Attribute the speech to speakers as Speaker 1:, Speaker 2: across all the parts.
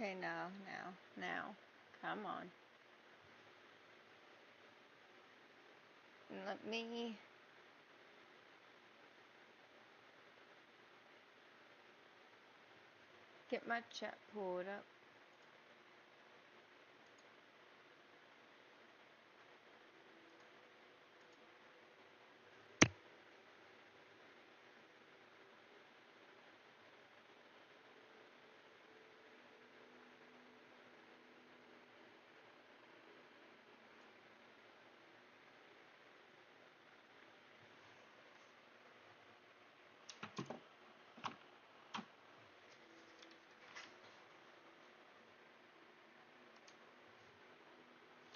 Speaker 1: Okay, now. Come on. Let me... get my chat pulled up.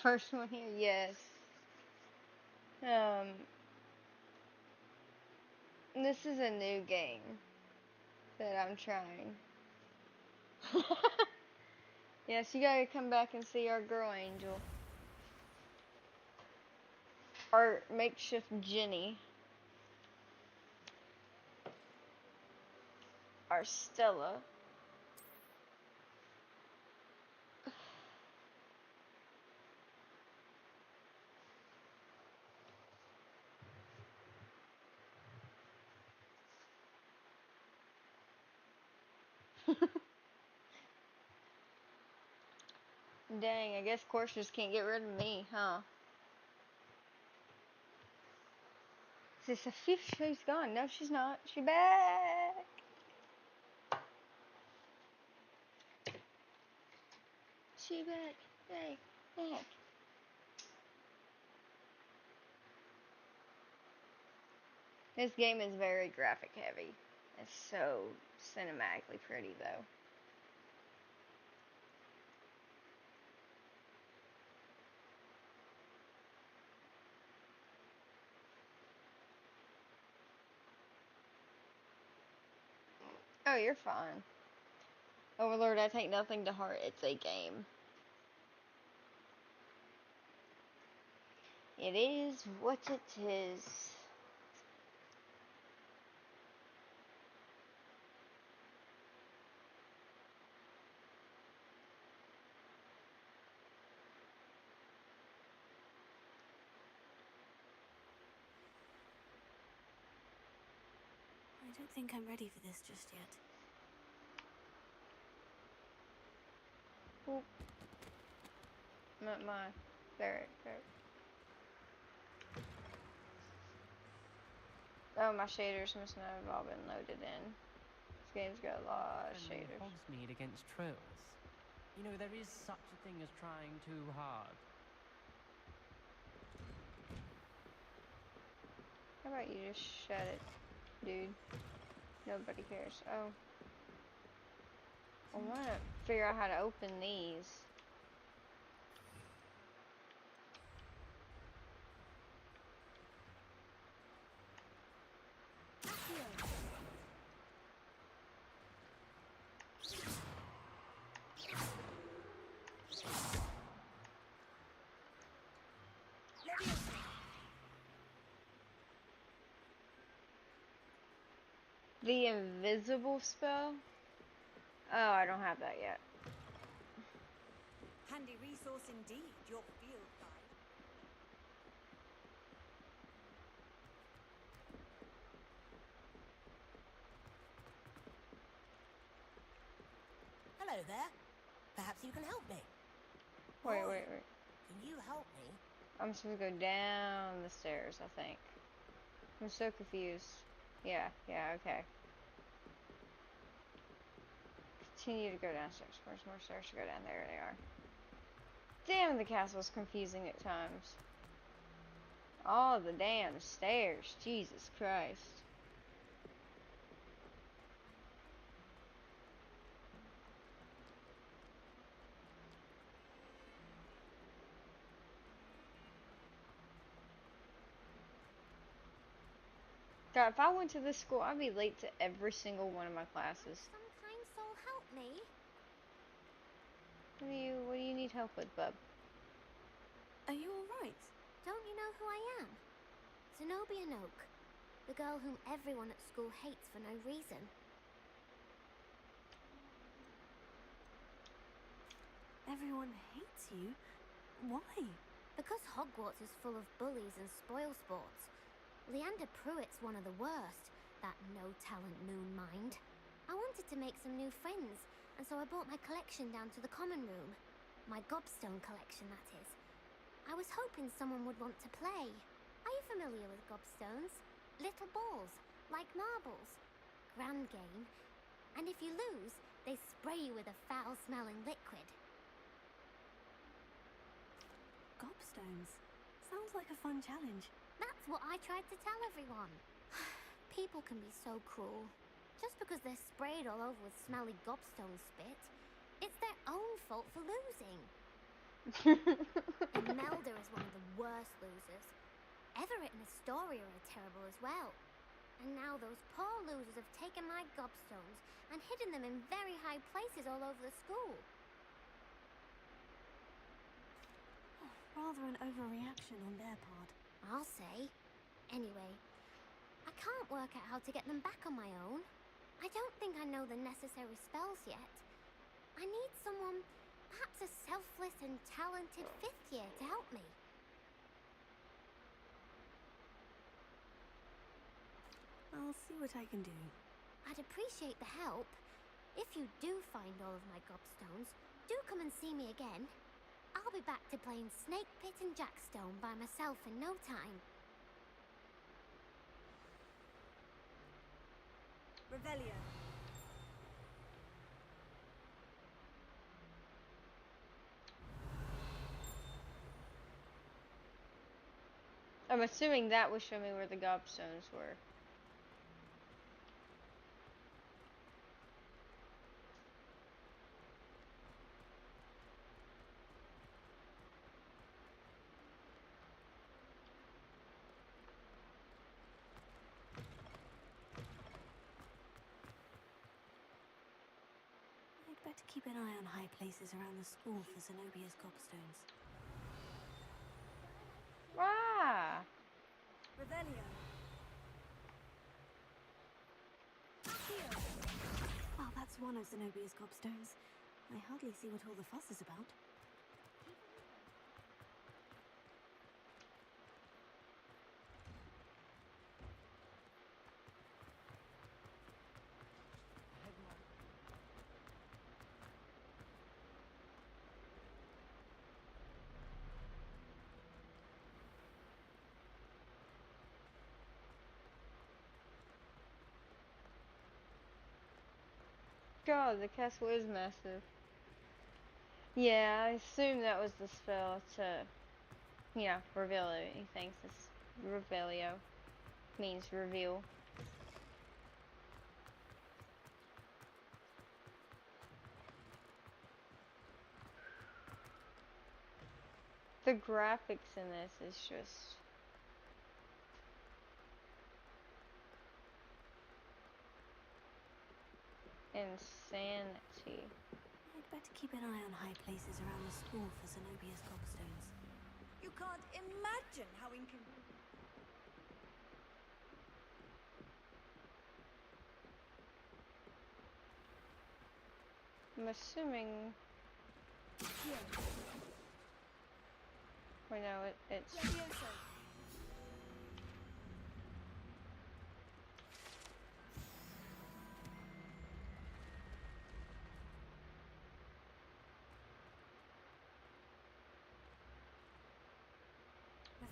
Speaker 1: First one here, yes. This is a new game that I'm trying. Yes, you gotta come back and see our girl angel. Our makeshift Jenny. Our Stella. Dang, I guess Course can't get rid of me, huh? Is this a fifth? She's gone. No, she's not. She's back. She back. Back. This game is very graphic heavy. It's so cinematically pretty, though. Oh, you're fine. Overlord, I take nothing to heart. It's a game. It is what it is.
Speaker 2: I don't think I'm ready for this just yet.
Speaker 1: Oop. My. There. Oh, my shaders must not have all been loaded in. This game's got a lot of shaders.
Speaker 3: Hogsmeade against trolls. You know, there is such a thing as trying too hard.
Speaker 1: How about you just shut it, dude? Nobody cares. Oh. I want to figure out how to open these. The invisible spell? Oh, I don't have that yet.
Speaker 2: Handy resource indeed, your field guide. Hello there. Perhaps you can help me.
Speaker 1: Wait.
Speaker 2: Can you help me?
Speaker 1: I'm supposed to go down the stairs, I think. I'm so confused. Yeah, okay. Continue to go downstairs. Where's more stairs to go down? There they are. Damn, the castle's confusing at times. All the damn stairs. Jesus Christ. God, if I went to this school, I'd be late to every single one of my classes.
Speaker 4: Some kind soul help me.
Speaker 1: What do you need help with, bub?
Speaker 2: Are you alright?
Speaker 4: Don't you know who I am? Zenobia Noak, the girl whom everyone at school hates for no reason.
Speaker 2: everyone hates you. Why?
Speaker 4: Because Hogwarts is full of bullies and spoilsports. Leander Pruitt's one of the worst, that no-talent moon mind. I wanted to make some new friends, and so I brought my collection down to the common room. My gobstone collection, that is. I was hoping someone would want to play. Are you familiar with gobstones? Little balls, like marbles. Grand game. And if you lose, they spray you with a foul-smelling liquid.
Speaker 2: Gobstones. Sounds like a fun challenge.
Speaker 4: That's what I tried to tell everyone. People can be so cruel. Just because they're sprayed all over with smelly gobstone spit, it's their own fault for losing. Imelda is one of the worst losers. Everett and Astoria are terrible as well. And now those poor losers have taken my gobstones and hidden them in very high places all over the school.
Speaker 2: Rather an overreaction on their part.
Speaker 4: I'll say. Anyway, I can't work out how to get them back on my own. I don't think I know the necessary spells yet. I need someone, perhaps a selfless and talented fifth year to help me.
Speaker 2: I'll see what I can do.
Speaker 4: I'd appreciate the help. If you do find all of my gobstones, do come and see me again. I'll be back to playing Snake Pit and Jackstone by myself in no time.
Speaker 2: Revelio.
Speaker 1: I'm assuming that will show me where the gobstones were.
Speaker 2: I'd better keep an eye on high places around the school for Zenobia's gobstones.
Speaker 1: Ah!
Speaker 2: Revelio. Well, that's one of Zenobia's gobstones. I hardly see what all the fuss is about.
Speaker 1: God, the castle is massive. Yeah, I assume that was the spell to, reveal anything. This Revelio means reveal. The graphics in this is just insanity.
Speaker 2: I'd better keep an eye on high places around the school for Zenobia's gobstones.
Speaker 5: You can't imagine how inconvenient.
Speaker 1: I'm assuming. Wait, no, it's.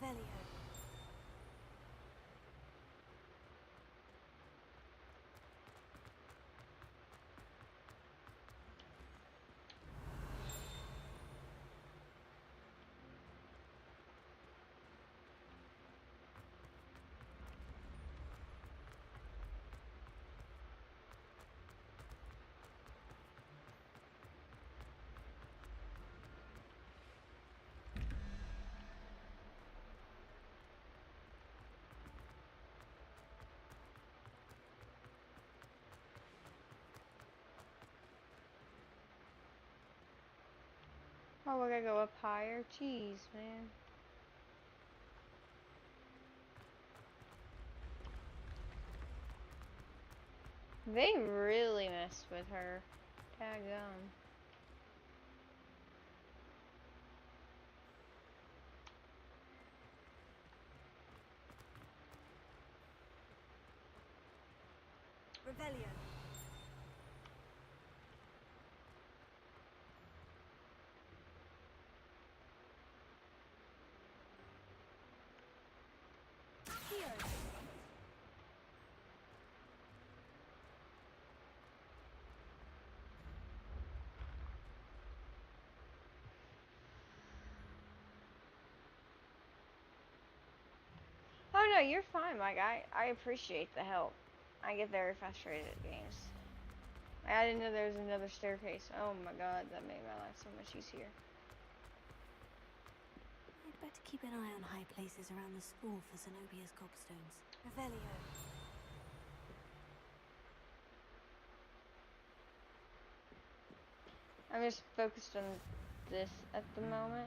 Speaker 2: Revelio.
Speaker 1: Oh, we gotta go up higher? Jeez, man. They really messed with her. Daggum.
Speaker 5: Revelio. Here.
Speaker 1: Oh no, you're fine, Mike. I appreciate the help. I get very frustrated at games. I didn't know there was another staircase. Oh my god, that made my life so much easier.
Speaker 2: I'd better keep an eye on high places around the school for Zenobia's gobstones.
Speaker 5: Revelio.
Speaker 1: I'm just focused on this at the moment.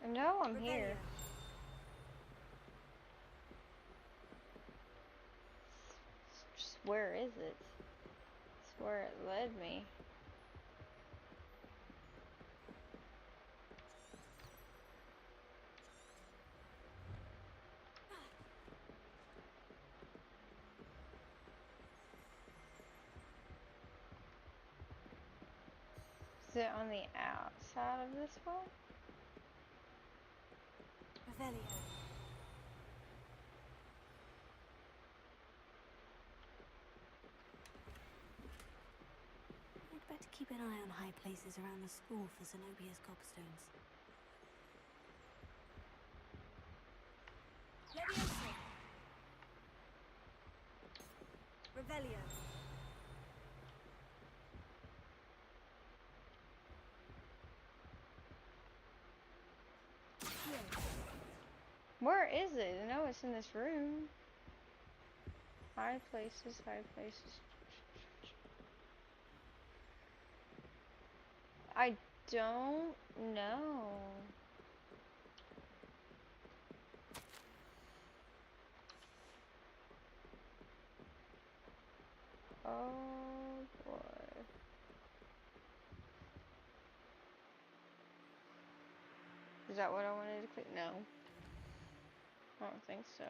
Speaker 1: I know I'm here. Just where is it? It's where it led me. Is it on the outside of this one?
Speaker 5: Revelio.
Speaker 2: I'd better keep an eye on high places around the school for Zenobia's gobstones.
Speaker 5: Leviosa. Revelio. Here.
Speaker 1: Where is it? I know it's in this room. High places, high places. I don't know. Oh boy. Is that what I wanted to click? No. I don't think so.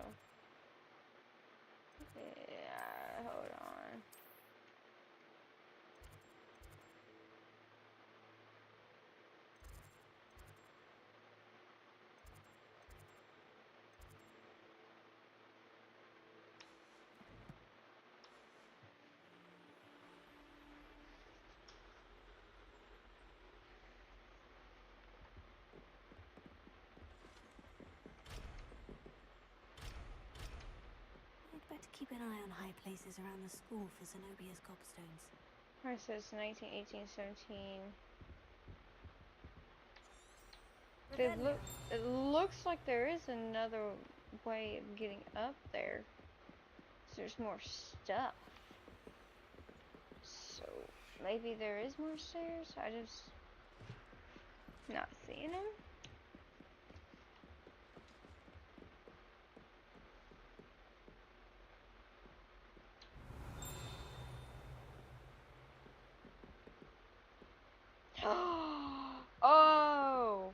Speaker 1: Yeah, hold on.
Speaker 2: I'd better keep an eye on high places around the school for Zenobia's gobstones.
Speaker 1: Alright, so it's 19, 18, 17.
Speaker 5: Revelio.
Speaker 1: It looks like there is another way of getting up there. So there's more stuff. So maybe there is more stairs. I just not seeing them. Oh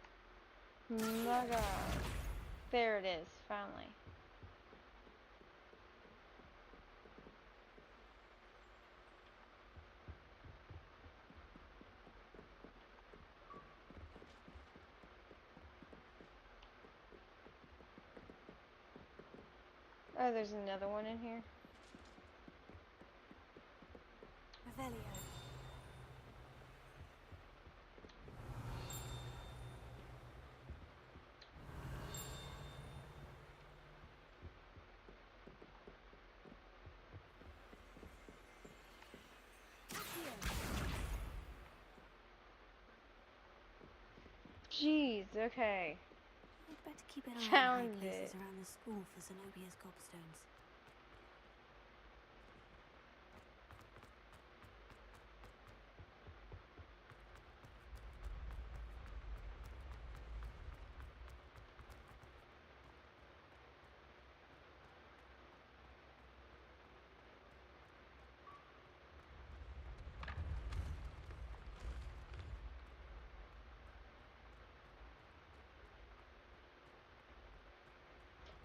Speaker 1: my god. There it is, finally. Oh, there's another one in here.
Speaker 5: Revelio.
Speaker 1: Jeez, okay.
Speaker 2: I'd better keep an eye on high
Speaker 1: Found
Speaker 2: places
Speaker 1: it.
Speaker 2: around the school for Zenobia's gobstones.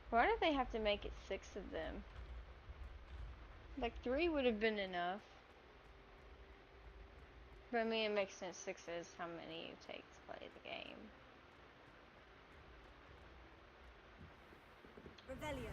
Speaker 1: Why did they have to make it 6 of them? Like 3 would have been enough. But I mean, it makes sense. 6 is how many you take to play the game.
Speaker 5: Revelio.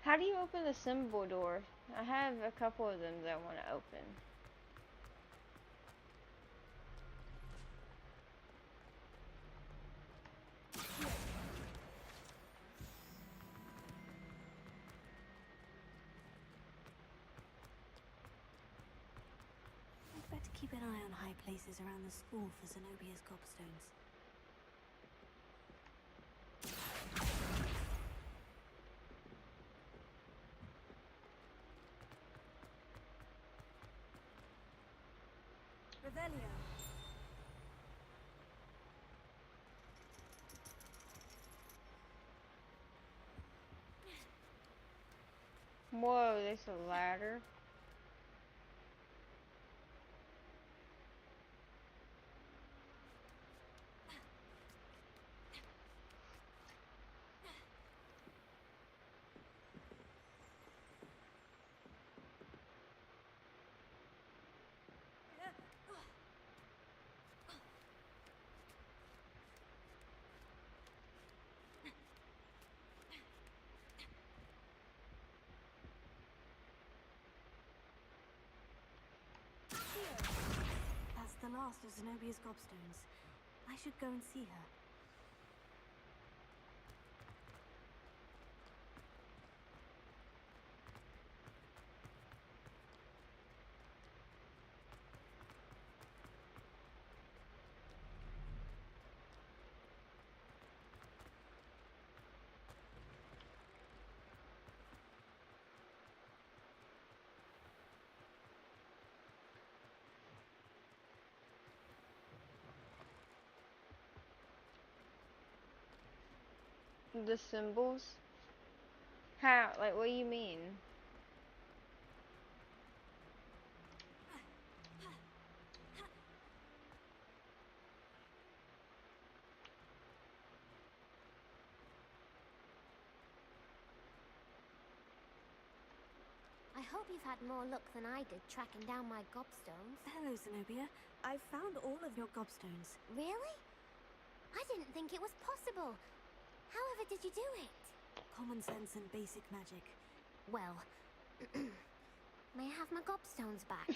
Speaker 1: How do you open the symbol door? I have a couple of them that I want to open.
Speaker 2: I'd better keep an eye on high places around the school for Zenobia's gobstones.
Speaker 5: Revelio.
Speaker 1: Whoa, there's a ladder.
Speaker 2: That's the last of Zenobia's gobstones. I should go and see her.
Speaker 1: The symbols? How? Like, what do you mean?
Speaker 4: I hope you've had more luck than I did tracking down my gobstones.
Speaker 2: Hello, Zenobia. I've found all of your gobstones.
Speaker 4: Really? I didn't think it was possible. However did you do it?
Speaker 2: Common sense and basic magic.
Speaker 4: Well, may I have my gobstones back?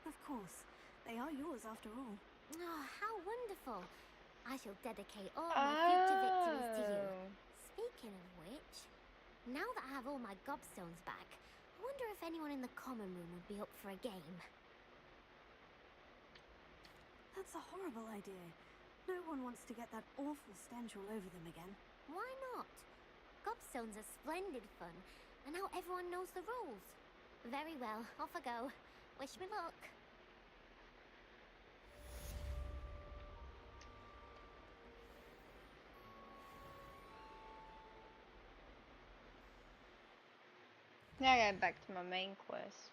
Speaker 2: Of course. They are yours after all.
Speaker 4: Oh, how wonderful. I shall dedicate all my future victories to you. Speaking of which, now that I have all my gobstones back, I wonder if anyone in the common room would be up for a game.
Speaker 2: That's a horrible idea. No one wants to get that awful stench all over them again.
Speaker 4: Why not? Gobstones are splendid fun, and now everyone knows the rules. Very well, off I go. Wish me luck.
Speaker 1: Now I gotta back to my main quest.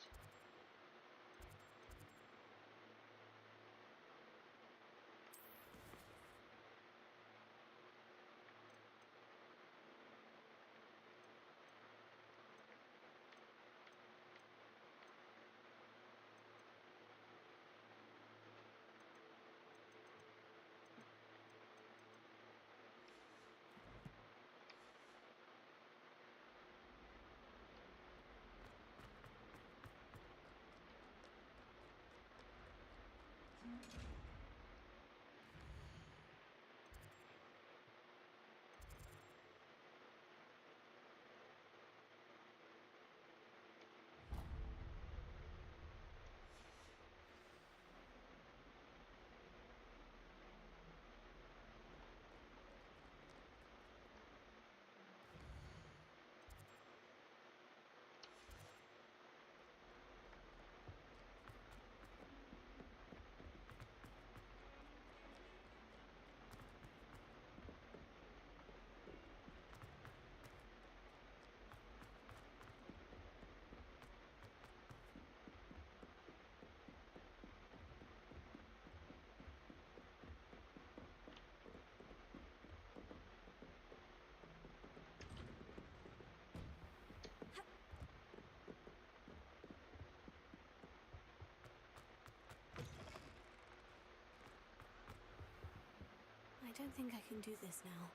Speaker 2: I don't think I can do this now.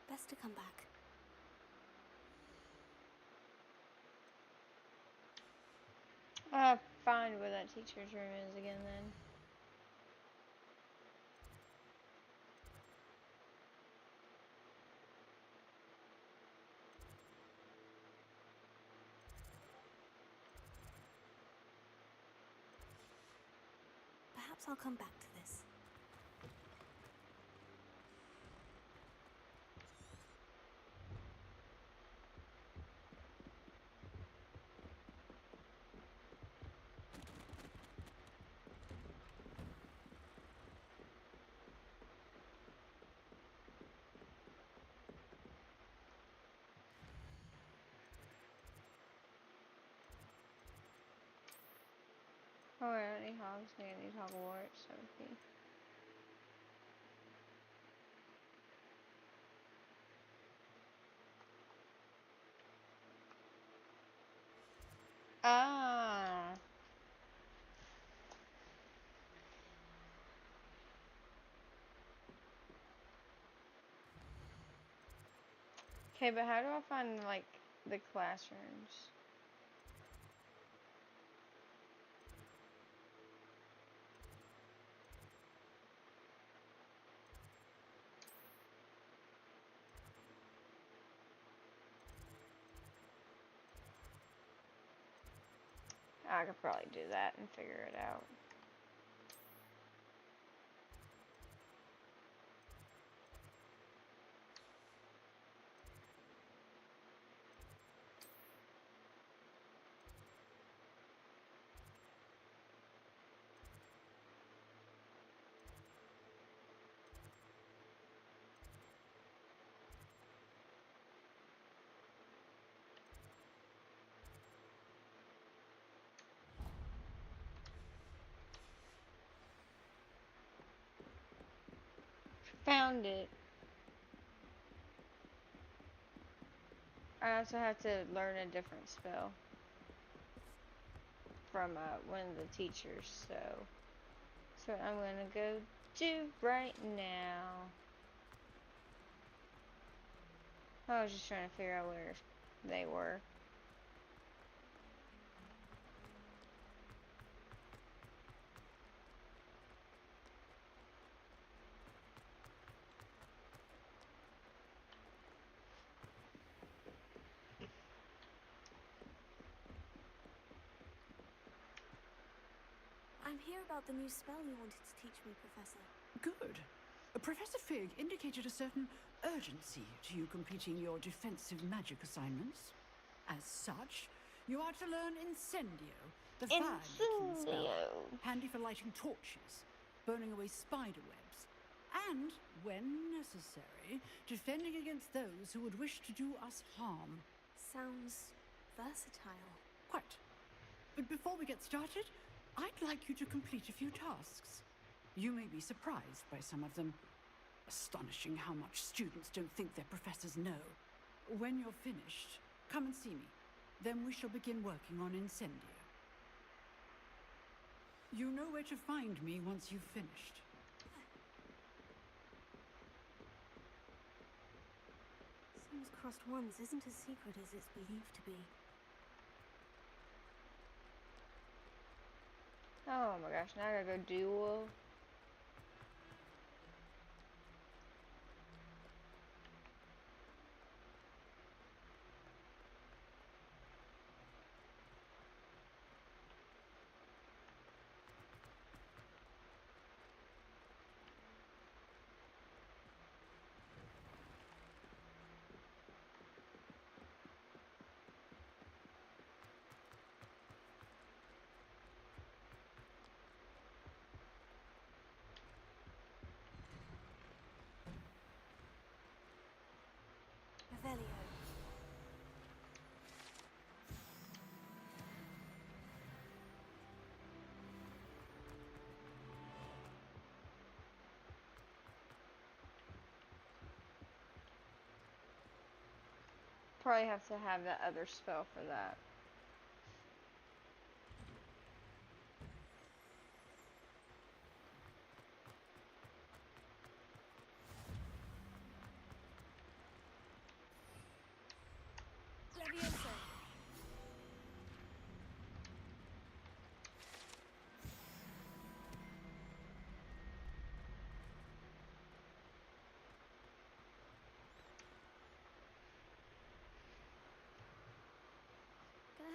Speaker 2: Best to come back.
Speaker 1: Find where that teacher's room is again then.
Speaker 2: Perhaps I'll come back to this.
Speaker 1: Oh, I need hogs. I need hogwarts. Okay. Ah. Okay, but how do I find, like, the classrooms? I could probably do that and figure it out. Found it. I also have to learn a different spell from one of the teachers, so that's what I'm gonna go do right now. I was just trying to figure out where they were.
Speaker 2: I'm here about the new spell you wanted to teach me, Professor.
Speaker 6: Good. Professor Fig indicated a certain urgency to you completing your defensive magic assignments. As such, you are to learn Incendio, the fire-making spell, handy for lighting torches, burning away spider webs, and, when necessary, defending against those who would wish to do us harm.
Speaker 2: Sounds versatile.
Speaker 6: Quite. But before we get started, I'd like you to complete a few tasks. You may be surprised by some of them. Astonishing how much students don't think their professors know. When you're finished, come and see me. Then we shall begin working on Incendio. You know where to find me once you've finished.
Speaker 2: Seems crossed ones isn't as secret as it's believed to be.
Speaker 1: Oh my gosh, now I gotta go duel.
Speaker 5: Revelio.
Speaker 1: Probably have to have that other spell for that.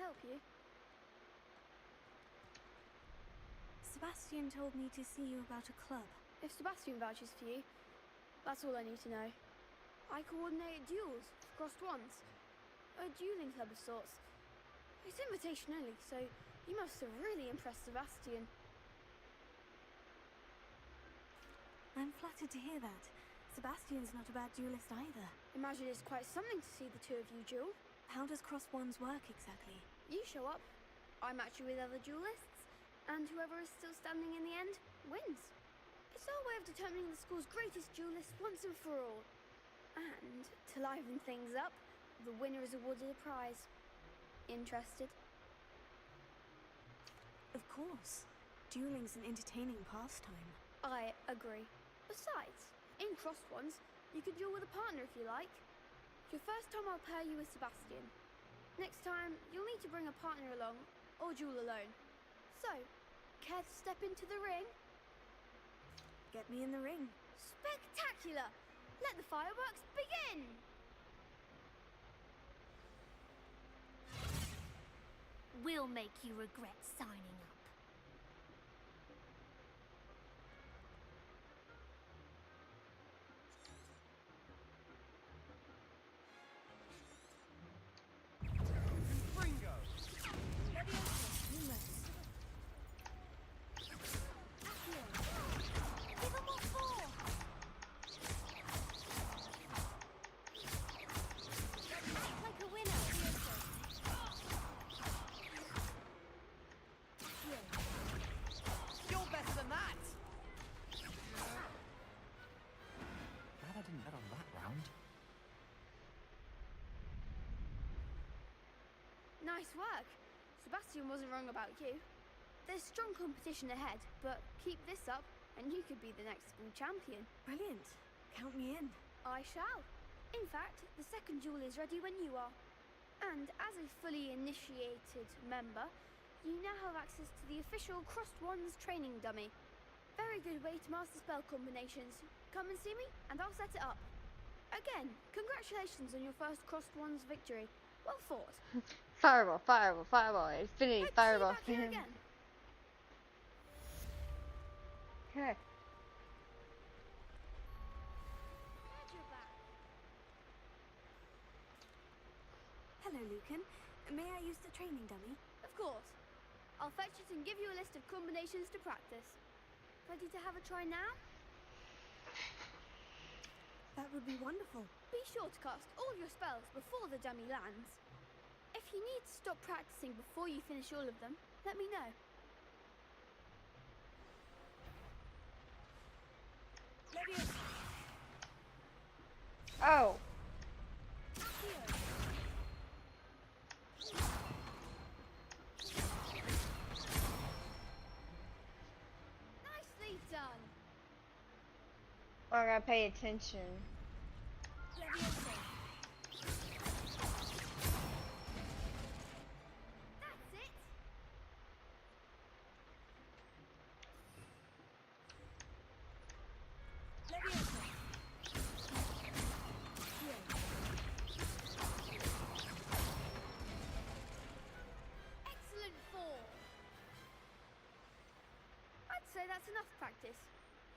Speaker 7: help you?
Speaker 2: Sebastian told me to see you about a club.
Speaker 7: If Sebastian vouches for you, that's all I need to know. I coordinate duels for crossed ones. A dueling club of sorts. It's invitation only, so you must have really impressed Sebastian.
Speaker 2: I'm flattered to hear that. Sebastian's not a bad duelist either.
Speaker 7: Imagine it's quite something to see the two of you duel.
Speaker 2: How does cross ones work exactly?
Speaker 7: You show up, I match you with other duelists, and whoever is still standing in the end wins. It's our way of determining the school's greatest duelist once and for all. And to liven things up, the winner is awarded a prize. Interested?
Speaker 2: Of course. Dueling's an entertaining pastime.
Speaker 7: I agree. Besides, in crossed ones, you can duel with a partner if you like. Your first time I'll pair you with Sebastian. Next time, you'll need to bring a partner along, or duel alone. So, care to step into the ring?
Speaker 2: Get me in the ring.
Speaker 7: Spectacular! Let the fireworks begin!
Speaker 4: We'll make you regret signing up.
Speaker 3: Bingo!
Speaker 4: Give 'em all four! Like a winner!
Speaker 3: You're better than that! Glad I didn't bet on that round.
Speaker 7: Nice work. Sebastian wasn't wrong about you. There's strong competition ahead, but keep this up and you could be the next school champion.
Speaker 2: Brilliant. Count me in.
Speaker 7: I shall. In fact, the second duel is ready when you are. And as a fully initiated member, you now have access to the official Crossed Wands training dummy. Very good way to master spell combinations. Come and see me and I'll set it up. Again, congratulations on your first Crossed Wands victory. Well fought.
Speaker 1: Fireball, fireball, fireball. Infinity,
Speaker 7: Hope to
Speaker 1: fireball.
Speaker 7: see you back here again.
Speaker 1: Okay.
Speaker 7: Glad you're back.
Speaker 2: Hello, Lucan. May I use the training dummy?
Speaker 7: Of course. I'll fetch it and give you a list of combinations to practice. Ready to have a try now?
Speaker 2: That would be wonderful.
Speaker 7: Be sure to cast all your spells before the dummy lands. If you need to stop practicing before you finish all of them, let me know.
Speaker 1: Oh.
Speaker 7: Nicely done.
Speaker 1: I gotta pay attention.
Speaker 7: That's it. Excellent fall. I'd say that's enough practice.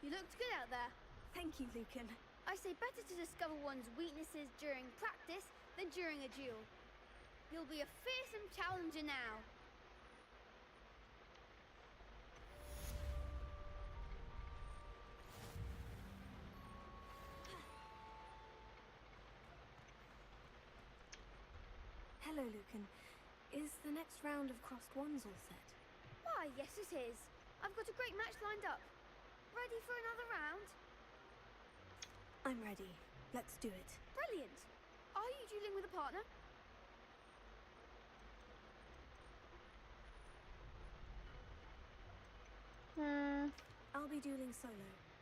Speaker 7: You looked good out there.
Speaker 2: Thank you, Lucan.
Speaker 7: I say better to discover one's weaknesses during practice than during a duel. You'll be a fearsome challenger now.
Speaker 2: Hello, Lucan. Is the next round of crossed wands all set?
Speaker 7: Why, yes it is. I've got a great match lined up. Ready for another round?
Speaker 2: I'm ready. Let's do it.
Speaker 7: Brilliant. Are you dueling with a partner?
Speaker 2: I'll be dueling solo.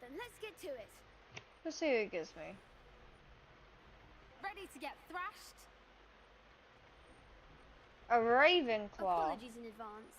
Speaker 7: Then let's get to it.
Speaker 1: Let's see who it gives me.
Speaker 7: Ready to get thrashed?
Speaker 1: A Ravenclaw.
Speaker 7: Apologies in advance.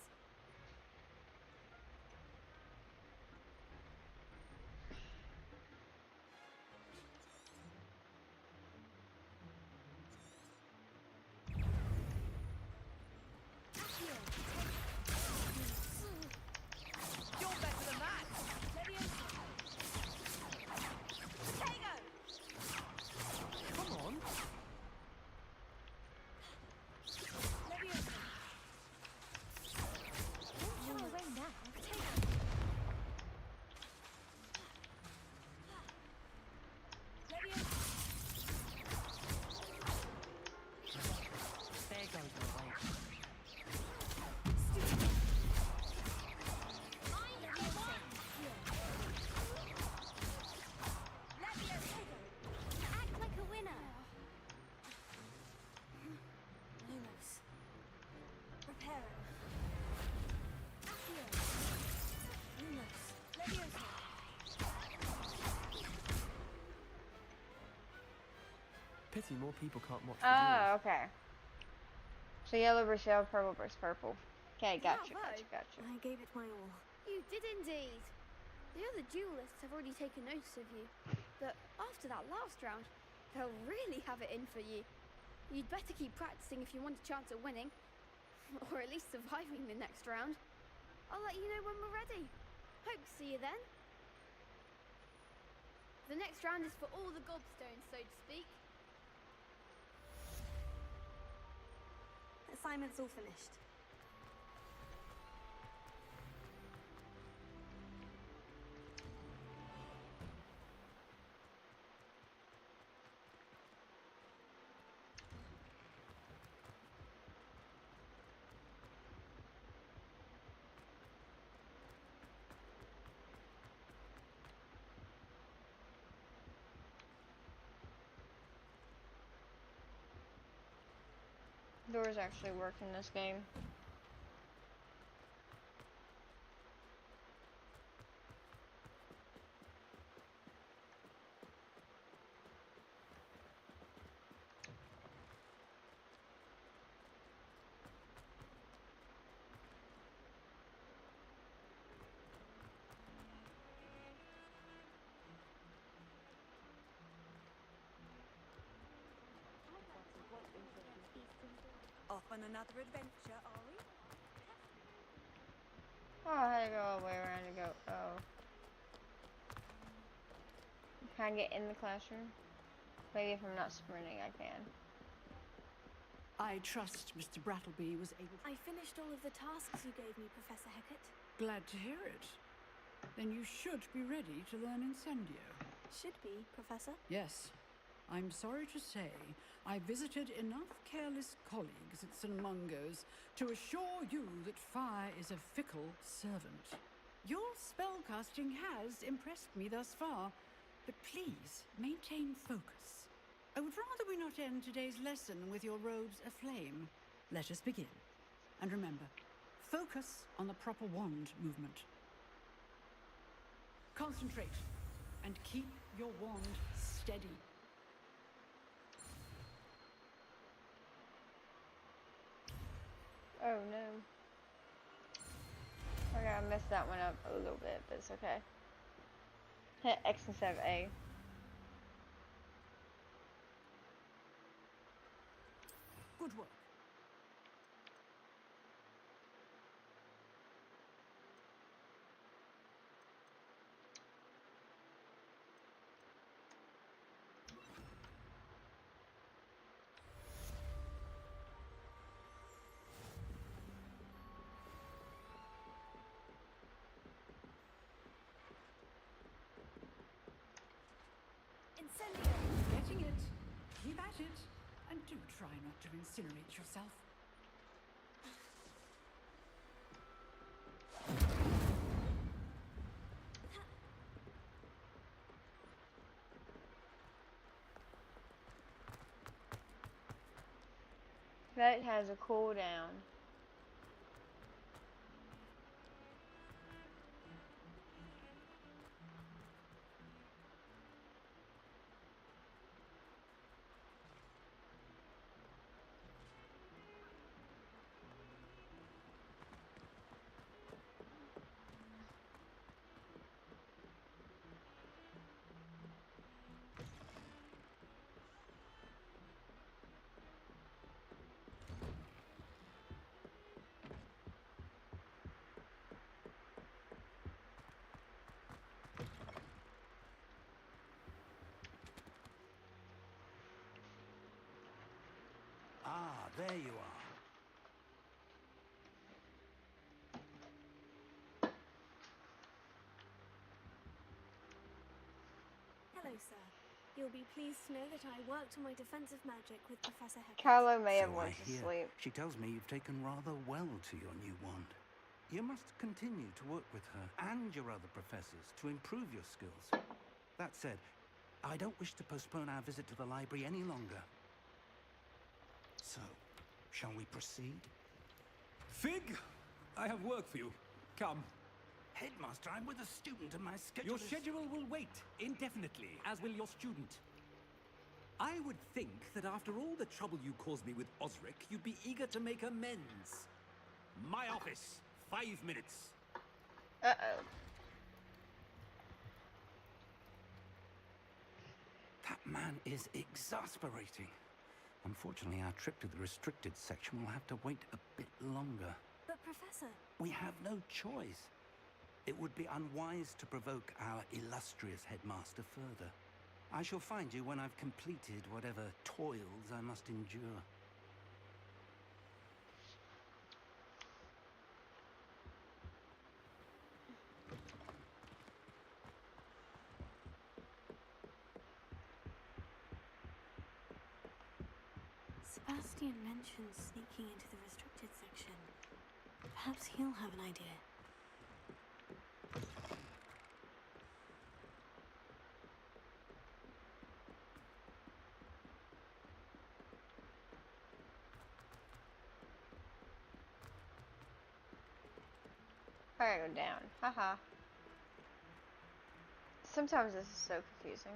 Speaker 8: Pity more people can't watch the
Speaker 1: Oh,
Speaker 8: duels.
Speaker 1: okay. So yellow versus yellow, purple versus purple. Okay, gotcha,
Speaker 7: Bravo.
Speaker 1: gotcha, gotcha.
Speaker 2: I gave it my all.
Speaker 7: You did indeed. The other duelists have already taken notice of you, but after that last round, they'll really have it in for you. You'd better keep practicing if you want a chance at winning, or at least surviving the next round. I'll let you know when we're ready. Hope to see you then. The next round is for all the gobstones, so to speak.
Speaker 2: Assignment's all finished.
Speaker 1: Doors actually work in this game.
Speaker 5: Off on another adventure, are we?
Speaker 1: Oh, I had to go all the way around to go. Oh. Can I get in the classroom? Maybe if I'm not sprinting, I can.
Speaker 6: I trust Mr. Brattleby was able to...
Speaker 2: I finished all of the tasks you gave me, Professor Hecat.
Speaker 6: Glad to hear it. Then you should be ready to learn Incendio.
Speaker 2: Should be, Professor.
Speaker 6: Yes. I'm sorry to say, I visited enough careless colleagues at St. Mungo's to assure you that fire is a fickle servant. Your spellcasting has impressed me thus far, but please maintain focus. I would rather we not end today's lesson with your robes aflame. Let us begin. And remember, focus on the proper wand movement. Concentrate and keep your wand steady.
Speaker 1: Oh no. Okay, I messed that one up a little bit, but it's okay. Hit X instead of A.
Speaker 6: Good work.
Speaker 5: Incendio!
Speaker 6: Getting it. Keep at it. And do try not to incinerate yourself.
Speaker 1: That has a cooldown.
Speaker 9: Ah, there you are.
Speaker 2: Hello, sir. You'll be pleased to know that I worked on my defensive magic with Professor Hecat.
Speaker 1: Carlo may have
Speaker 9: So I
Speaker 1: went to
Speaker 9: hear.
Speaker 1: sleep.
Speaker 9: She tells me you've taken rather well to your new wand. You must continue to work with her and your other professors to improve your skills. That said, I don't wish to postpone our visit to the library any longer. So, shall we proceed?
Speaker 10: Fig, I have work for you. Come.
Speaker 9: Headmaster, I'm with a student and my schedule
Speaker 10: Your
Speaker 9: is...
Speaker 10: schedule will wait indefinitely, as will your student. I would think that after all the trouble you caused me with Osric, you'd be eager to make amends. My office. 5 minutes.
Speaker 1: Uh-oh.
Speaker 9: That man is exasperating. Unfortunately, our trip to the restricted section will have to wait a bit longer.
Speaker 2: But Professor...
Speaker 9: We have no choice. It would be unwise to provoke our illustrious headmaster further. I shall find you when I've completed whatever toils I must endure.
Speaker 2: Sebastian mentioned sneaking into the restricted section. Perhaps he'll have an idea.
Speaker 1: I gotta go down. Haha. Sometimes this is so confusing.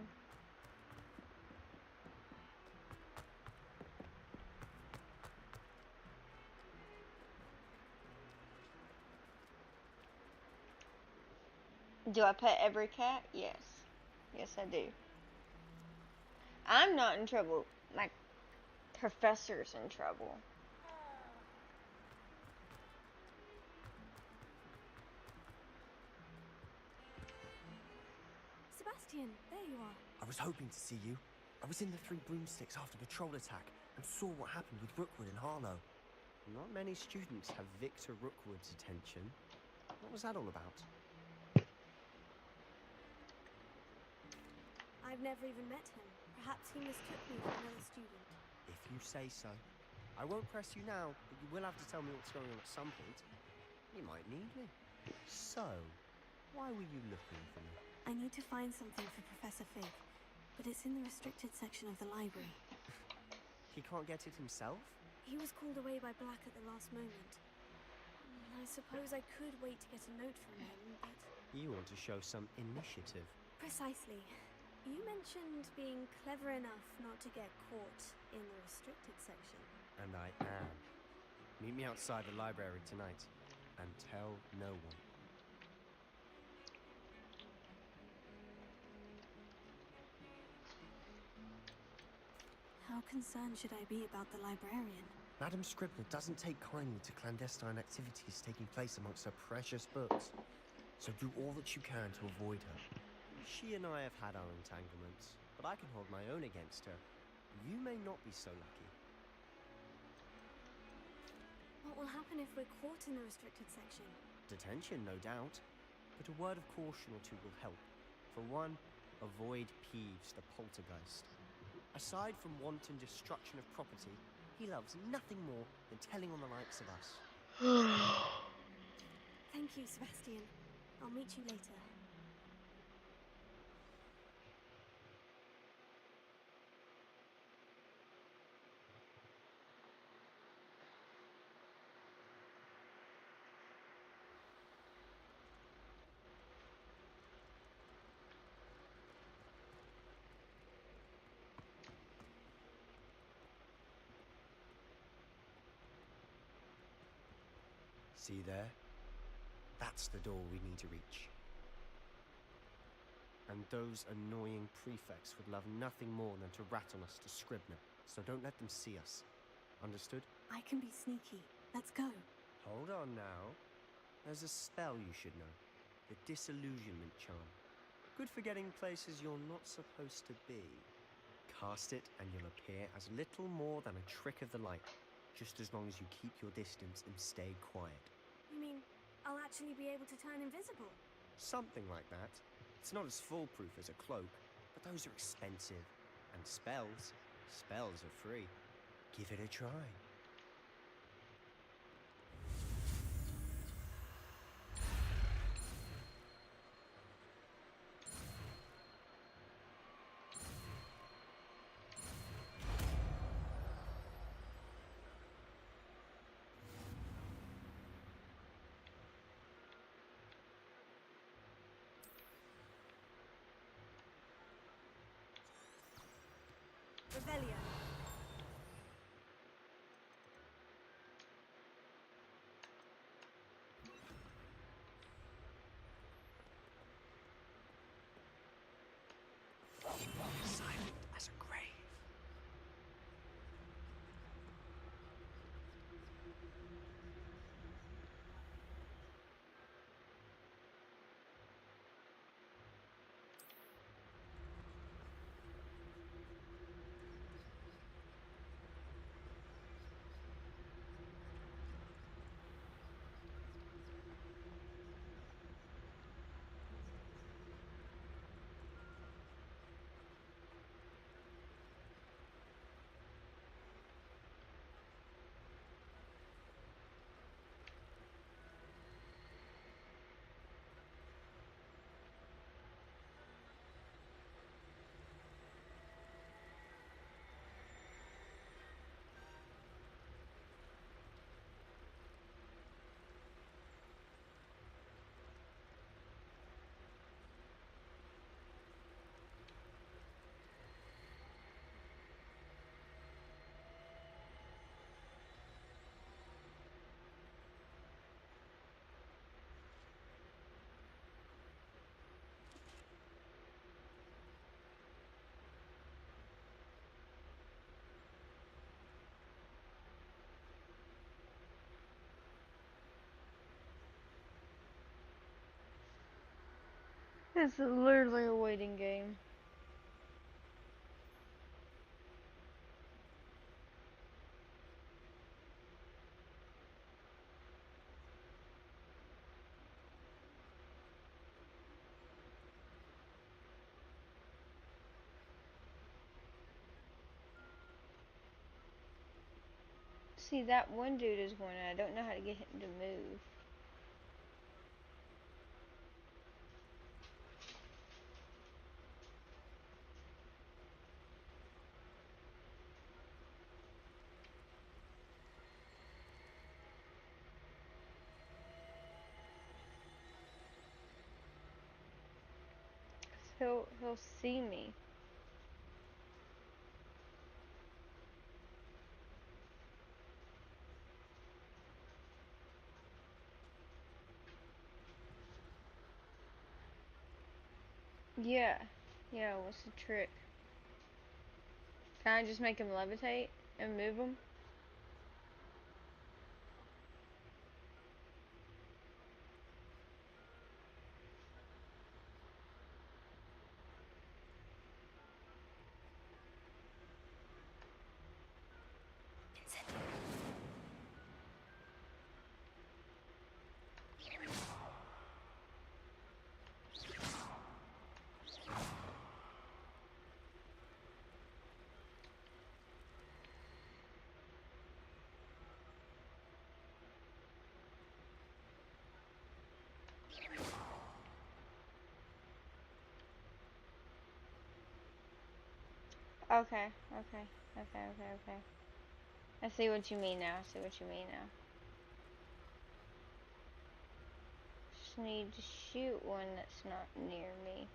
Speaker 1: Do I pet every cat? Yes. Yes, I do. I'm not in trouble. My professor's in trouble.
Speaker 2: Sebastian, there you are.
Speaker 8: I was hoping to see you. I was in the Three Broomsticks after the troll attack and saw what happened with Rookwood and Harlow. Not many students have Victor Rookwood's attention. What was that all about?
Speaker 2: I've never even met him. Perhaps he mistook me for another student.
Speaker 8: If you say so. I won't press you now, but you will have to tell me what's going on at some point. You might need me. So, why were you looking for me?
Speaker 2: I need to find something for Professor Fig, but it's in the restricted section of the library.
Speaker 8: He can't get it himself?
Speaker 2: He was called away by Black at the last moment. I suppose I could wait to get a note from him, but...
Speaker 8: You want to show some initiative.
Speaker 2: Precisely. You mentioned being clever enough not to get caught in the restricted section.
Speaker 8: And I am. Meet me outside the library tonight, and tell no one.
Speaker 2: How concerned should I be about the librarian?
Speaker 8: Madam Scribner doesn't take kindly to clandestine activities taking place amongst her precious books. So do all that you can to avoid her. She and I have had our entanglements, but I can hold my own against her. You may not be so lucky.
Speaker 2: What will happen if we're caught in the restricted section?
Speaker 8: Detention, no doubt. But a word of caution or two will help. For one, avoid Peeves, the poltergeist. Aside from wanton destruction of property, he loves nothing more than telling on the likes of us.
Speaker 2: Thank you, Sebastian. I'll meet you later.
Speaker 8: See there? That's the door we need to reach. And those annoying prefects would love nothing more than to rat on us to Scribner, so don't let them see us. Understood?
Speaker 2: I can be sneaky. Let's go.
Speaker 8: Hold on now. There's a spell you should know. The Disillusionment Charm. Good for getting places you're not supposed to be. Cast it and you'll appear as little more than a trick of the light, just as long as you keep your distance and stay quiet.
Speaker 2: You mean I'll actually be able to turn invisible?
Speaker 8: Something like that. It's not as foolproof as a cloak, but those are expensive. And spells are free. Give it a try.
Speaker 5: Revelio.
Speaker 8: Silent as a grave.
Speaker 1: It's literally a waiting game. See, that one dude is one, and I don't know how to get him to move. He'll see me. Yeah. Yeah, what's the trick? Can I just make him levitate and move him? Okay. I see what you mean now. Just need to shoot one that's not near me.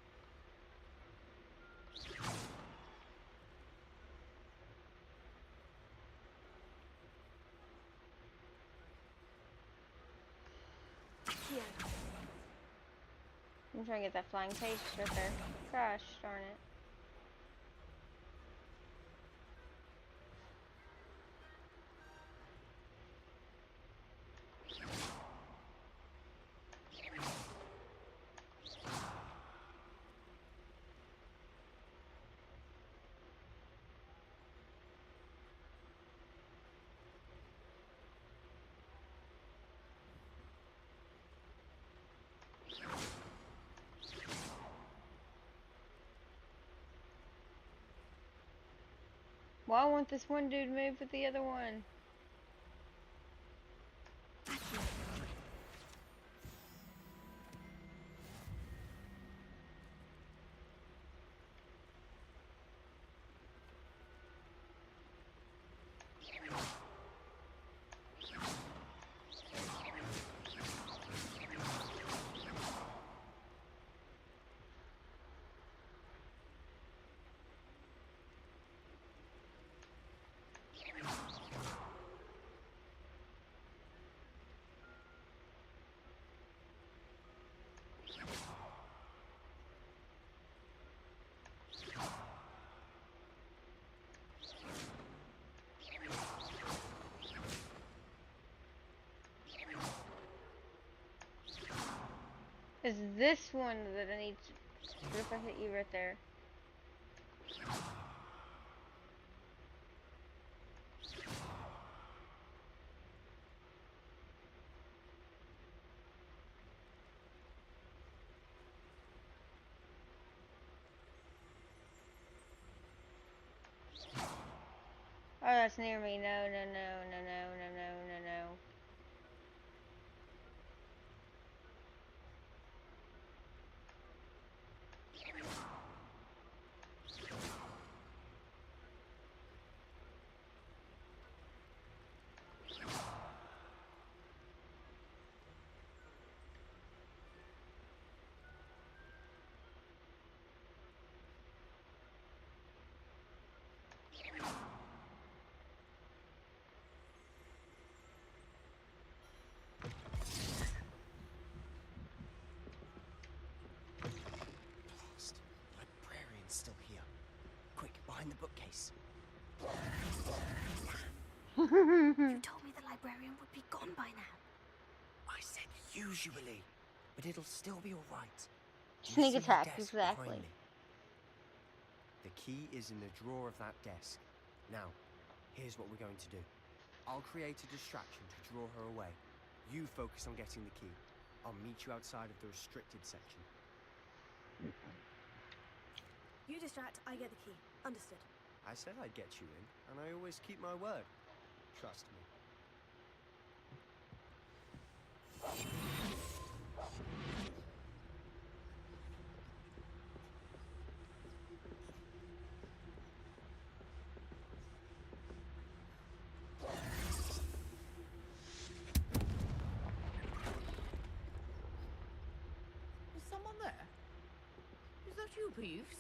Speaker 7: Yeah.
Speaker 1: I'm trying to get that flying page right there. Gosh darn it. Well, I want this one dude to move with the other one. It's this one that I need to... What if I hit you right there? Oh, that's near me. No, no, no, no, no, no, no, no, no.
Speaker 8: Blast. Librarian's still here. Quick, behind the bookcase.
Speaker 2: You told me the librarian would be gone by now.
Speaker 8: I said usually, but it'll still be all right. Do you
Speaker 1: Sneak
Speaker 8: see the
Speaker 1: attack,
Speaker 8: desk
Speaker 1: exactly.
Speaker 8: behind me? The key is in the drawer of that desk. Now, here's what we're going to do. I'll create a distraction to draw her away. You focus on getting the key. I'll meet you outside of the restricted section.
Speaker 2: You distract, I get the key. Understood.
Speaker 8: I said I'd get you in, and I always keep my word. Trust me.
Speaker 6: Is someone there? Is that you, Peeves?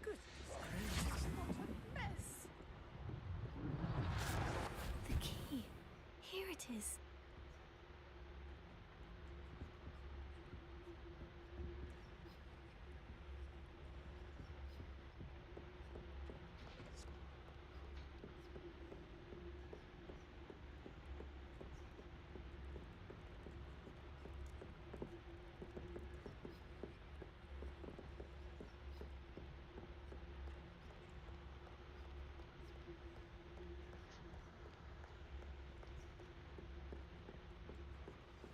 Speaker 6: Good gracious, what a mess!
Speaker 2: The key. Here it is.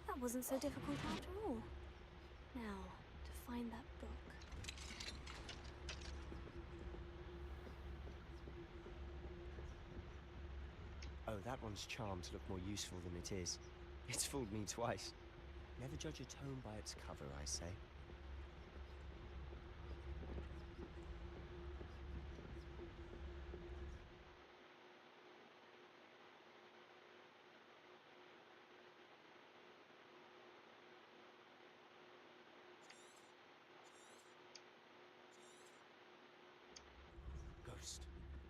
Speaker 2: That wasn't so difficult after all. Now, to find that book.
Speaker 8: Oh, that one's charmed to look more useful than it is. It's fooled me twice. Never judge a tome by its cover, I say. Ghost,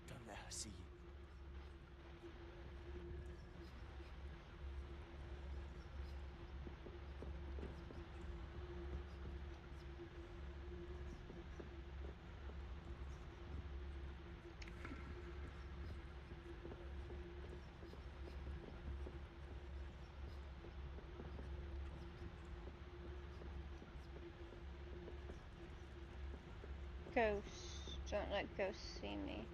Speaker 8: don't let her see you.
Speaker 1: Ghosts. Don't let ghosts see me.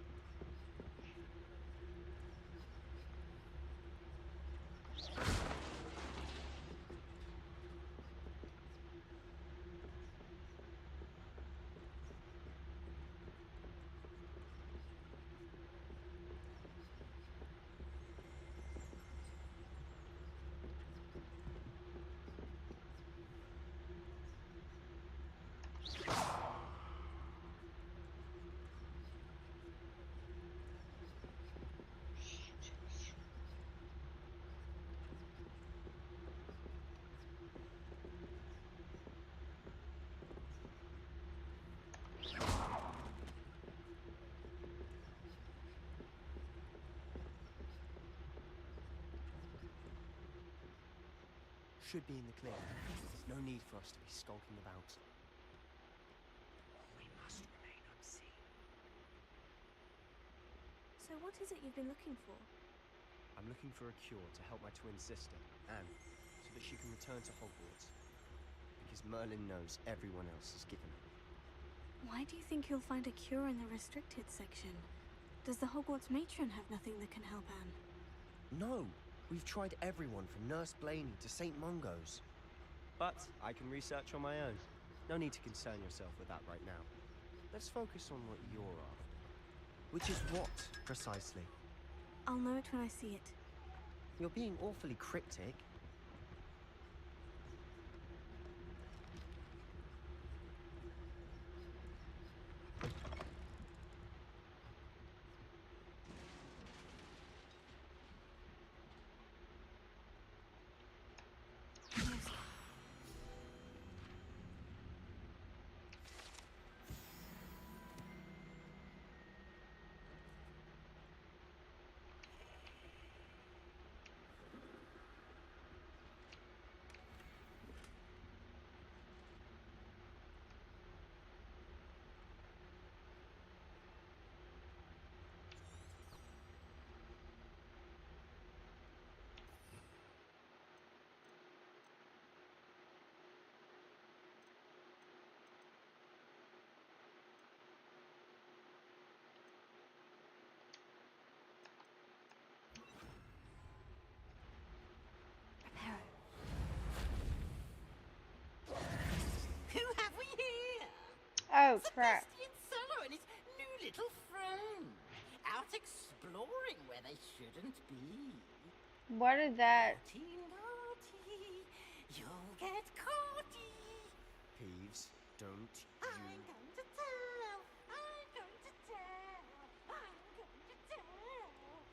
Speaker 8: Should be in the clear. No need for us to be skulking about. We must remain unseen.
Speaker 2: So what is it you've been looking for?
Speaker 8: I'm looking for a cure to help my twin sister, Anne, so that she can return to Hogwarts. Because Merlin knows everyone else is given up.
Speaker 2: Why do you think you'll find a cure in the restricted section? Does the Hogwarts matron have nothing that can help Anne?
Speaker 8: No! We've tried everyone from Nurse Blaney to St. Mungo's. But I can research on my own. No need to concern yourself with that right now. Let's focus on what you're after. Which is what, precisely?
Speaker 2: I'll know it when I see it.
Speaker 8: You're being awfully cryptic.
Speaker 11: Who have we here?
Speaker 1: Oh, crap.
Speaker 11: Sebastian Cello and his new little friend. Out exploring where they shouldn't be.
Speaker 1: What did that...
Speaker 11: Naughty, naughty, you'll get caughty.
Speaker 8: Peeves, don't
Speaker 11: I'm going to tell. I'm going to tell. I'm going to tell.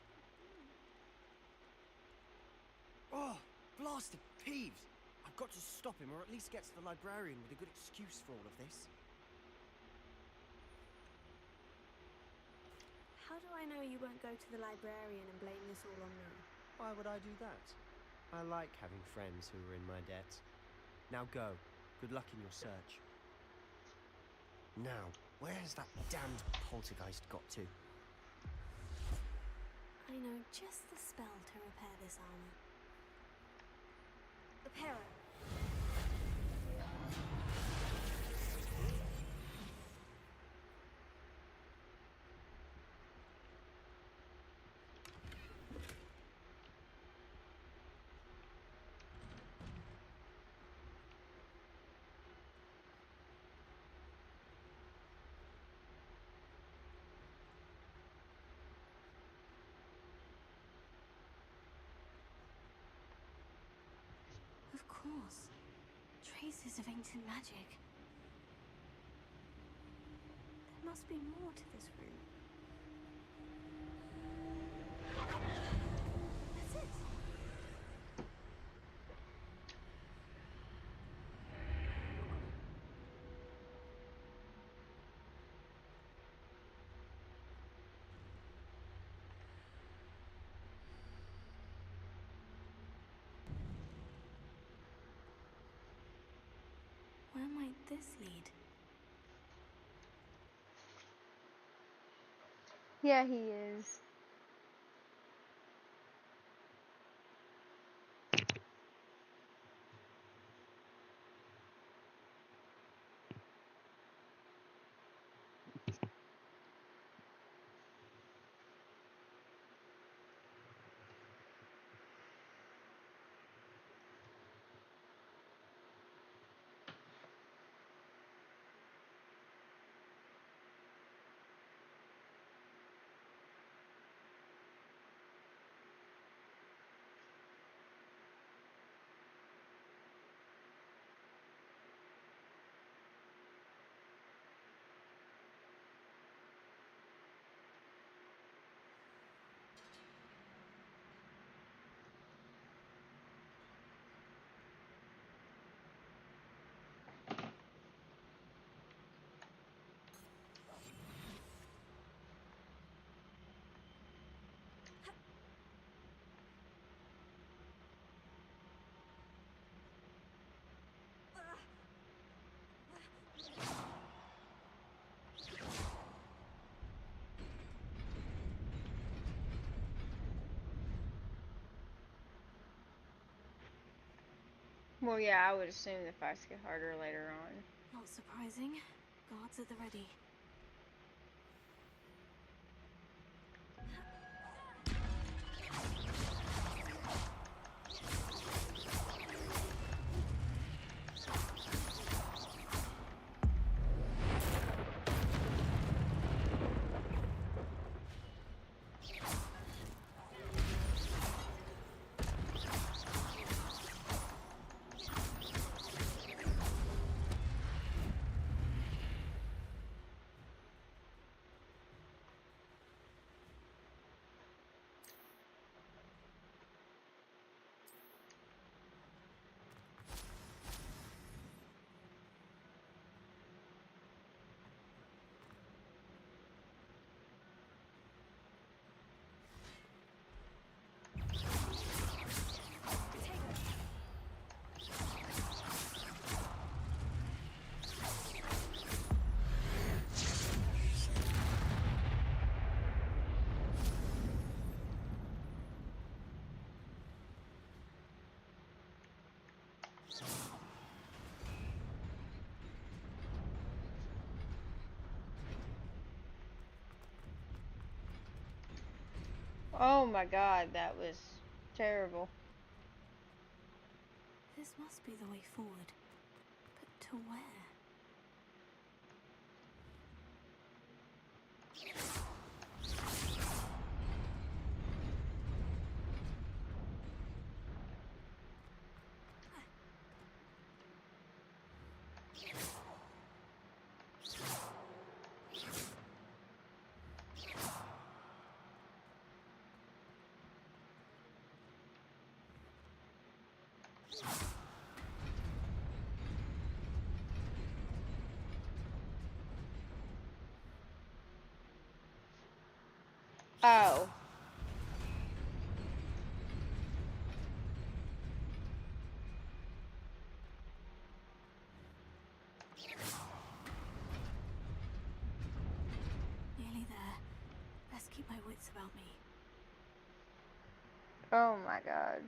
Speaker 8: Oh, blasted Peeves! I've got to stop him, or at least get to the librarian with a good excuse for all of this.
Speaker 2: How do I know you won't go to the librarian and blame this all on me?
Speaker 8: Why would I do that? I like having friends who are in my debt. Now go. Good luck in your search. Now, where's that damned poltergeist got to?
Speaker 2: I know just the spell to repair this armor. Repair it. Of course. Traces of ancient magic. There must be more to this room. That's it. Where might this lead?
Speaker 1: Yeah, he is. Well, yeah, I would assume the fights get harder later on.
Speaker 2: Not surprising. Guards at the ready.
Speaker 1: Oh my god, that was terrible.
Speaker 2: This must be the way forward. But to where?
Speaker 1: Oh.
Speaker 2: Nearly there. Let's keep my wits about me.
Speaker 1: Oh my god.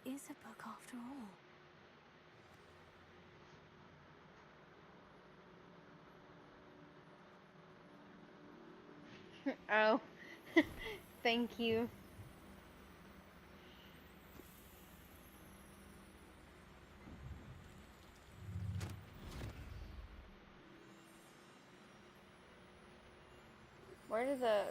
Speaker 2: It is a book after all.
Speaker 1: Oh. Thank you. Where did the...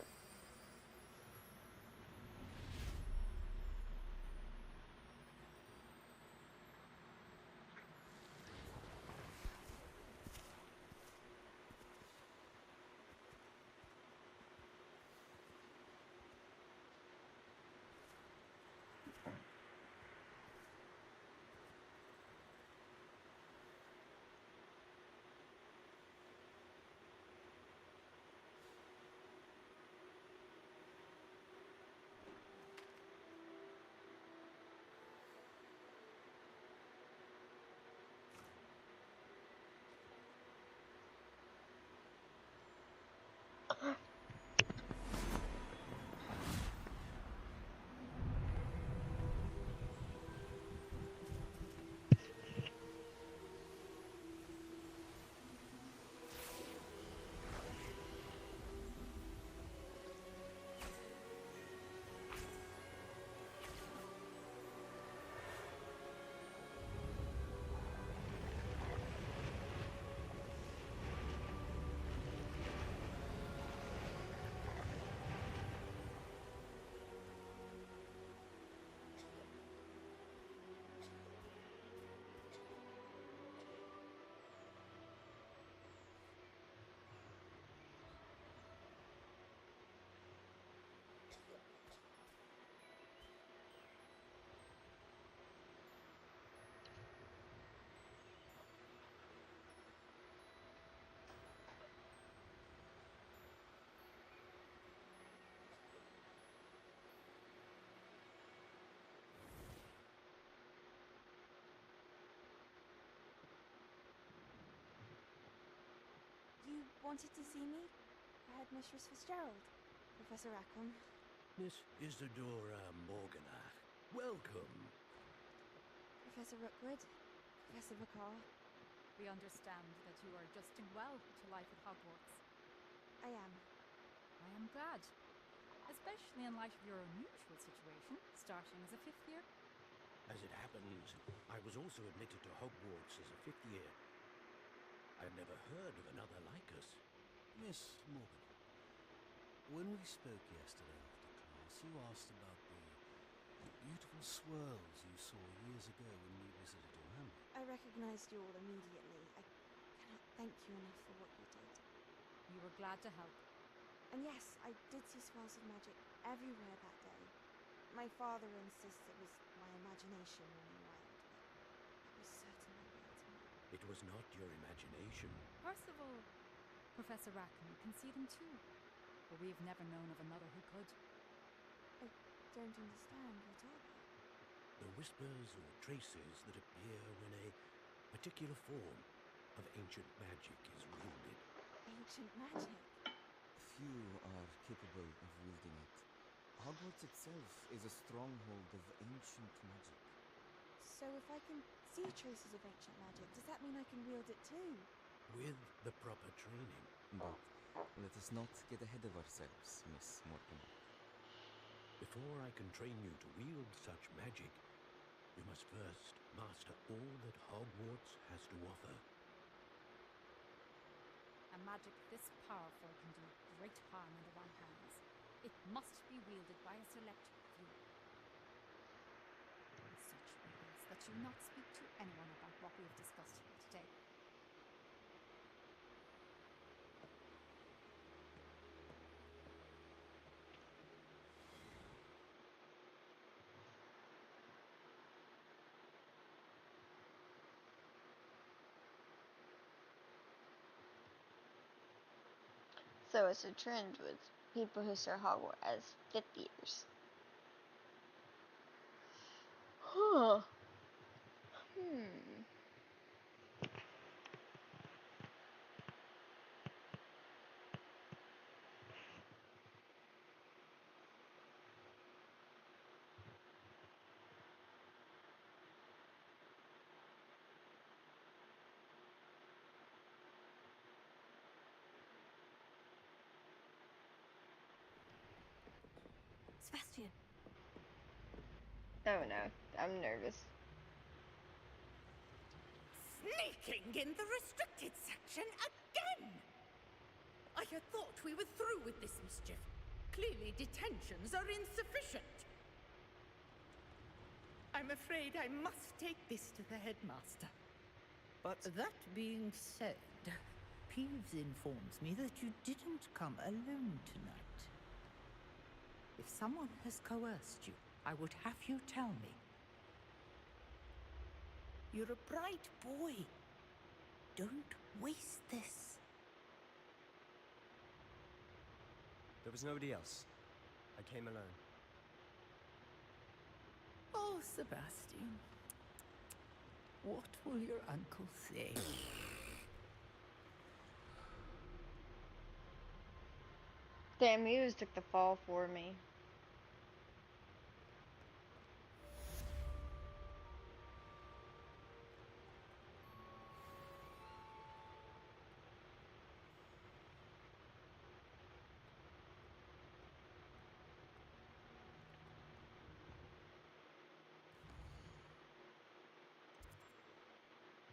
Speaker 2: wanted to see me? Headmistress Fitzgerald, Professor Rackham.
Speaker 10: Miss Isadora Morganach, welcome.
Speaker 2: Professor Rookwood, Professor McCall.
Speaker 12: We understand that you are adjusting well to life at Hogwarts.
Speaker 2: I am.
Speaker 12: I am glad, especially in light of your unusual situation, starting as a 5th year.
Speaker 10: As it happens, I was also admitted to Hogwarts as a 5th year. I've never heard of another like us.
Speaker 13: Miss Morgan, when we spoke yesterday after class, you asked about the beautiful swirls you saw years ago when we visited your hamlet.
Speaker 2: I recognized you all immediately. I cannot thank you enough for what you did.
Speaker 12: We were glad to help.
Speaker 2: And yes, I did see swirls of magic everywhere that day. My father insists it was my imagination running wild, but it was certainly real.
Speaker 10: It was not your imagination.
Speaker 12: Percival, Professor Rackham can see them too, but we've never known of another who could.
Speaker 2: I don't understand. What are they?
Speaker 10: The whispers or traces that appear when a particular form of ancient magic is wielded.
Speaker 2: Ancient magic?
Speaker 14: Few are capable of wielding it. Hogwarts itself is a stronghold of ancient magic.
Speaker 2: So if I can see traces of ancient magic, does that mean I can wield it too?
Speaker 10: With the proper training.
Speaker 14: But let us not get ahead of ourselves, Miss Morgan.
Speaker 10: Before I can train you to wield such magic, you must first master all that Hogwarts has to offer.
Speaker 12: A magic this powerful can do great harm in the wrong hands. It must be wielded by a select few. Such rules that you not speak to anyone about what we have discussed here today.
Speaker 1: So it's a trend with people who start Hogwarts as 5th years. Huh.
Speaker 2: Sebastian.
Speaker 1: Oh no, I'm nervous.
Speaker 11: Sneaking in the restricted section again! I had thought we were through with this mischief. Clearly detentions are insufficient. I'm afraid I must take this to the headmaster.
Speaker 15: But that being said, Peeves informs me that you didn't come alone tonight. If someone has coerced you, I would have you tell me. You're a bright boy. Don't waste this.
Speaker 8: There was nobody else. I came alone.
Speaker 15: Oh, Sebastian. What will your uncle say?
Speaker 1: Damn, he just took the fall for me.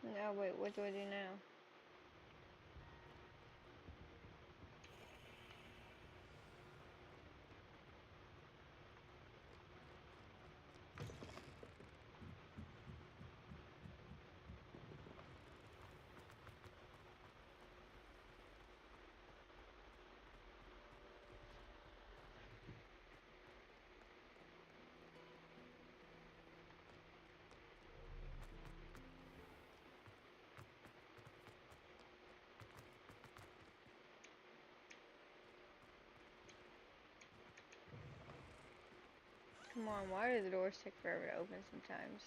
Speaker 1: No, wait, what do I do now? Come on, why do the doors take forever to open sometimes?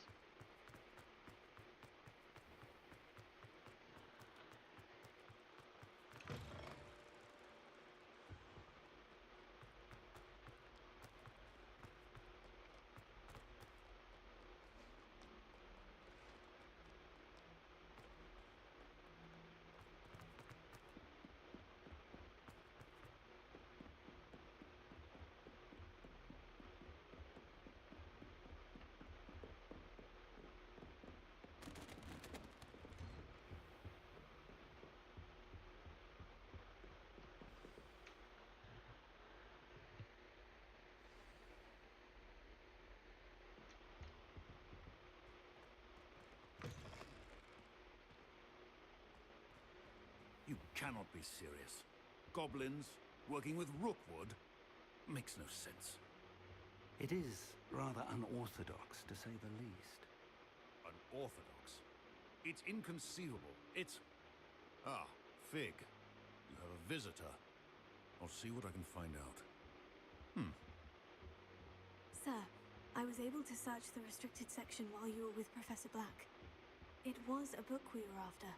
Speaker 10: cannot be serious. Goblins working with Rookwood makes no sense.
Speaker 9: It is rather unorthodox, to say the least.
Speaker 10: Unorthodox? It's inconceivable. It's... Ah, Fig. You have a visitor. I'll see what I can find out.
Speaker 2: Sir, I was able to search the restricted section while you were with Professor Black. It was a book we were after.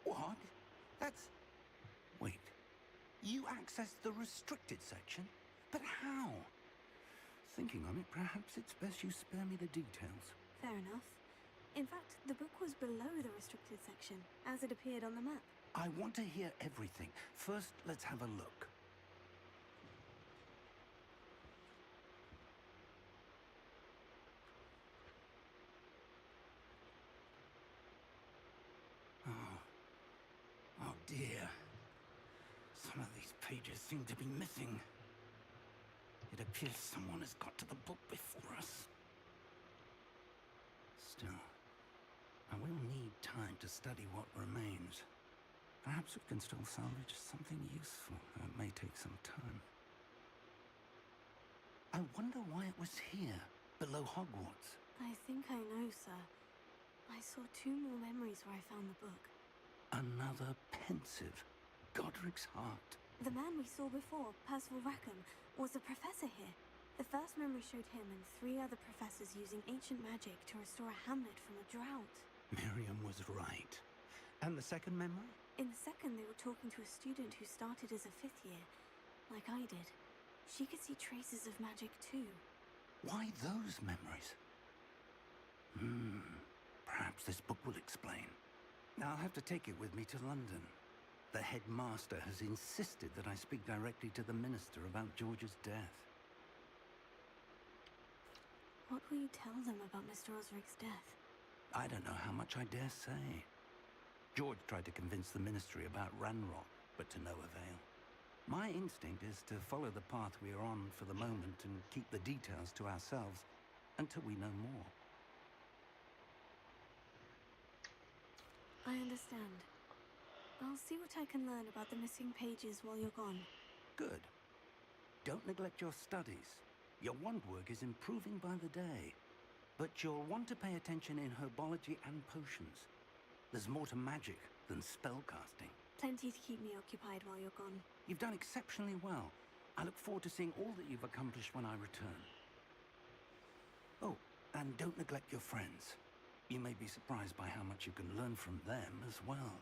Speaker 9: What? That's... Wait. You accessed the restricted section? But how? Thinking on it, perhaps it's best you spare me the details.
Speaker 2: Fair enough. In fact, the book was below the restricted section, as it appeared on the map.
Speaker 9: I want to hear everything. First, let's have a look. Oh dear. Some of these pages seem to be missing. It appears someone has got to the book before us. Still, I will need time to study what remains. Perhaps we can still salvage something useful, though it may take some time. I wonder why it was here, below Hogwarts.
Speaker 2: I think I know, sir. I saw 2 more memories where I found the book.
Speaker 9: Another pensive. Godric's heart.
Speaker 2: The man we saw before, Percival Rackham, was a professor here. The first memory showed him and 3 other professors using ancient magic to restore a hamlet from a drought.
Speaker 9: Miriam was right. And the second memory?
Speaker 2: In the second, they were talking to a student who started as a 5th year, like I did. She could see traces of magic too.
Speaker 9: Why those memories? Perhaps this book will explain. I'll have to take it with me to London. The headmaster has insisted that I speak directly to the minister about George's death.
Speaker 2: What will you tell them about Mr. Osric's death?
Speaker 9: I don't know how much I dare say. George tried to convince the ministry about Ranrock, but to no avail. My instinct is to follow the path we are on for the moment and keep the details to ourselves until we know more.
Speaker 2: I understand. I'll see what I can learn about the missing pages while you're gone.
Speaker 9: Good. Don't neglect your studies. Your wand work is improving by the day. But you'll want to pay attention in herbology and potions. There's more to magic than spellcasting.
Speaker 2: Plenty to keep me occupied while you're gone.
Speaker 9: You've done exceptionally well. I look forward to seeing all that you've accomplished when I return. Oh, and don't neglect your friends. You may be surprised by how much you can learn from them as well.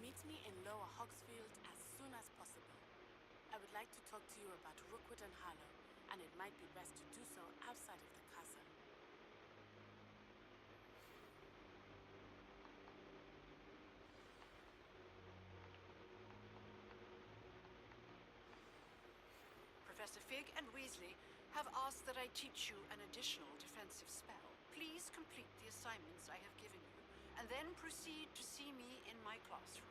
Speaker 16: Meet me in Lower Hogsfield as soon as possible. I would like to talk to you about Rookwood and Harlow, and it might be best to do so outside of the castle.
Speaker 17: Professor Fig and Weasley have asked that I teach you an additional defensive spell. Please complete the assignments I have given you, and then proceed to see me in my classroom.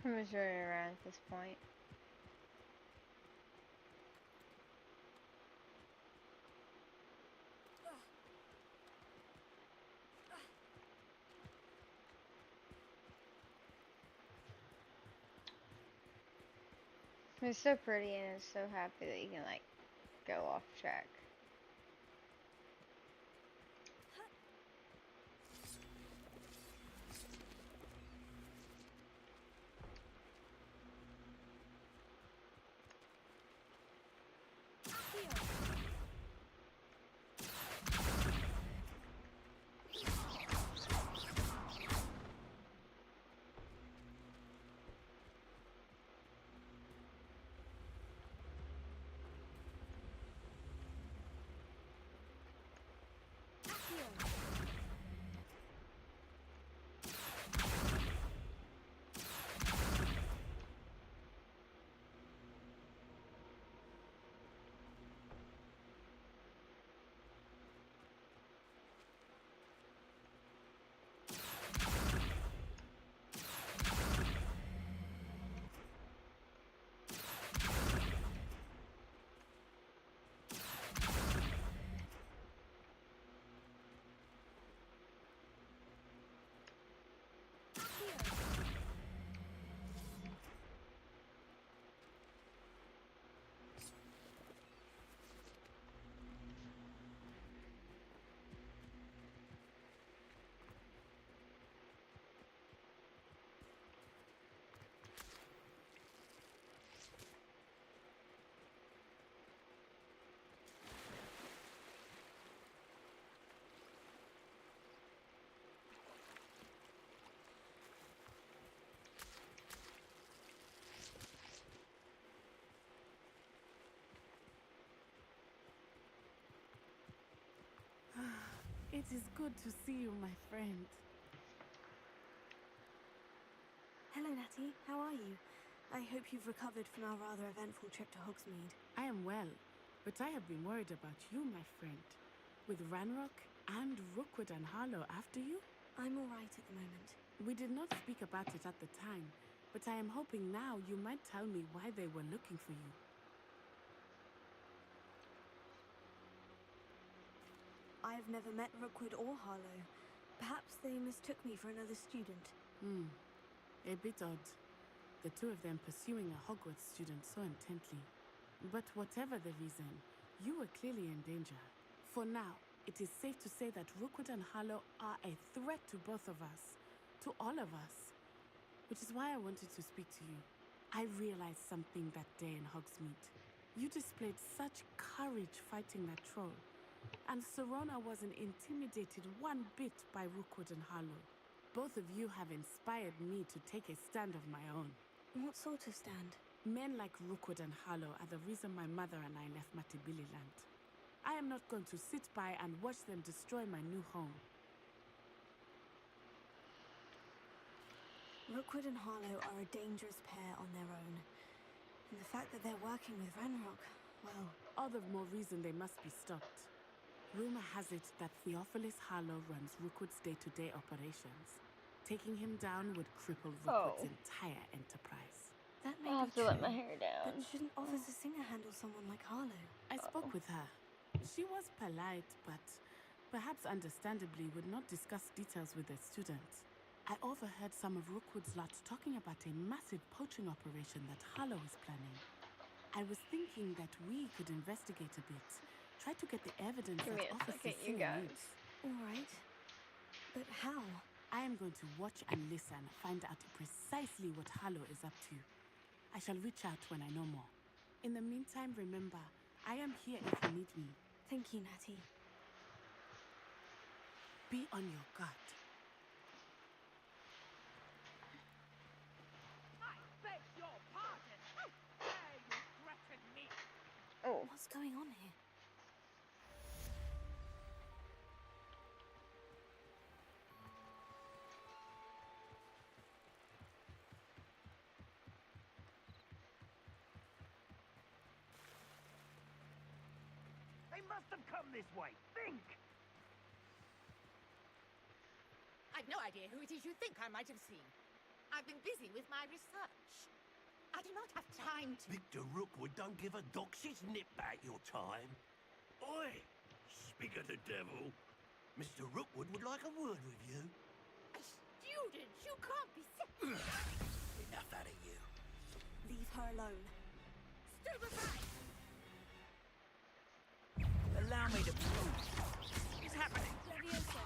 Speaker 1: I'm just running around at this point. It's so pretty and it's so happy that you can like go off track.
Speaker 16: It is good to see you, my friend.
Speaker 2: Hello, Natty. How are you? I hope you've recovered from our rather eventful trip to Hogsmeade.
Speaker 16: I am well, but I have been worried about you, my friend. With Ranrock and Rookwood and Harlow after you?
Speaker 2: I'm all right at the moment.
Speaker 16: We did not speak about it at the time, but I am hoping now you might tell me why they were looking for you.
Speaker 2: I've never met Rookwood or Harlow. Perhaps they mistook me for another student.
Speaker 16: A bit odd. The two of them pursuing a Hogwarts student so intently. But whatever the reason, you were clearly in danger. For now, it is safe to say that Rookwood and Harlow are a threat to both of us. To all of us. Which is why I wanted to speak to you. I realized something that day in Hogsmeade. You displayed such courage fighting that troll. And Serona wasn't intimidated one bit by Rookwood and Harlow. Both of you have inspired me to take a stand of my own.
Speaker 2: What sort of stand?
Speaker 16: Men like Rookwood and Harlow are the reason my mother and I left Matibililand. I am not going to sit by and watch them destroy my new home.
Speaker 2: Rookwood and Harlow are a dangerous pair on their own. And the fact that they're working with Ranrock, well...
Speaker 16: All the more reason they must be stopped. Rumor has it that Theophilus Harlow runs Rookwood's day-to-day operations. Taking him down would cripple Rookwood's entire enterprise.
Speaker 2: That may
Speaker 1: I'll
Speaker 2: be
Speaker 1: have to
Speaker 2: true,
Speaker 1: let my hair down.
Speaker 2: but shouldn't Officer Singer handle someone like Harlow?
Speaker 16: I spoke with her. She was polite, but perhaps understandably would not discuss details with the students. I overheard some of Rookwood's lot talking about a massive poaching operation that Harlow is planning. I was thinking that we could investigate a bit. Try to get the evidence
Speaker 1: Give me
Speaker 16: that
Speaker 1: a
Speaker 16: Officer
Speaker 1: second, you
Speaker 16: Singer
Speaker 1: guys.
Speaker 16: needs.
Speaker 2: All right. But how?
Speaker 16: I am going to watch and listen, find out precisely what Harlow is up to. I shall reach out when I know more. In the meantime, remember, I am here if you need me.
Speaker 2: Thank you, Natty.
Speaker 16: Be on your guard.
Speaker 11: I beg your pardon. How dare you threaten me?
Speaker 1: Oh.
Speaker 2: What's going on here?
Speaker 18: They must have come this way. Think!
Speaker 11: I've no idea who it is you think I might have seen. I've been busy with my research. I do not have time to...
Speaker 18: Victor Rookwood don't give a doxy's nip back your time. Oi! Speak of the devil. Mr. Rookwood would like a word with you.
Speaker 11: A student? You can't be sick.
Speaker 18: Enough out of you.
Speaker 2: Leave her alone.
Speaker 11: Stand aside!
Speaker 18: Allow me to prove. What's happening?
Speaker 5: Leviosa.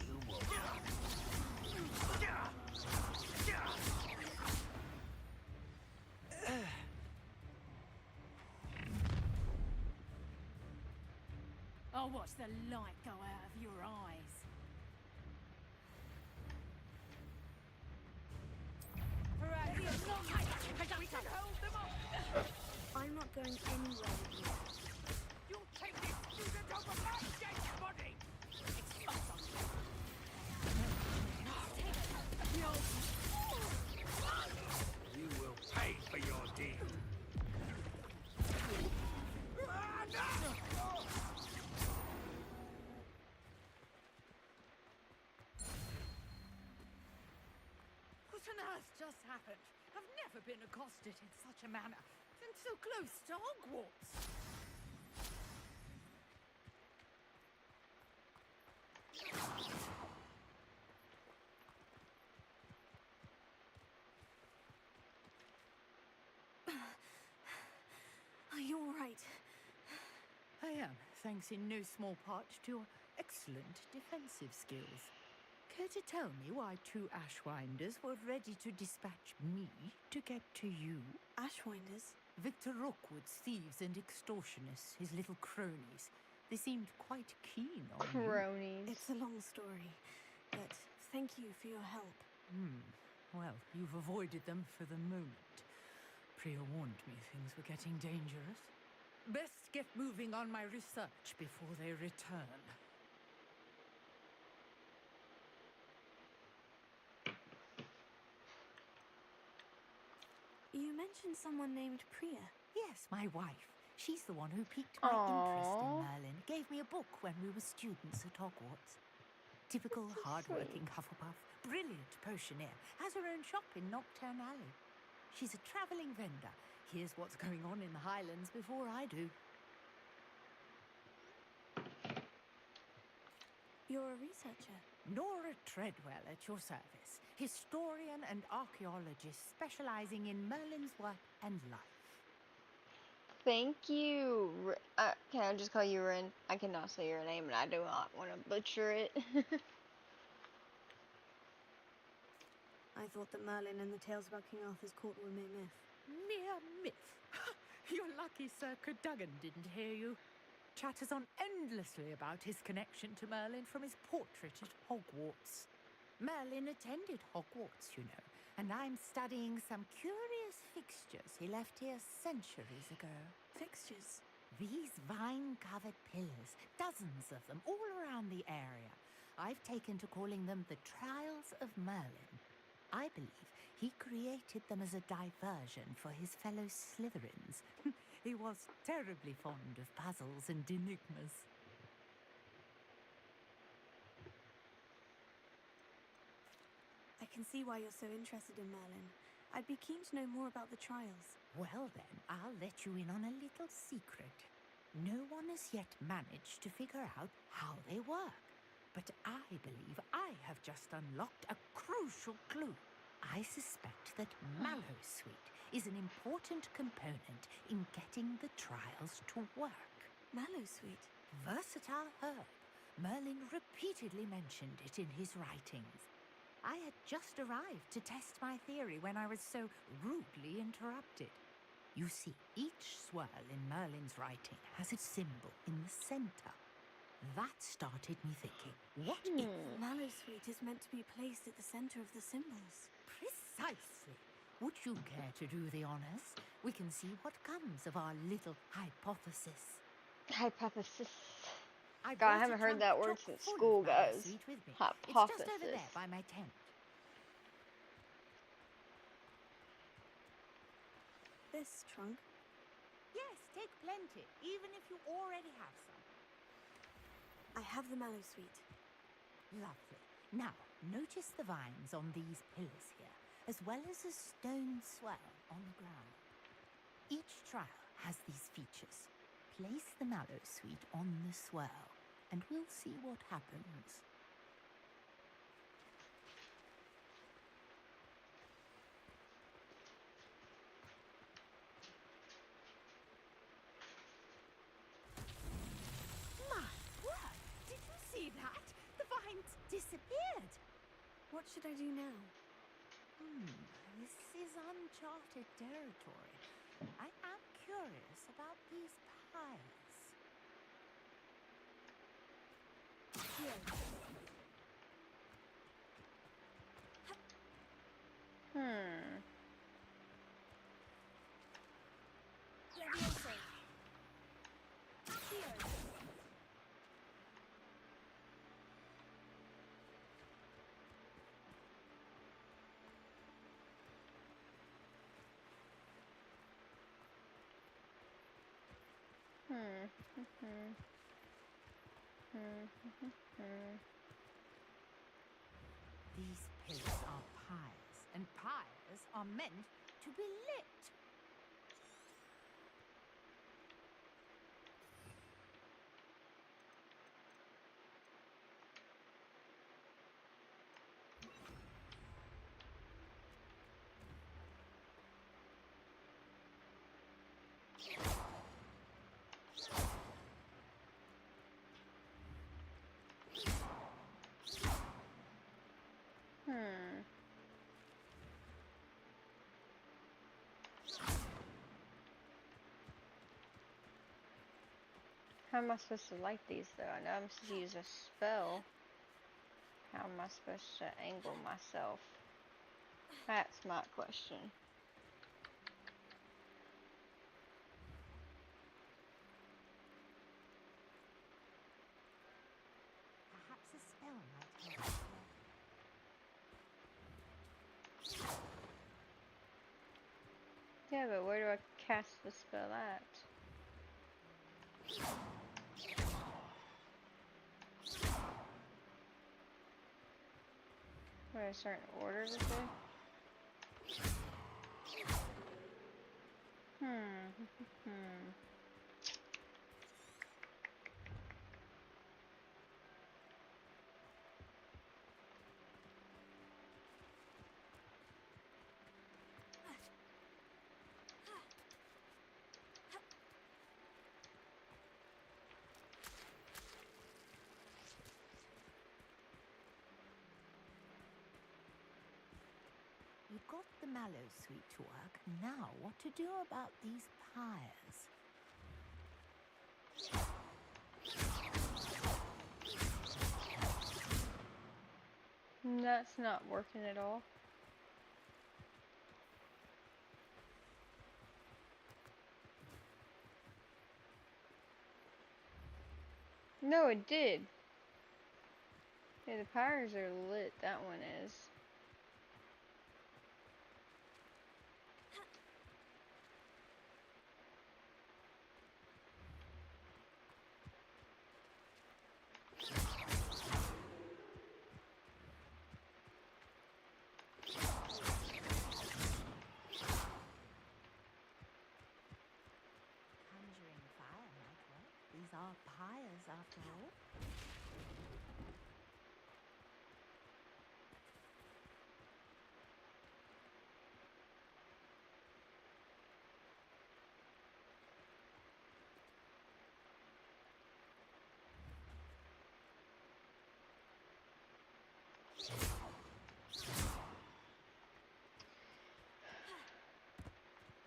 Speaker 18: You will.
Speaker 12: I'll watch the light go out of your eyes.
Speaker 7: I'm not going anywhere with you.
Speaker 18: You take this student over my dead body! It's not something. You will pay for your deed.
Speaker 15: What on earth just happened? I've never been accosted in such a manner, and so close to Hogwarts.
Speaker 2: Are you all right?
Speaker 15: I am, thanks in no small part to your excellent defensive skills. Care to tell me why 2 Ashwinders were ready to dispatch me to get to you?
Speaker 2: Ashwinders?
Speaker 15: Victor Rookwood's thieves and extortionists, his little cronies. They seemed quite keen on you.
Speaker 1: Cronies.
Speaker 2: It's a long story, but thank you for your help.
Speaker 15: Well, you've avoided them for the moment. Priya warned me things were getting dangerous. Best get moving on my research before they return.
Speaker 2: You mentioned someone named Priya.
Speaker 15: Yes, my wife. She's the one who piqued my interest in Merlin. Gave me a book when we were students at Hogwarts. Typical hard-working Hufflepuff. Brilliant potioneer. Has her own shop in Nocturne Alley. She's a travelling vendor. Hears what's going on in the Highlands before I do.
Speaker 2: You're a researcher.
Speaker 15: Nora Treadwell at your service. Historian and archaeologist specialising in Merlin's work and life.
Speaker 1: Thank you. Can I just call you Rin? I cannot say your name and I do not want to butcher it.
Speaker 2: I thought that Merlin and the tales about King Arthur's court were mere myth.
Speaker 15: Mere myth? You're lucky Sir Cadogan didn't hear you. Chatters on endlessly about his connection to Merlin from his portrait at Hogwarts. Merlin attended Hogwarts, you know, and I'm studying some curious fixtures he left here centuries ago.
Speaker 2: Fixtures?
Speaker 15: These vine-covered pillars, dozens of them, all around the area. I've taken to calling them the Trials of Merlin. I believe he created them as a diversion for his fellow Slytherins. He was terribly fond of puzzles and enigmas.
Speaker 2: I can see why you're so interested in Merlin. I'd be keen to know more about the trials.
Speaker 15: Well then, I'll let you in on a little secret. No one has yet managed to figure out how they work. But I believe I have just unlocked a crucial clue. I suspect that Mallowsweet is an important component in getting the trials to work.
Speaker 2: Mallowsweet?
Speaker 15: Versatile herb. Merlin repeatedly mentioned it in his writings. I had just arrived to test my theory when I was so rudely interrupted. You see, each swirl in Merlin's writing has a symbol in the center. That started me thinking, what if...
Speaker 2: Mallowsweet is meant to be placed at the center of the symbols.
Speaker 15: Precisely. Would you care to do the honors? We can see what comes of our little hypothesis.
Speaker 1: Hypothesis.
Speaker 15: God,
Speaker 1: I haven't heard that word since school, guys. Hypothesis.
Speaker 15: It's just over there by my tent.
Speaker 2: This trunk?
Speaker 15: Yes, take plenty, even if you already have some.
Speaker 2: I have the Mallowsweet.
Speaker 15: Lovely. Now, Notice the vines on these pillars here, as well as a stone swell on the ground. Each trial has these features. Place the mallow sweet on the swell, and we'll see what happens.
Speaker 11: My word! Did you see that? The vines disappeared.
Speaker 2: What should I do now?
Speaker 15: This is uncharted territory. I am curious about these pyres.
Speaker 2: Here. Levioso. Here.
Speaker 15: These pillars are pyres, and pyres are meant to be lit.
Speaker 1: How am I supposed to light these though? I know I'm supposed to use a spell. How am I supposed to angle myself? That's my question.
Speaker 15: Perhaps a spell might help.
Speaker 1: Yeah, but where do I cast the spell at? What, a certain order to do?
Speaker 15: You've got the mallow sweet to work. Now, what to do about these pyres?
Speaker 1: That's not working at all. No, it did. Yeah, the pyres are lit. That one is.
Speaker 15: Conjuring fire might work. These are pyres after all.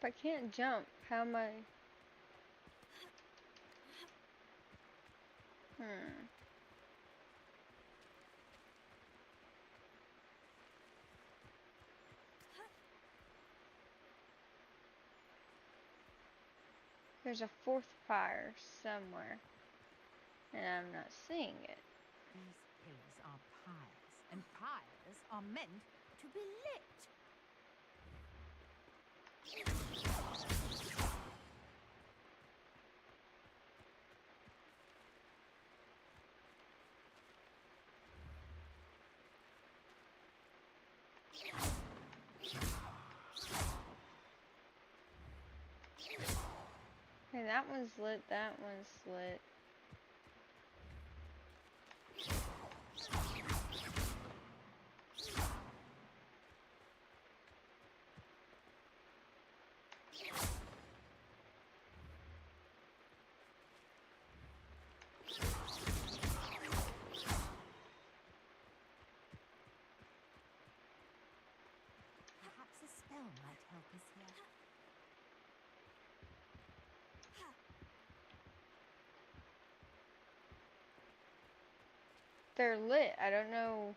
Speaker 1: If I can't jump, how am I? There's a fourth pyre somewhere, and I'm not seeing it.
Speaker 15: These pillars are pyres, and pyres are meant to be lit.
Speaker 1: Okay, that one's lit, that one's lit.
Speaker 15: Perhaps a spell might help us here.
Speaker 1: They're lit, I don't know.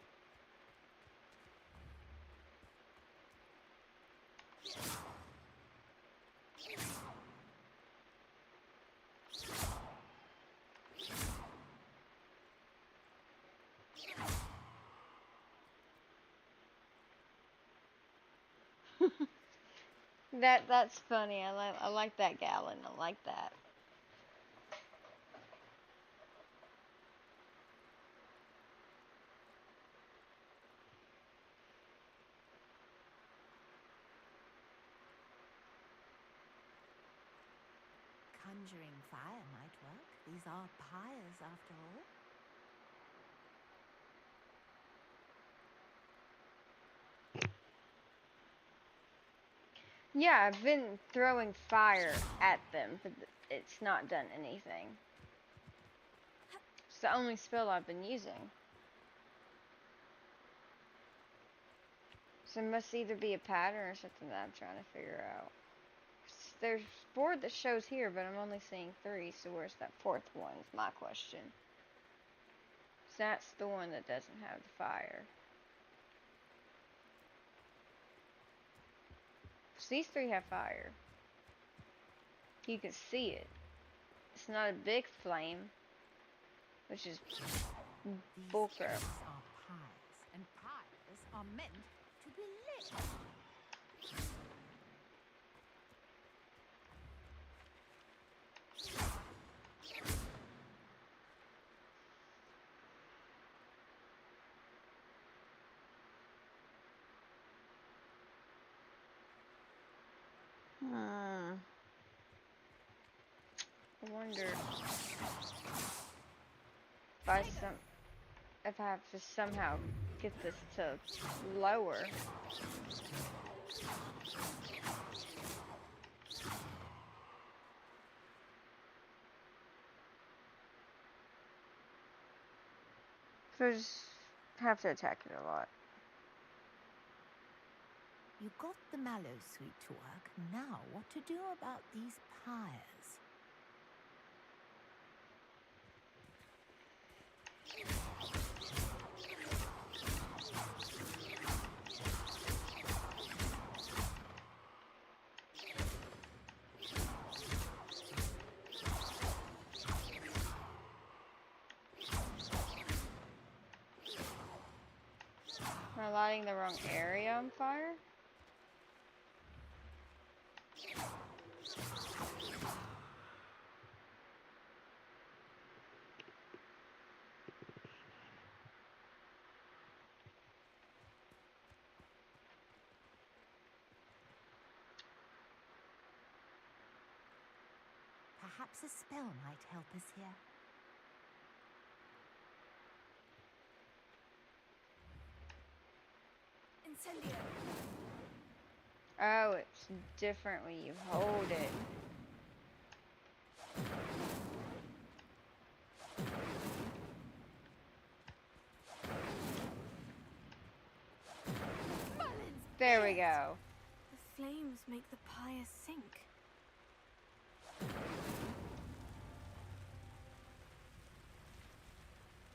Speaker 1: That's funny. I like that gallon. I like that.
Speaker 15: Conjuring fire might work. These are pyres after all.
Speaker 1: Yeah, I've been throwing fire at them, but it's not done anything. It's the only spell I've been using. So it must either be a pattern or something that I'm trying to figure out. There's 4 that shows here, but I'm only seeing 3, so where's that 4th one is my question. So that's the one that doesn't have the fire. So these 3 have fire. You can see it. It's not a big flame, which is bullcrap.
Speaker 15: These are pyres, and pyres are meant to be lit.
Speaker 1: I wonder if I have to somehow get this to lower. So I just have to attack it a lot.
Speaker 15: You got the mallow sweet to work. Now, what to do about these pyres?
Speaker 1: Am I lighting the wrong area on fire?
Speaker 15: Perhaps a spell might help us here.
Speaker 2: Incendio.
Speaker 1: Oh, it's different when you hold it. There we go.
Speaker 2: The flames make the pyre sink.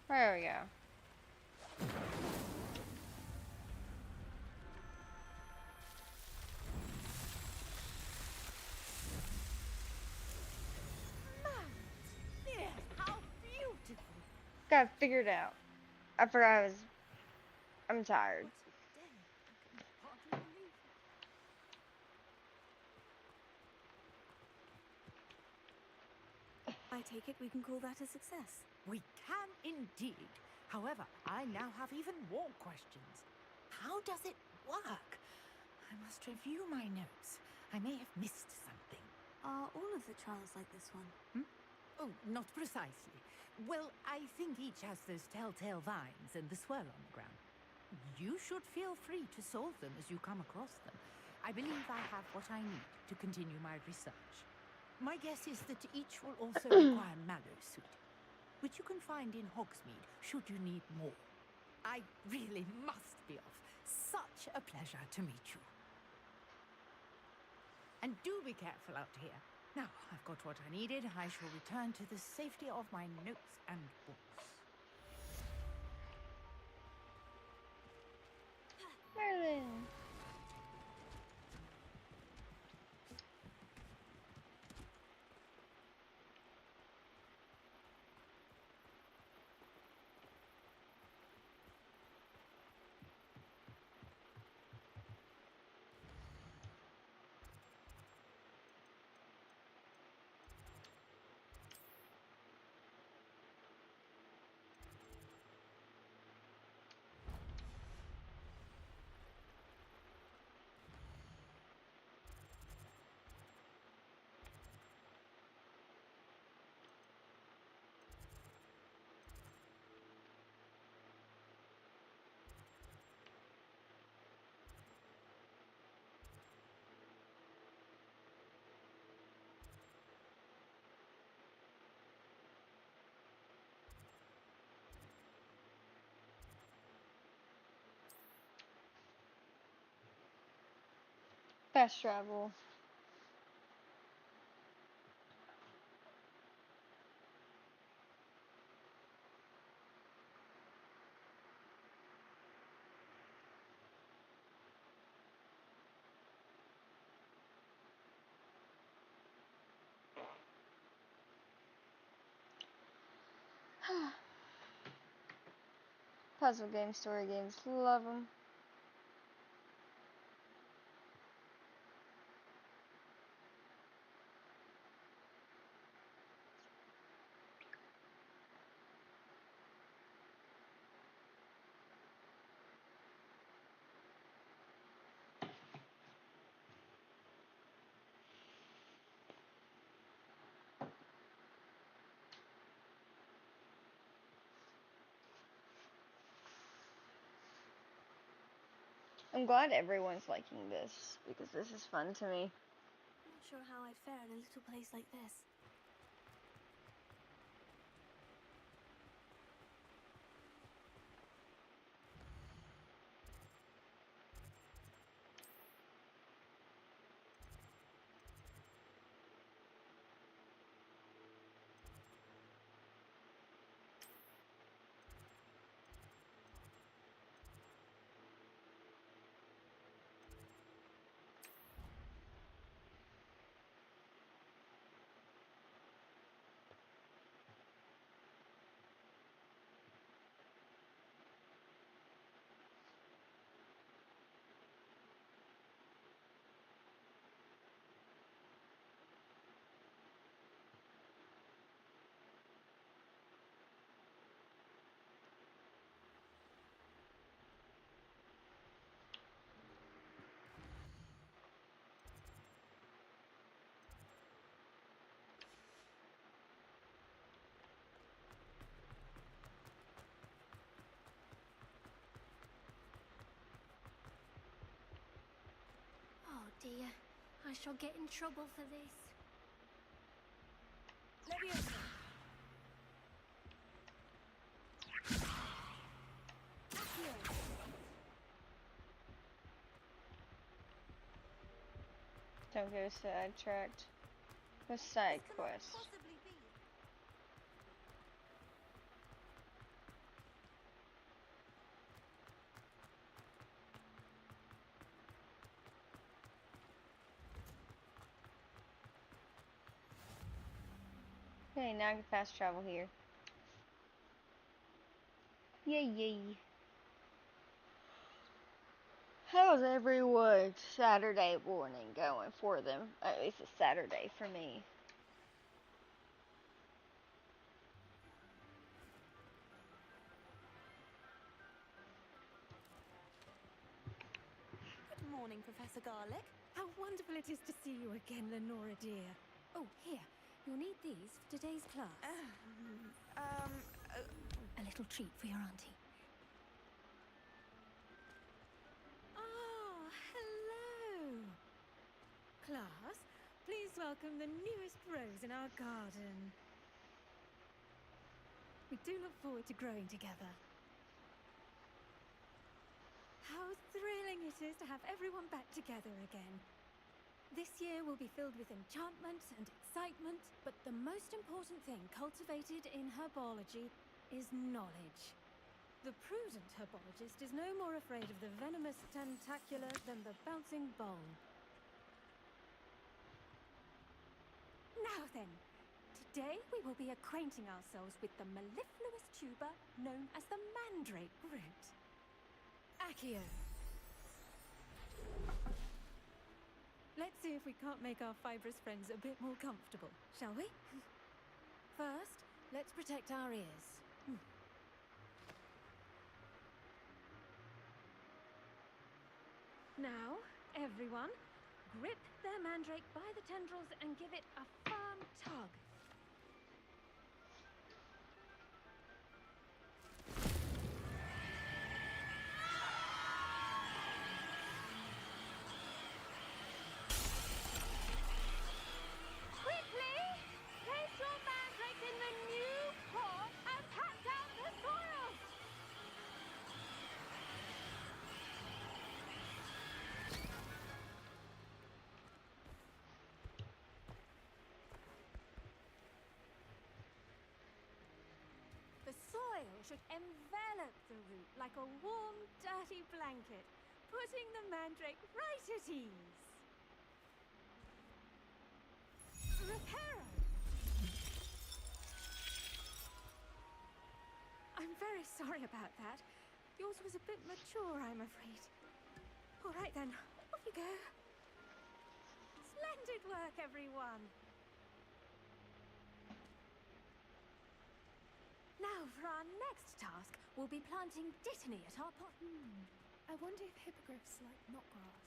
Speaker 1: There we go.
Speaker 15: Yes, how beautiful!
Speaker 1: Got it figured out. I forgot I'm tired.
Speaker 2: I take it we can call that a success.
Speaker 15: We can indeed. However, I now have even more questions. How does it work. I must review my notes. I may have missed something.
Speaker 2: Are all of the trials like this one?
Speaker 15: Oh, not precisely. Well, I think each has those telltale vines and the swirl on the ground. You should feel free to solve them as you come across them. I believe I have what I need to continue my research. My guess is that each will also require mallow suit, which you can find in Hogsmeade should you need more. I really must be off. Such a pleasure to meet you. And do be careful out here. Now, I've got what I needed. I shall return to the safety of my notes and books.
Speaker 1: Merlin. Fast travel. Puzzle games, story games, love them. I'm glad everyone's liking this, because this is fun to me.
Speaker 2: Not sure how I'd fare in a little place like this.
Speaker 4: Oh dear, I shall get in trouble for this.
Speaker 5: Leviosa.
Speaker 1: Don't go sidetracked. A side quest.
Speaker 2: Possibly be.
Speaker 1: Okay, now I can fast travel here. Yay, yay. How's everyone's Saturday morning going for them? At least it's Saturday for me.
Speaker 19: morning, Professor Garlick.
Speaker 20: How wonderful it is to see you again, Lenora dear. Oh, here. You'll need these for today's class. A little treat for your auntie. Ah, hello. Class, please welcome the newest rose in our garden. We do look forward to growing together. How thrilling it is to have everyone back together again. This year will be filled with enchantment and excitement, but the most important thing cultivated in herbology is knowledge. The prudent herbologist is no more afraid of the venomous tentacular than the bouncing bowl. Now then, today we will be acquainting ourselves with the mellifluous tuber known as the mandrake root. Accio. Let's see if we can't make our fibrous friends a bit more comfortable, shall we? First, let's protect our ears. Now, everyone, grip their mandrake by the tendrils and give it a firm tug. Quickly, place your mandrake in the new pot and pat down the soil. The soil should envelop the root like a warm, dirty blanket, putting the mandrake right at ease. Reparo! I'm very sorry about that. Yours was a bit mature, I'm afraid. All right then, off you go. Splendid work, everyone. Now for our next task, we'll be planting dittany at our pot. I wonder if hippogriffs like knotgrass.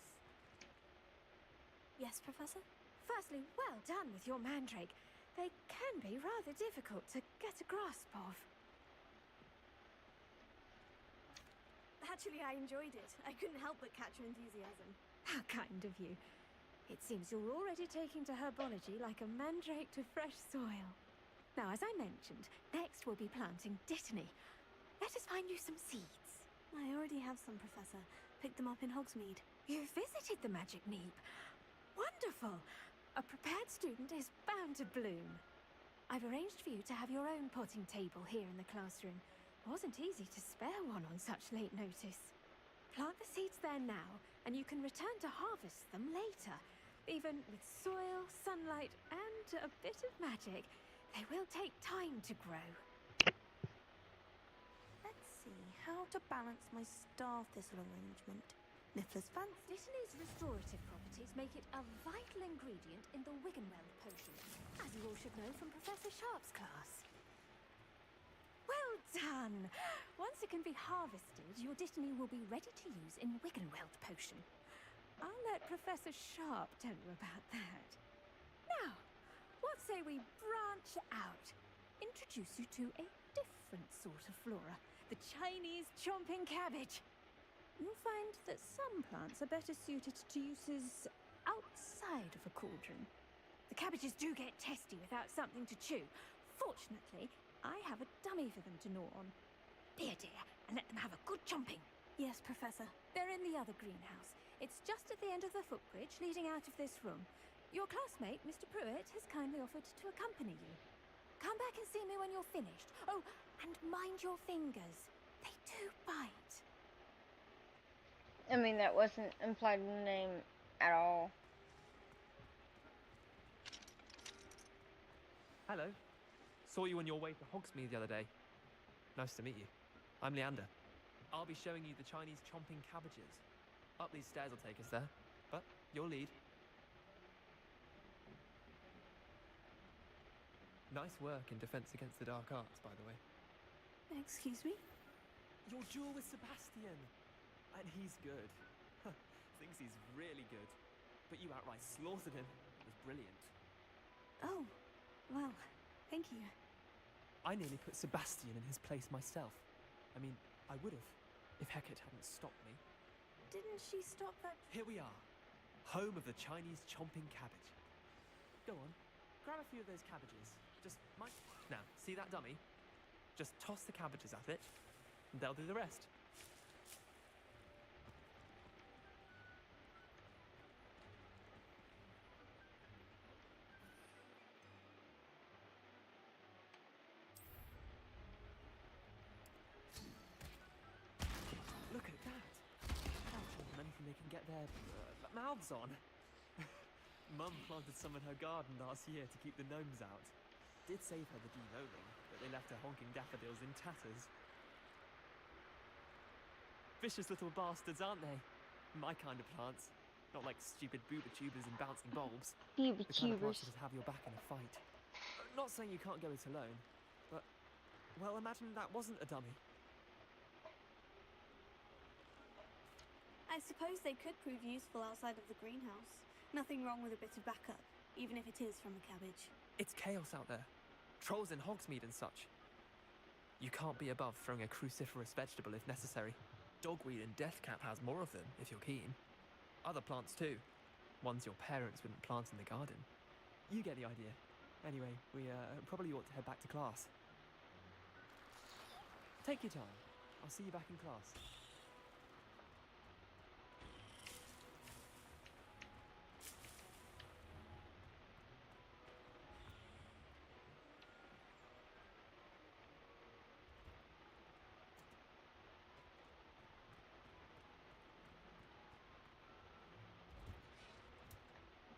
Speaker 19: Yes, Professor?
Speaker 20: Firstly, well done with your mandrake. They can be rather difficult to get a grasp of.
Speaker 19: Actually, I enjoyed it. I couldn't help but catch your enthusiasm.
Speaker 20: How kind of you. It seems you're already taking to herbology like a mandrake to fresh soil. Now, as I mentioned, next we'll be planting dittany. Let us find you some seeds.
Speaker 19: I already have some, Professor. Picked them up in Hogsmeade.
Speaker 20: You visited the Magic Neep. Wonderful! A prepared student is bound to bloom. I've arranged for you to have your own potting table here in the classroom. Wasn't easy to spare one on such late notice. Plant the seeds there now, and you can return to harvest them later. Even with soil, sunlight, and a bit of magic, they will take time to grow.
Speaker 19: Let's see how to balance my star thistle arrangement. Niffler's fancy.
Speaker 20: Dittany's restorative properties make it a vital ingredient in the Wiggenweld potion, as you all should know from Professor Sharp's class. Well done! Once it can be harvested, your dittany will be ready to use in Wiggenweld potion. I'll let Professor Sharp tell you about that. Now, what say we branch out? Introduce you to a different sort of flora, the Chinese chomping cabbage. You'll find that some plants are better suited to uses outside of a cauldron. The cabbages do get testy without something to chew. Fortunately, I have a dummy for them to gnaw on. Be a dear, and let them have a good chomping.
Speaker 19: Yes, Professor.
Speaker 20: They're in the other greenhouse. It's just at the end of the footbridge leading out of this room. Your classmate, Mr. Pruitt, has kindly offered to accompany you. Come back and see me when you're finished. Oh, and mind your fingers. They do bite.
Speaker 1: I mean, that wasn't implied in the name at all.
Speaker 21: Hello. Saw you on your way to Hogsmeade the other day. Nice to meet you. I'm Leander. I'll be showing you the Chinese chomping cabbages. Up these stairs will take us there, but you'll lead. Nice work in Defense Against the Dark Arts, by the way.
Speaker 19: Excuse me?
Speaker 21: Your duel with Sebastian! And he's good. Thinks he's really good. But you outright slaughtered him. It was brilliant.
Speaker 2: Oh, well, thank you.
Speaker 21: I nearly put Sebastian in his place myself. I mean, I would have, if Hecate hadn't stopped me.
Speaker 2: Didn't she stop that?
Speaker 21: Here we are, home of the Chinese chomping cabbage. Go on, grab a few of those cabbages. Just mind. Now, see that dummy? Just toss the cabbages at it, and they'll do the rest. Look at that! How many can they can get their mouths on? Mum planted some in her garden last year to keep the gnomes out. Did save her the de-gnoming, but they left her honking daffodils in tatters. Vicious little bastards, aren't they? My kind of plants. Not like stupid booba-tubers and bouncing bulbs. The kind of plants that have your back in a fight. Not saying you can't go it alone, but... well, imagine that wasn't a dummy.
Speaker 2: I suppose they could prove useful outside of the greenhouse. Nothing wrong with a bit of backup, even if it is from a cabbage.
Speaker 21: It's chaos out there. Trolls in Hogsmeade and such. You can't be above throwing a cruciferous vegetable if necessary. Dogweed and deathcap has more of them, if you're keen. Other plants too. Ones your parents wouldn't plant in the garden. You get the idea. Anyway, we probably ought to head back to class. Take your time. I'll see you back in class.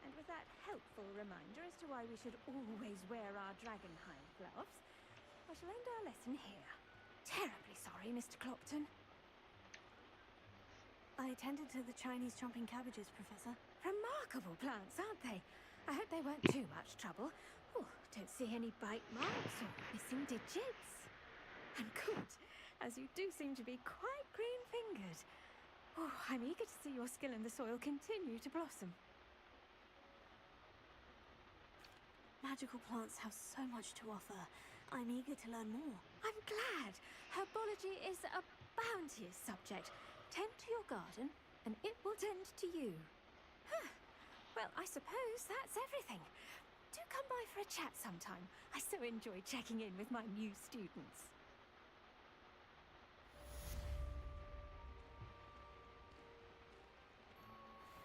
Speaker 20: And with that helpful reminder as to why we should always wear our dragonhide gloves, I shall end our lesson here. Terribly sorry, Mr. Clopton.
Speaker 2: I attended to the Chinese chomping cabbages, Professor.
Speaker 20: Remarkable plants, aren't they? I hope they weren't too much trouble. Oh, don't see any bite marks or missing digits. And good, as you do seem to be quite green-fingered. Oh, I'm eager to see your skill in the soil continue to blossom.
Speaker 2: Magical plants have so much to offer. I'm eager to learn more.
Speaker 20: I'm glad. Herbology is a bounteous subject. Tend to your garden, and it will tend to you. Huh. Well, I suppose that's everything. Do come by for a chat sometime. I so enjoy checking in with my new students.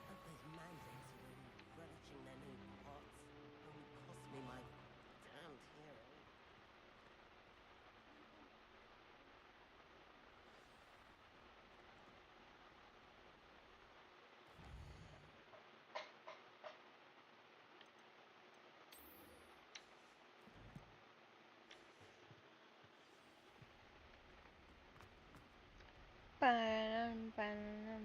Speaker 3: Those mandrake are really relishing their new pots. Only cost me my damned hearing.
Speaker 1: Ba-dum, ba-dum.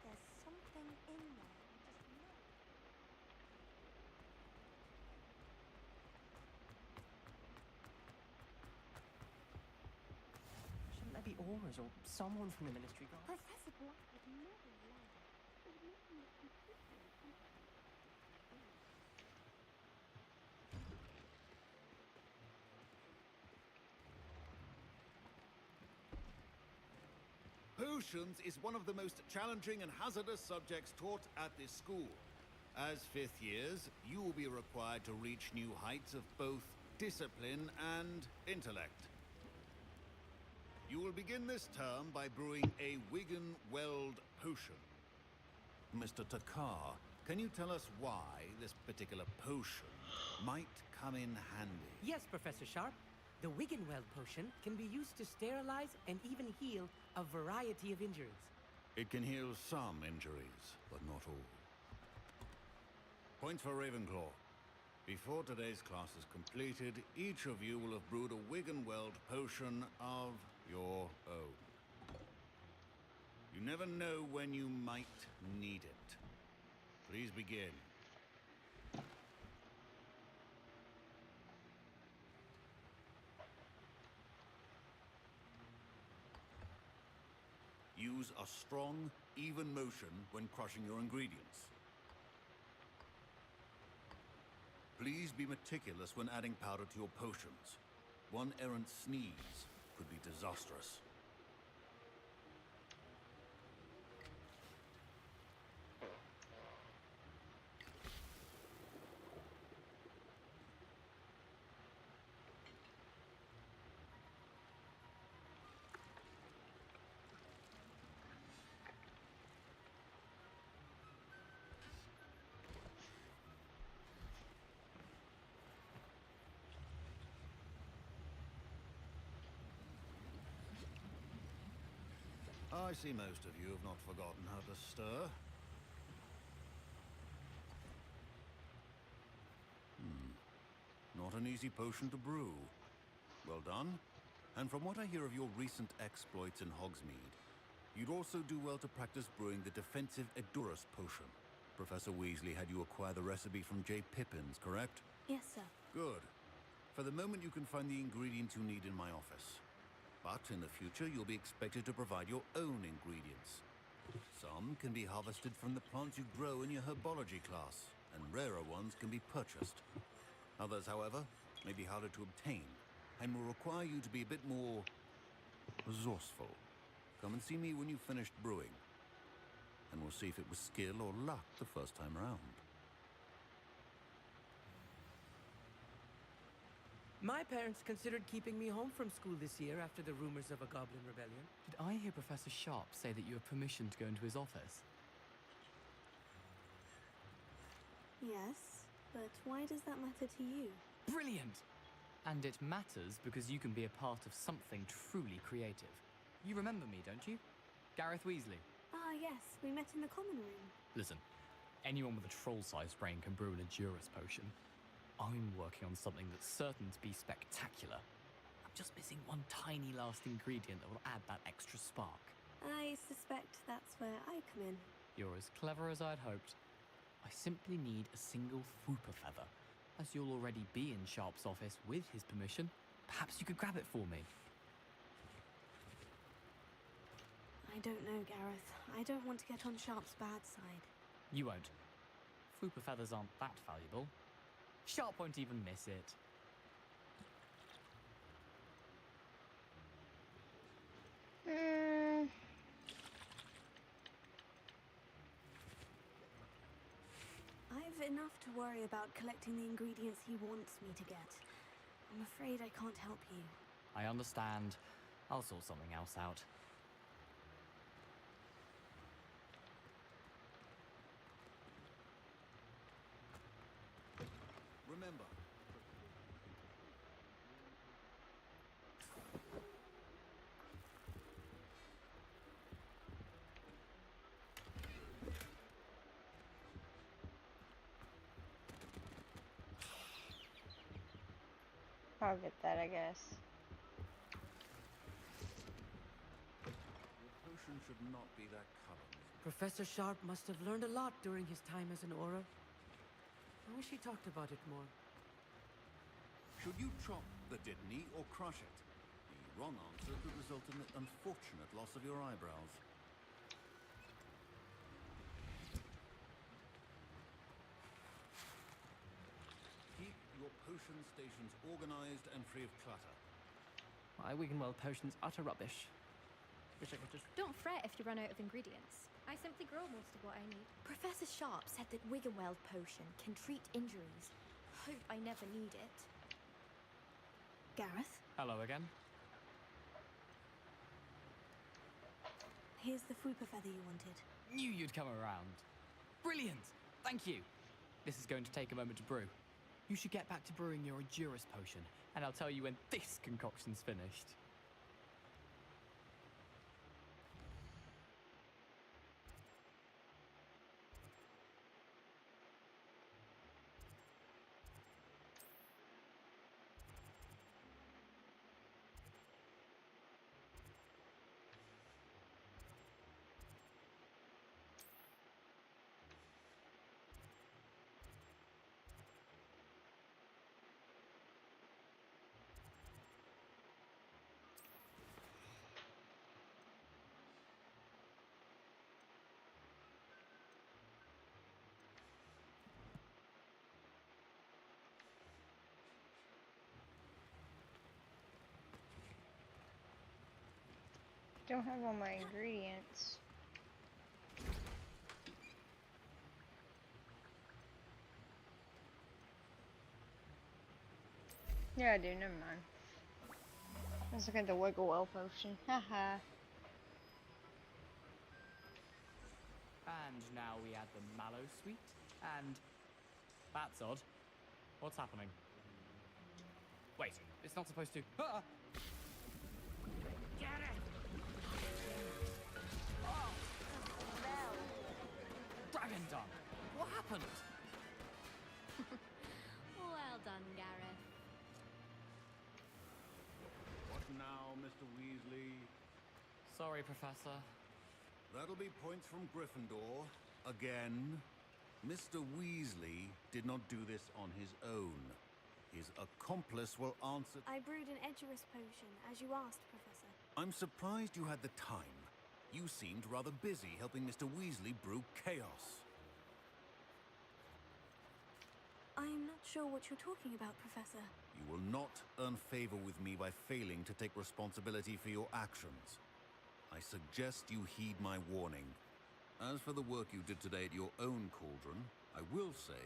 Speaker 2: There's something in there. Just know.
Speaker 3: Shouldn't there be auras or someone from the Ministry Guard?
Speaker 4: Professor Black would never allow that. It would make him look completely incompetent.
Speaker 10: Potions is one of the most challenging and hazardous subjects taught at this school. As fifth years, you will be required to reach new heights of both discipline and intellect. You will begin this term by brewing a Wigan-Weld potion. Mr. Takar, can you tell us why this particular potion might come in handy?
Speaker 22: Yes, Professor Sharp. The Wiggenweld potion can be used to sterilize and even heal a variety of injuries.
Speaker 10: It can heal some injuries, but not all. Points for Ravenclaw. Before today's class is completed, each of you will have brewed a Wiggenweld potion of your own. You never know when you might need it. Please begin. Use a strong, even motion when crushing your ingredients. Please be meticulous when adding powder to your potions. One errant sneeze could be disastrous. I see most of you have not forgotten how to stir. Not an easy potion to brew. Well done. And from what I hear of your recent exploits in Hogsmeade, you'd also do well to practice brewing the defensive Edurus potion. Professor Weasley had you acquire the recipe from J. Pippins, correct?
Speaker 19: Yes, sir.
Speaker 10: Good. For the moment, you can find the ingredients you need in my office. But in the future, you'll be expected to provide your own ingredients. Some can be harvested from the plants you grow in your herbology class, and rarer ones can be purchased. Others, however, may be harder to obtain, and will require you to be a bit more resourceful. Come and see me when you've finished brewing, and we'll see if it was skill or luck the first time around.
Speaker 22: My parents considered keeping me home from school this year after the rumors of a goblin rebellion.
Speaker 6: Did I hear Professor Sharp say that you have permission to go into his office?
Speaker 19: Yes, but why does that matter to you?
Speaker 6: Brilliant! And it matters because you can be a part of something truly creative. You remember me, don't you? Gareth Weasley.
Speaker 19: Ah, yes, we met in the common room.
Speaker 6: Listen, anyone with a troll-sized brain can brew an Edurus potion. I'm working on something that's certain to be spectacular. I'm just missing one tiny last ingredient that will add that extra spark.
Speaker 19: I suspect that's where I come in.
Speaker 6: You're as clever as I'd hoped. I simply need a single Fooper feather. As you'll already be in Sharp's office with his permission, perhaps you could grab it for me.
Speaker 19: I don't know, Gareth. I don't want to get on Sharp's bad side.
Speaker 6: You won't. Fooper feathers aren't that valuable. Sharp won't even miss it.
Speaker 19: I've enough to worry about collecting the ingredients he wants me to get. I'm afraid I can't help you.
Speaker 6: I understand. I'll sort something else out.
Speaker 10: Remember,
Speaker 1: I'll get that, I guess.
Speaker 10: your potion should not be that colorful.
Speaker 22: Professor Sharp must have learned a lot during his time as an Auror. I wish he talked about it more.
Speaker 10: Should you chop the Dittany or crush it? The wrong answer could result in the unfortunate loss of your eyebrows. Keep your potion stations organized and free of clutter.
Speaker 21: My Wiggenweld potion's utter rubbish. Wish I could just...
Speaker 20: Don't fret if you run out of ingredients. I simply grow most of what I need. Professor Sharp said that Wiggenweld potion can treat injuries. Hope I never need it.
Speaker 19: Gareth,
Speaker 6: Hello again.
Speaker 19: here's the Fooper feather you wanted.
Speaker 6: Knew you'd come around. Brilliant! Thank you. This is going to take a moment to brew. You should get back to brewing your Edurus potion, and I'll tell you when this concoction's finished.
Speaker 1: Don't have all my ingredients. Yeah, I do. Never mind. Let's look at the Wiggle Well potion. Haha.
Speaker 6: And now we add the mallow sweet, and that's odd. What's happening? Wait, it's not supposed to. Ah!
Speaker 3: Get it!
Speaker 6: Oh! Dragon dung! What happened?
Speaker 4: Well done, Gareth.
Speaker 10: What now, Mr. Weasley?
Speaker 6: Sorry, Professor.
Speaker 10: That'll be points from Gryffindor. Again. Mr. Weasley did not do this on his own. His accomplice will answer...
Speaker 2: I brewed an Edgerus potion, as you asked, Professor.
Speaker 10: I'm surprised you had the time. You seemed rather busy helping Mr. Weasley brew chaos.
Speaker 2: I'm not sure what you're talking about, Professor.
Speaker 10: You will not earn favor with me by failing to take responsibility for your actions. I suggest you heed my warning. As for the work you did today at your own cauldron, I will say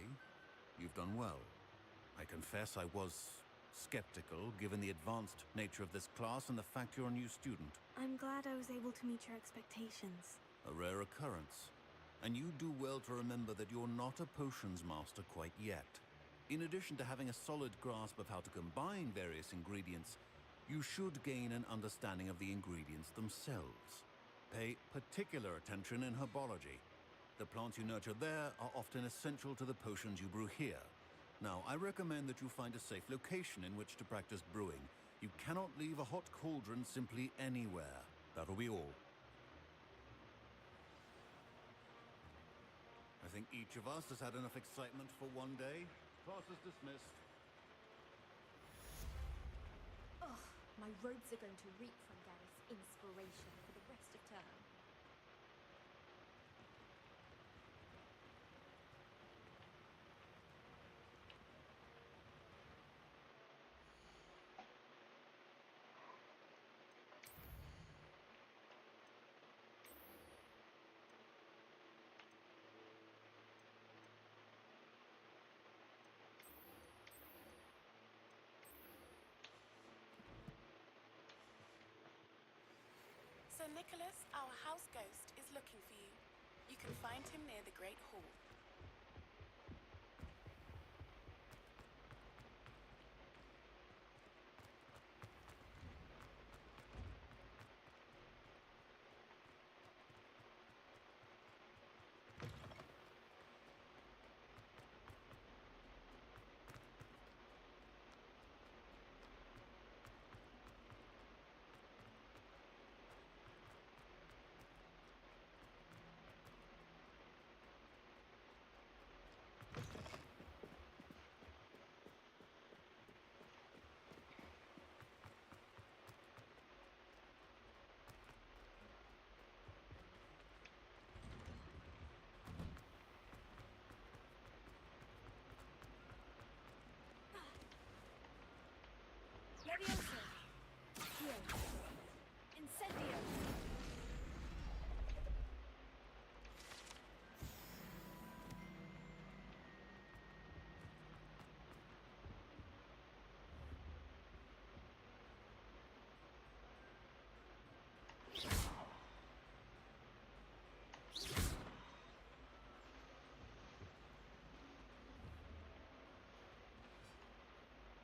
Speaker 10: you've done well. I confess I was skeptical, given the advanced nature of this class and the fact you're a new student.
Speaker 2: I'm glad I was able to meet your expectations.
Speaker 10: A rare occurrence. And you do well to remember that you're not a potions master quite yet. In addition to having a solid grasp of how to combine various ingredients, you should gain an understanding of the ingredients themselves. Pay particular attention in herbology. The plants you nurture there are often essential to the potions you brew here. Now, I recommend that you find a safe location in which to practice brewing. You cannot leave a hot cauldron simply anywhere. That'll be all. I think each of us has had enough excitement for one day. Class is dismissed.
Speaker 20: Ugh, my robes are going to reek from Gareth's inspiration for the rest of term.
Speaker 13: Sir Nicholas, our house ghost, is looking for you. You can find him near the Great Hall.
Speaker 5: Levioso! Here. Incendio!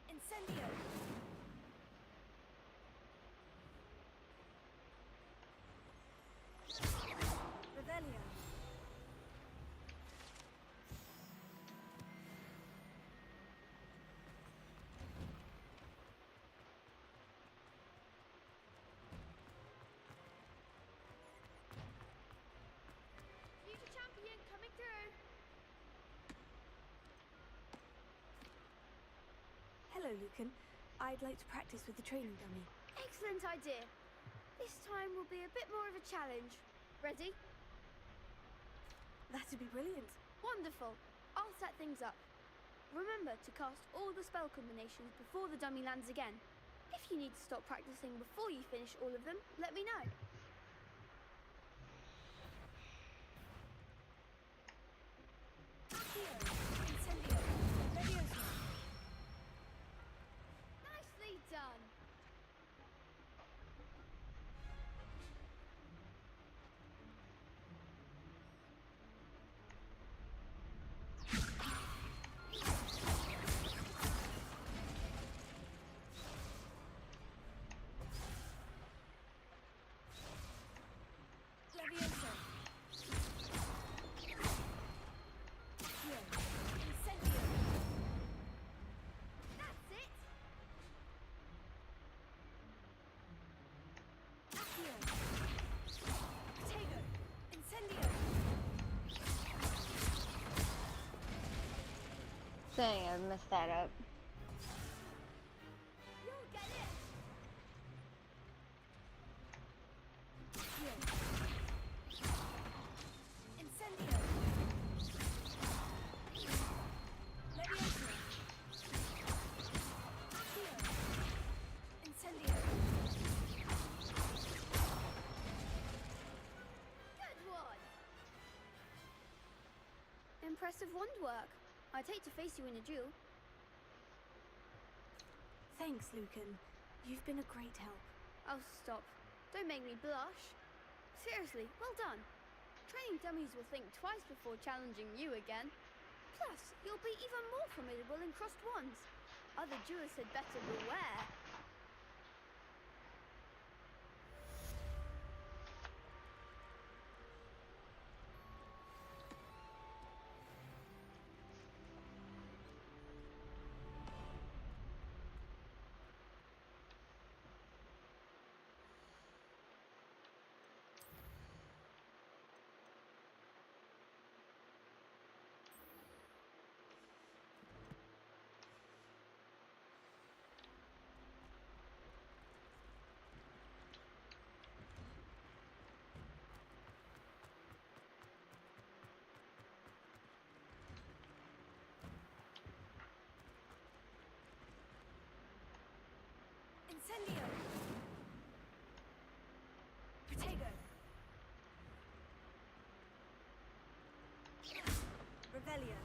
Speaker 5: Incendio! Revelio.
Speaker 7: Future champion coming through.
Speaker 2: Hello, Lucan. I'd like to practice with the training dummy.
Speaker 7: Excellent idea. This time will be a bit more of a challenge. Ready?
Speaker 2: That'd be brilliant.
Speaker 7: Wonderful. I'll set things up. Remember to cast all the spell combinations before the dummy lands again. If you need to stop practicing before you finish all of them, let me know.
Speaker 1: Dang, I messed that up.
Speaker 5: You'll get it. Here. Incendio. Leviosa. Here. Incendio.
Speaker 7: Good one. Impressive wand work. I'd hate to face you in a duel.
Speaker 19: Thanks, Lucan. You've been a great help.
Speaker 7: Oh, stop. Don't make me blush. Seriously, well done. Training dummies will think twice before challenging you again. Plus, you'll be even more formidable in crossed wands. Other jewels had better beware.
Speaker 5: Incendio. Protego. Revelio.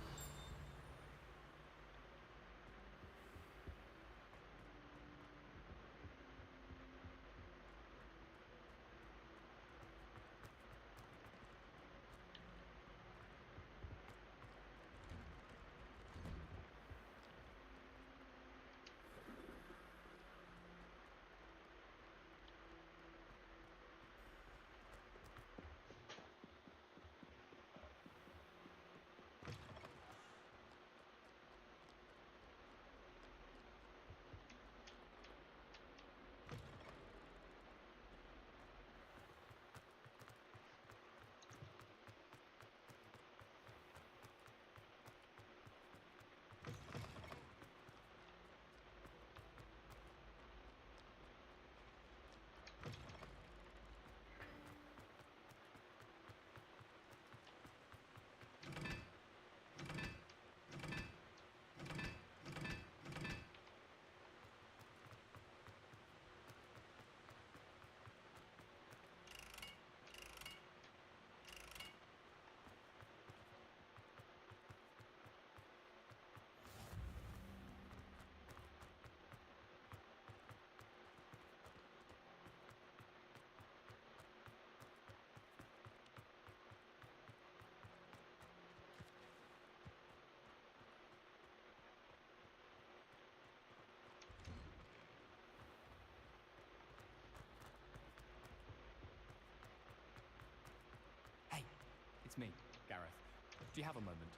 Speaker 6: It's me, Gareth. Do you have a moment?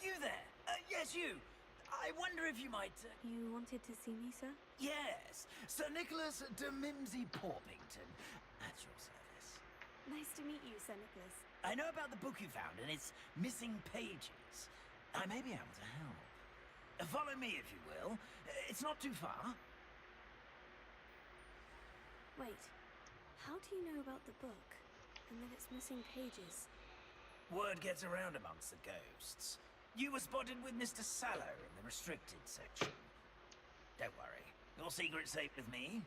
Speaker 8: You there? Yes, you. I wonder if you might...
Speaker 19: You wanted to see me, sir?
Speaker 8: Yes, Sir Nicholas de Mimsey Porpington. At your service.
Speaker 19: Nice to meet you, Sir Nicholas.
Speaker 8: I know about the book you found and its missing pages. I may be able to help. Follow me, if you will. It's not too far.
Speaker 19: Wait, how do you know about the book? And that it's missing pages?
Speaker 8: Word gets around amongst the ghosts. You were spotted with Mr. Sallow in the restricted section. Don't worry, your secret's safe with me.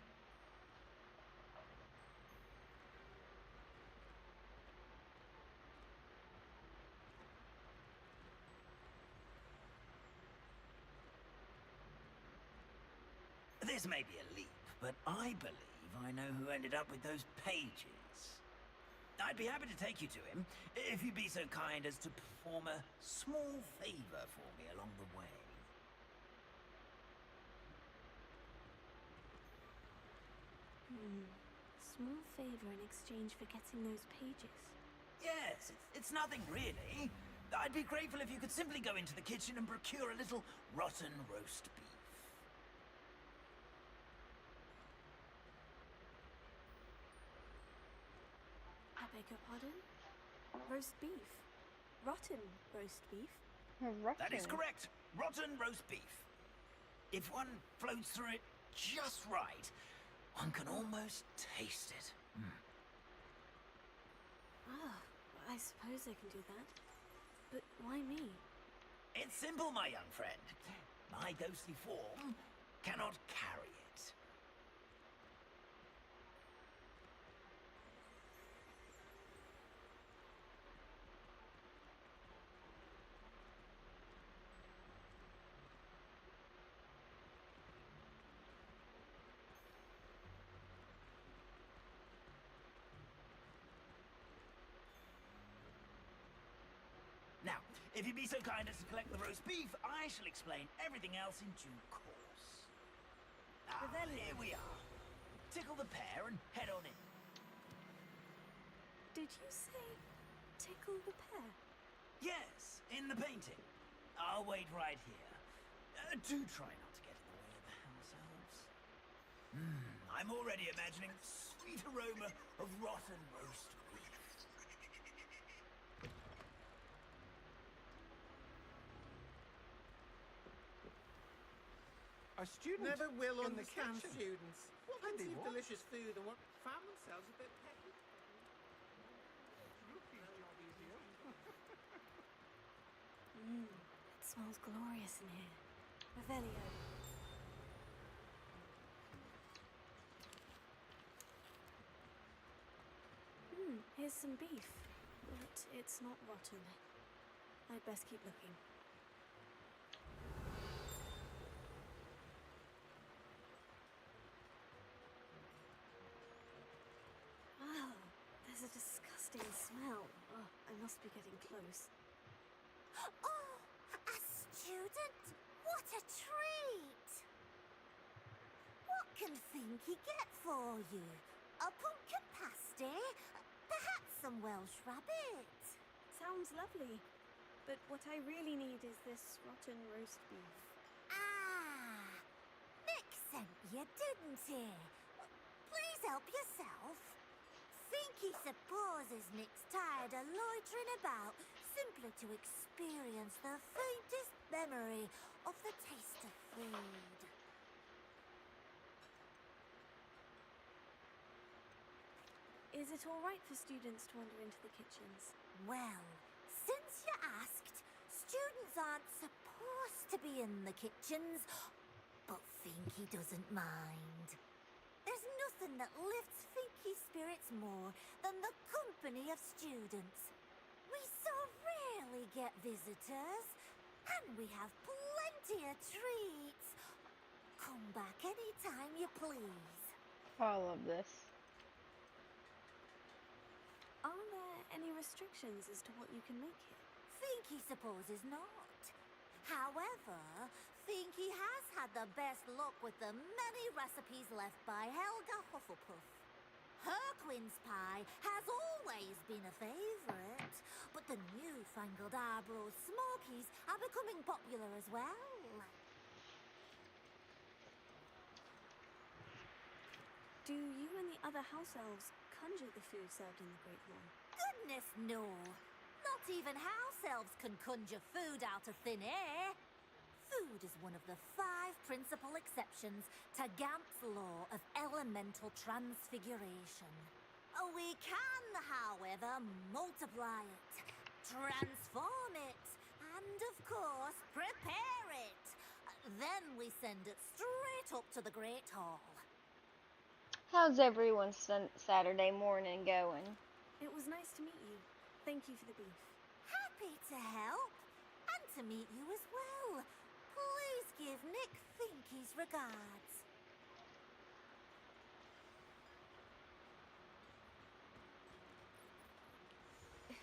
Speaker 8: This may be a leap, but I believe I know who ended up with those pages. I'd be happy to take you to him, if you'd be so kind as to perform a small favor for me along the way.
Speaker 19: Small favor in exchange for getting those pages.
Speaker 8: Yes, it's nothing really. I'd be grateful if you could simply go into the kitchen and procure a little rotten roast beef.
Speaker 19: I beg your pardon? Roast beef? Rotten roast beef?
Speaker 8: That is correct. rotten roast beef. If one floats through it just right, one can almost taste it.
Speaker 2: Oh, I suppose I can do that. But why me?
Speaker 8: It's simple, my young friend. My ghostly form cannot carry it. Now, if you'd be so kind as to collect the roast beef, I shall explain everything else in due course. Here we are. Tickle the pear and head on in.
Speaker 2: Did you say tickle the pear?
Speaker 8: Yes, in the painting. I'll wait right here. Do try not to get in the way of the house elves. I'm already imagining the sweet aroma of rotten roast beef.
Speaker 9: A student
Speaker 14: Never will
Speaker 9: in the
Speaker 14: understand
Speaker 9: kitchen.
Speaker 14: students. Plenty of delicious food and what found themselves a bit petty.
Speaker 2: It smells glorious in here. Revelio. Here's some beef, but it's not rotten. I'd best keep looking. Oh, there's a disgusting smell. Oh, I must be getting close.
Speaker 4: Oh, a student? What a treat! What can Finky get for you? A pumpkin pasty? Perhaps some Welsh rabbit?
Speaker 2: Sounds lovely, but what I really need is this rotten roast beef.
Speaker 4: Ah, Nick sent you, didn't he? Please help yourself. Finky supposes Nick's tired of loitering about simply to experience the faintest memory of the taste of food.
Speaker 2: Is it all right for students to wander into the kitchens?
Speaker 4: Well, since you asked, students aren't supposed to be in the kitchens, but Finky doesn't mind. There's nothing that lifts Finky's spirits more than the company of students. We so rarely get visitors, and we have plenty of treats. Come back any time you please.
Speaker 1: All of this.
Speaker 2: Are there any restrictions as to what you can make here?
Speaker 4: Finky supposes not. However, Finky has had the best luck with the many recipes left by Helga Hufflepuff. Her quince pie has always been a favourite, but the newfangled Arbroath Smokies are becoming popular as well.
Speaker 2: Do you and the other house elves conjure the food served in the Great Hall?
Speaker 4: Goodness no! Not even house elves can conjure food out of thin air. Food is one of the 5 principal exceptions to Gamp's law of elemental transfiguration. We can, however, multiply it, transform it, and of course, prepare it. Then we send it straight up to the Great Hall.
Speaker 1: How's everyone's Saturday morning going?
Speaker 2: It was nice to meet you. Thank you for the beef.
Speaker 4: Happy to help, and to meet you as well. Please give Nick Finky's regards.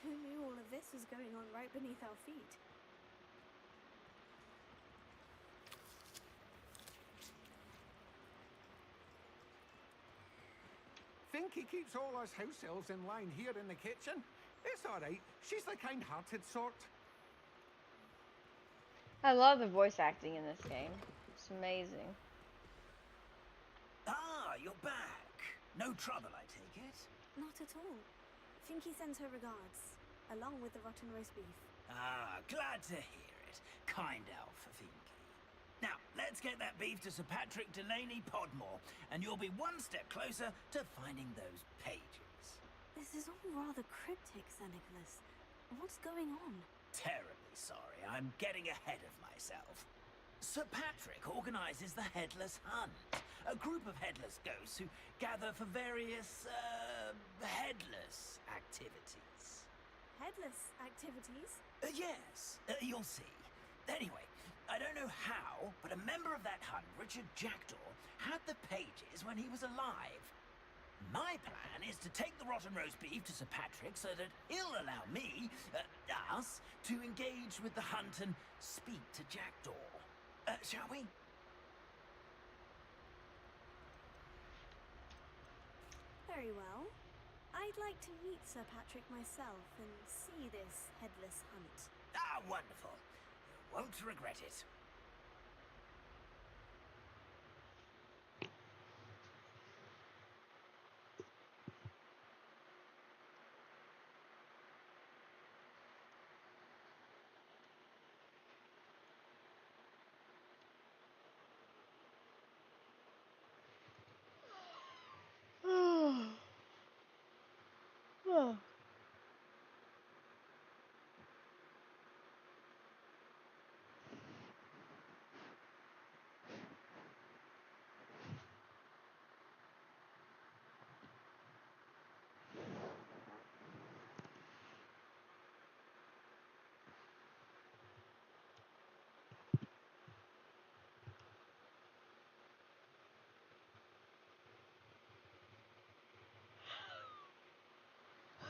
Speaker 2: Who knew all of this was going on right beneath our feet?
Speaker 9: Finky keeps all us house elves in line here in the kitchen. It's all right. She's the kind-hearted sort.
Speaker 1: I love the voice acting in this game. It's amazing.
Speaker 8: Ah, you're back. No trouble, I take it?
Speaker 2: Not at all. Finky sends her regards, along with the rotten roast beef.
Speaker 8: Ah, glad to hear it. kind elf, Finky. Now, let's get that beef to Sir Patrick Delaney Podmore, and you'll be one step closer to finding those pages.
Speaker 19: This is all rather cryptic, Sir Nicholas. What's going on?
Speaker 8: Terribly sorry, I'm getting ahead of myself. Sir Patrick organizes the Headless Hunt, a group of headless ghosts who gather for various, headless activities.
Speaker 19: Headless activities?
Speaker 8: Yes, you'll see. Anyway, I don't know how, but a member of that hunt, Richard Jackdaw, had the pages when he was alive. My plan is to take the rotten roast beef to Sir Patrick so that he'll allow me, us, to engage with the hunt and speak to Jackdaw. Shall we?
Speaker 19: Very well. I'd like to meet Sir Patrick myself and see this headless hunt.
Speaker 8: Ah, wonderful. You won't regret it.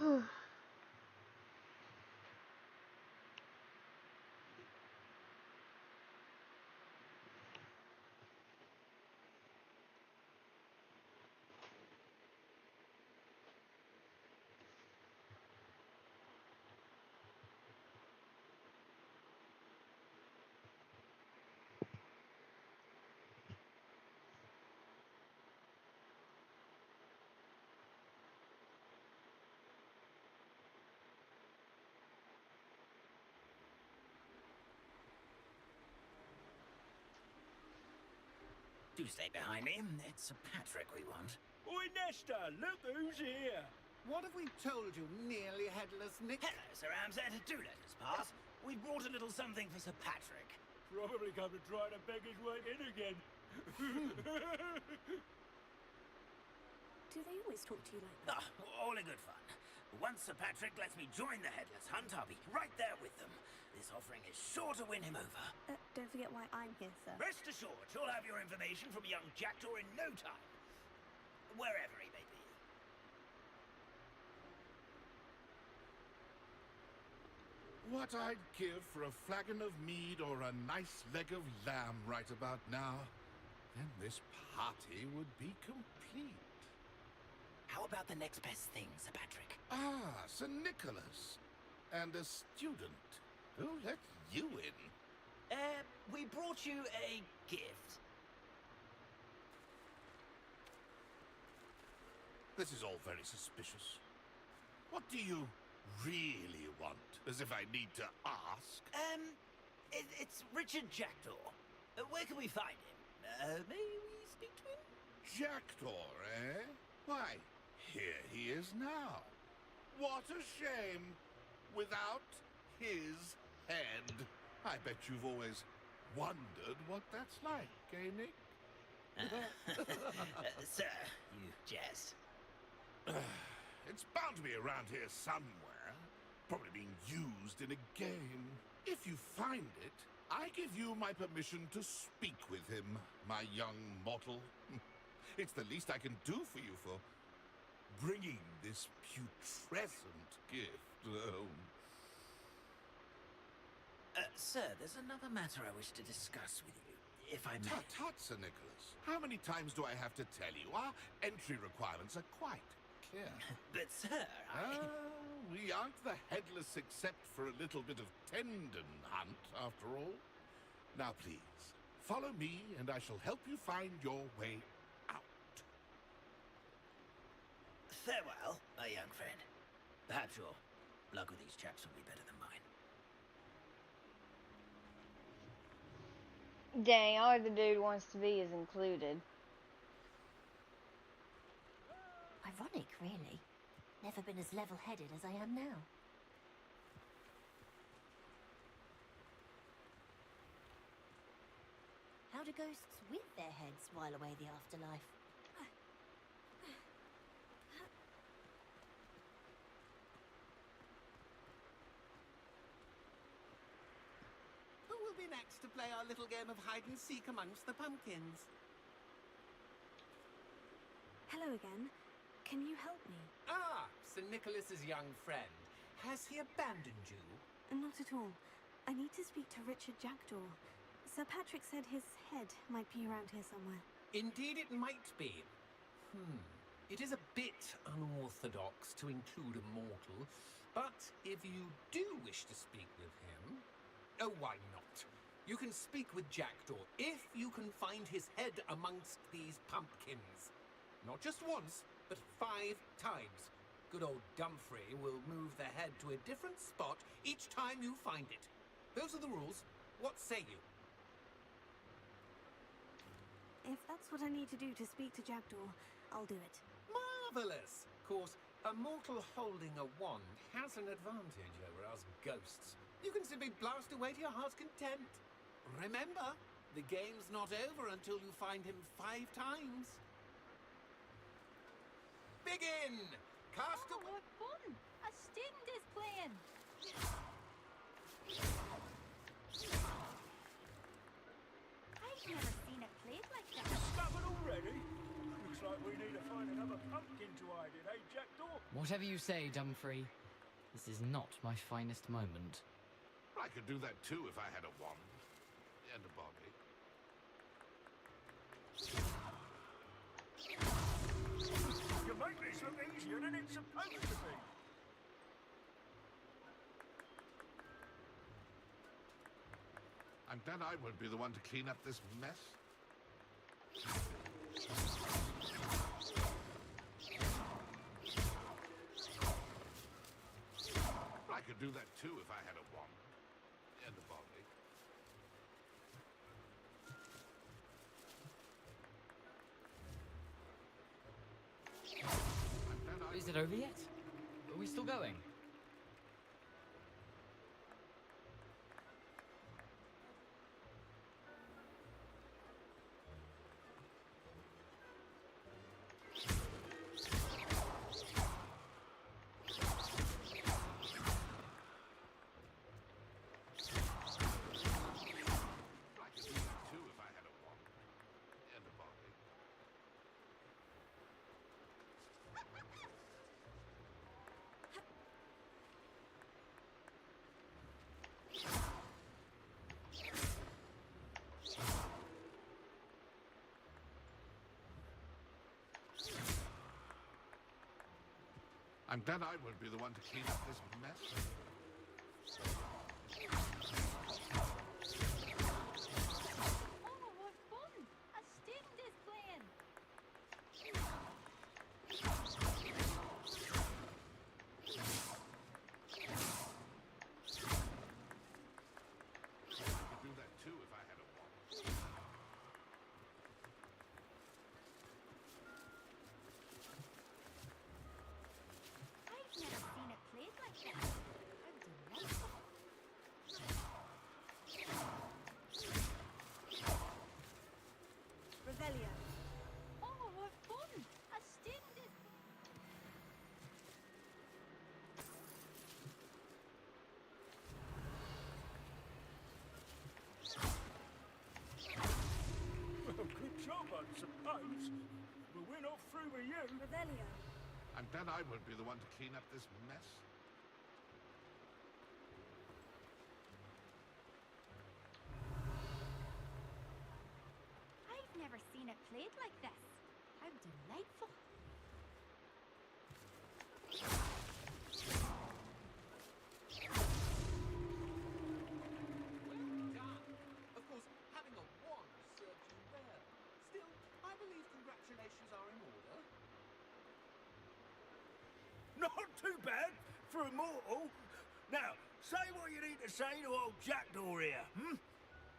Speaker 1: Oh.
Speaker 8: Do stay behind me. It's Sir Patrick we want.
Speaker 18: Oi, Nesta, look who's here.
Speaker 9: What have we told you, nearly headless Nick?
Speaker 8: Hello, Sir Amzad. Do let us pass. We brought a little something for Sir Patrick.
Speaker 18: Probably come to try to beg his way in again.
Speaker 19: Do they always talk to you like that?
Speaker 8: All in good fun. Once Sir Patrick lets me join the Headless Hunt, I'll be right there with them. This offering is sure to win him over.
Speaker 19: Don't forget why I'm here, sir.
Speaker 8: Rest assured, you'll have your information from young Jackdaw in no time. Wherever he may be.
Speaker 16: What I'd give for a flagon of mead or a nice leg of lamb right about now, then this party would be complete.
Speaker 8: How about the next best thing, Sir Patrick?
Speaker 16: Ah, Sir Nicholas. And a student. Who let you in?
Speaker 8: We brought you a gift.
Speaker 16: This is all very suspicious. What do you really want? As if I need to ask.
Speaker 8: It's Richard Jackdaw. Where can we find him? May we speak to him?
Speaker 16: Jackdaw, eh? Why, here he is now. What a shame. Without his head. I bet you've always wondered what that's like, eh, Nick?
Speaker 8: Sir, you jest.
Speaker 16: It's bound to be around here somewhere. Probably being used in a game. If you find it, I give you my permission to speak with him, my young mortal. It's the least I can do for you for bringing this putrescent gift home.
Speaker 8: Sir, there's another matter I wish to discuss with you, if I may.
Speaker 16: Tut, tut, Sir Nicholas. How many times do I have to tell you? Our entry requirements are quite clear.
Speaker 8: But, sir,
Speaker 16: we aren't the headless except for a little bit of tendon hunt, after all. Now, please, follow me, and I shall help you find your way out.
Speaker 8: Farewell, my young friend. Perhaps your luck with these chaps will be better than mine.
Speaker 1: Dang, all the dude wants to be is included.
Speaker 20: Ironic, really. Never been as level-headed as I am now. How do ghosts with their heads while away the afterlife?
Speaker 14: Who will be next to play our little game of hide-and-seek amongst the pumpkins?
Speaker 19: Hello again. Can you help me?
Speaker 22: Ah, Sir Nicholas's young friend. Has he abandoned you?
Speaker 19: Not at all. I need to speak to Richard Jackdaw. Sir Patrick said his head might be around here somewhere.
Speaker 22: Indeed it might be. It is a bit unorthodox to include a mortal, but if you do wish to speak with him, oh, why not? You can speak with Jackdaw if you can find his head amongst these pumpkins. Not just once, but 5 times. Good old Dumfrey will move the head to a different spot each time you find it. Those are the rules. What say you?
Speaker 19: If that's what I need to do to speak to Jackdaw, I'll do it.
Speaker 22: Marvellous! Of course, a mortal holding a wand has an advantage over us ghosts. You can simply blast away to your heart's content. Remember, the game's not over until you find him 5 times. Begin! Cast a...
Speaker 20: what fun! A student is playing! I've never seen it played like that.
Speaker 12: Discovered already? Looks like we need to find another pumpkin to hide in, eh, Jackdaw?
Speaker 6: Whatever you say, Dumfrey. This is not my finest moment.
Speaker 16: I could do that too if I had a wand. And a body.
Speaker 12: You make this look easier than it's supposed to be.
Speaker 16: I'm glad I won't be the one to clean up this mess. I could do that too if I had a wand. And a body.
Speaker 6: Is it over yet? Are we still going?
Speaker 16: I'm glad I won't be the one to clean up this mess.
Speaker 20: Oh, what fun! A student is playing!
Speaker 16: I could do that too if I had a wand.
Speaker 20: I've never seen it played like that. How delightful!
Speaker 19: Revelio.
Speaker 20: Oh, what fun! A student is...
Speaker 12: Good job, I suppose. But we're not through with you.
Speaker 19: Revelio.
Speaker 16: I'm glad I won't be the one to clean up this mess.
Speaker 20: I've never seen it played like this. How delightful!
Speaker 22: Well done! Of course, having a wand served you well. Still, I believe congratulations are in order.
Speaker 12: Not too bad for a mortal. Now, say what you need to say to old Jackdaw here, hmm?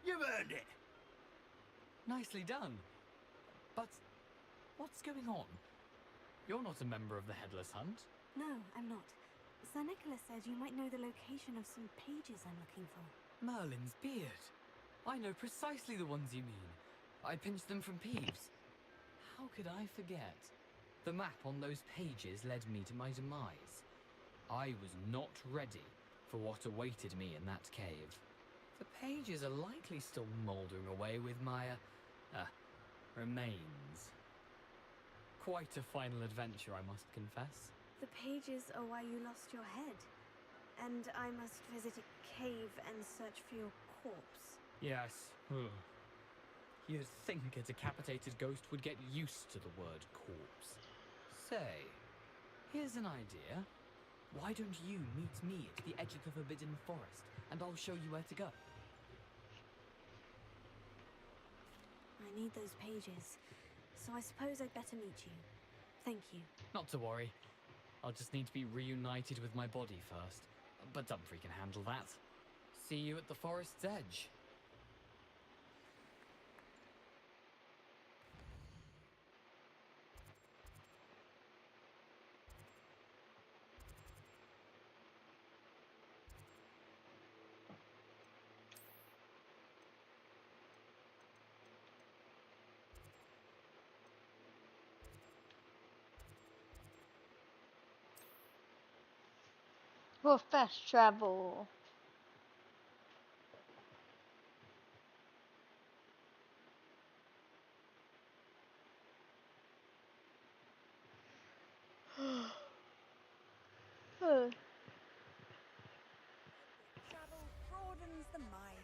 Speaker 12: You've earned it.
Speaker 6: Nicely done. But what's going on? You're not a member of the Headless Hunt.
Speaker 19: No, I'm not. Sir Nicholas said you might know the location of some pages I'm looking for.
Speaker 6: Merlin's beard. I know precisely the ones you mean. I pinched them from Peeves. How could I forget? The map on those pages led me to my demise. I was not ready for what awaited me in that cave. The pages are likely still mouldering away with my, remains. Quite a final adventure, I must confess.
Speaker 19: The pages are why you lost your head. And I must visit a cave and search for your corpse.
Speaker 6: Yes. You'd think a decapitated ghost would get used to the word corpse. Say, here's an idea. Why don't you meet me at the edge of the Forbidden Forest, and I'll show you where to go?
Speaker 19: I need those pages, so I suppose I'd better meet you. Thank you.
Speaker 6: Not to worry. I'll just need to be reunited with my body first. But Dumfries can handle that. See you at the forest's edge.
Speaker 1: For fast travel.
Speaker 2: Travel broadens the mind.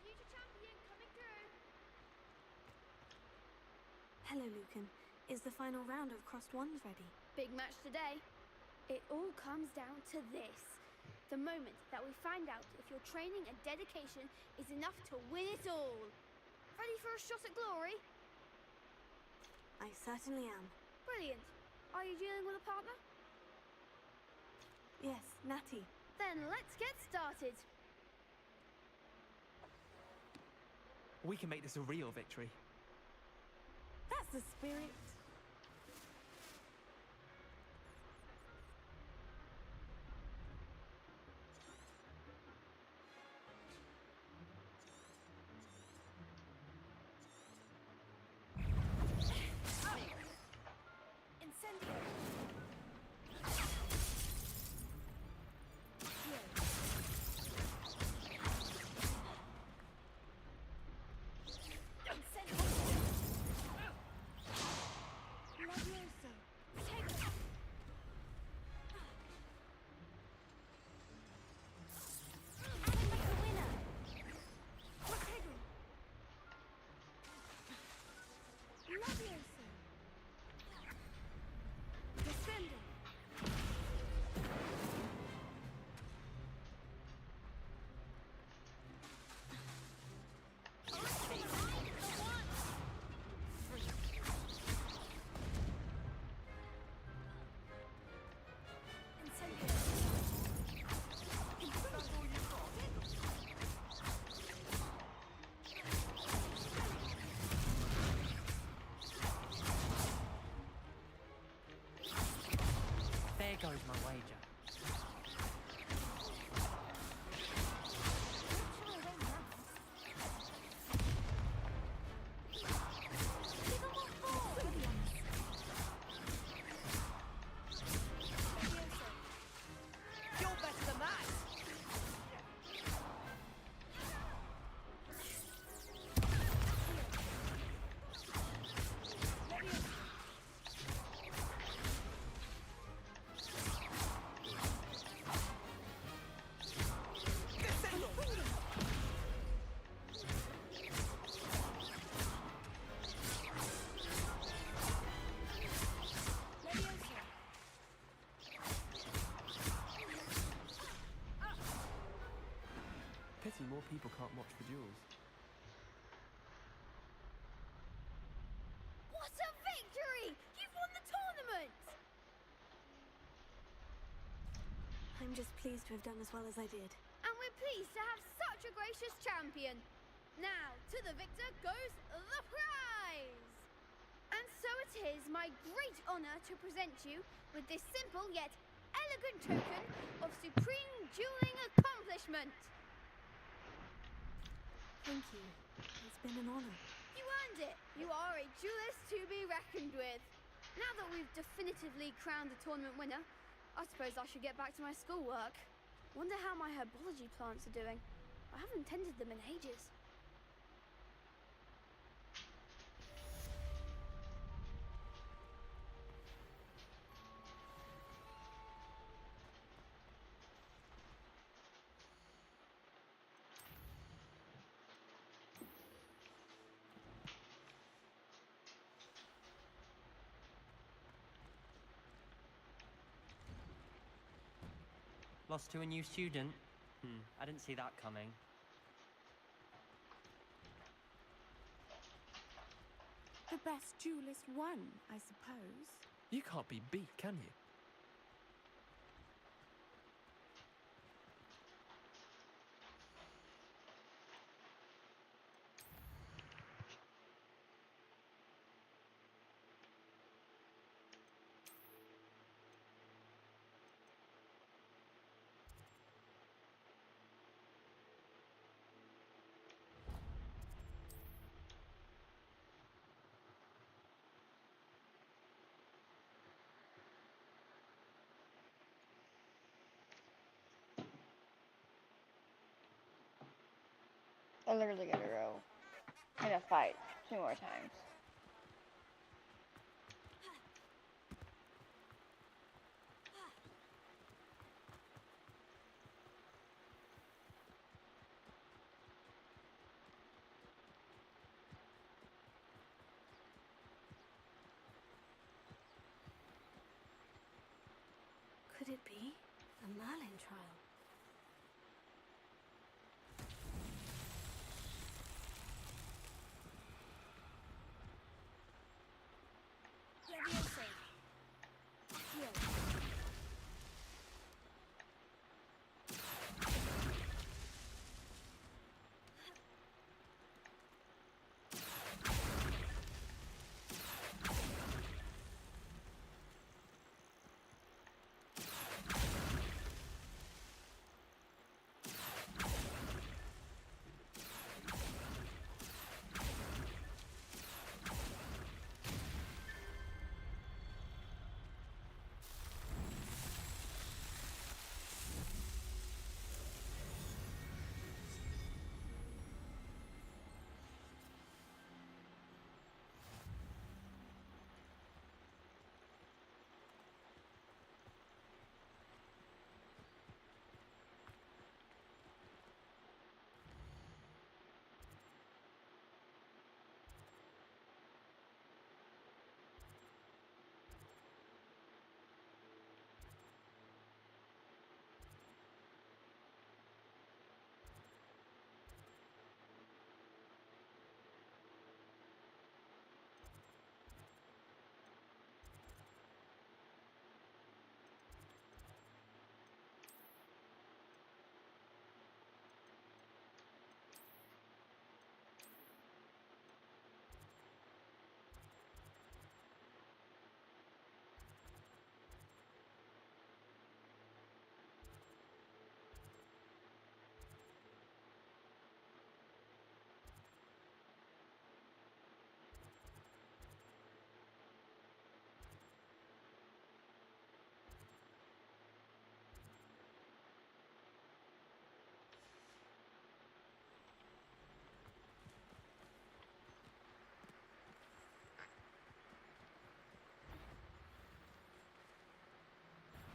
Speaker 7: Future champion coming through.
Speaker 19: Hello, Lucan. Is the final round of Crossed Wands ready?
Speaker 7: Big match today. It all comes down to this. The moment that we find out if your training and dedication is enough to win it all. Ready for a shot at glory?
Speaker 19: I certainly am.
Speaker 7: Brilliant. Are you dealing with a partner?
Speaker 19: Yes, Natty.
Speaker 7: Then let's get started.
Speaker 21: We can make this a real victory.
Speaker 19: That's the spirit.
Speaker 5: Incendio.
Speaker 21: people can't watch the duels.
Speaker 7: What a victory! You've won the tournament!
Speaker 19: I'm just pleased to have done as well as I did.
Speaker 7: And we're pleased to have such a gracious champion. Now, to the victor goes the prize! And so it is my great honour to present you with this simple yet elegant token of supreme dueling accomplishment.
Speaker 19: Thank you. It's been an honour.
Speaker 7: You earned it. You are a duelist to be reckoned with. Now that we've definitively crowned the tournament winner, I suppose I should get back to my schoolwork. Wonder how my herbology plants are doing. I haven't tended them in ages.
Speaker 11: Lost to a new student? I didn't see that coming.
Speaker 13: The best duelist won, I suppose.
Speaker 21: You can't be beat, can you?
Speaker 1: I'm literally gonna go in a fight 2 more times.
Speaker 19: Could it be the Merlin trial?
Speaker 5: Leviosa. Accio.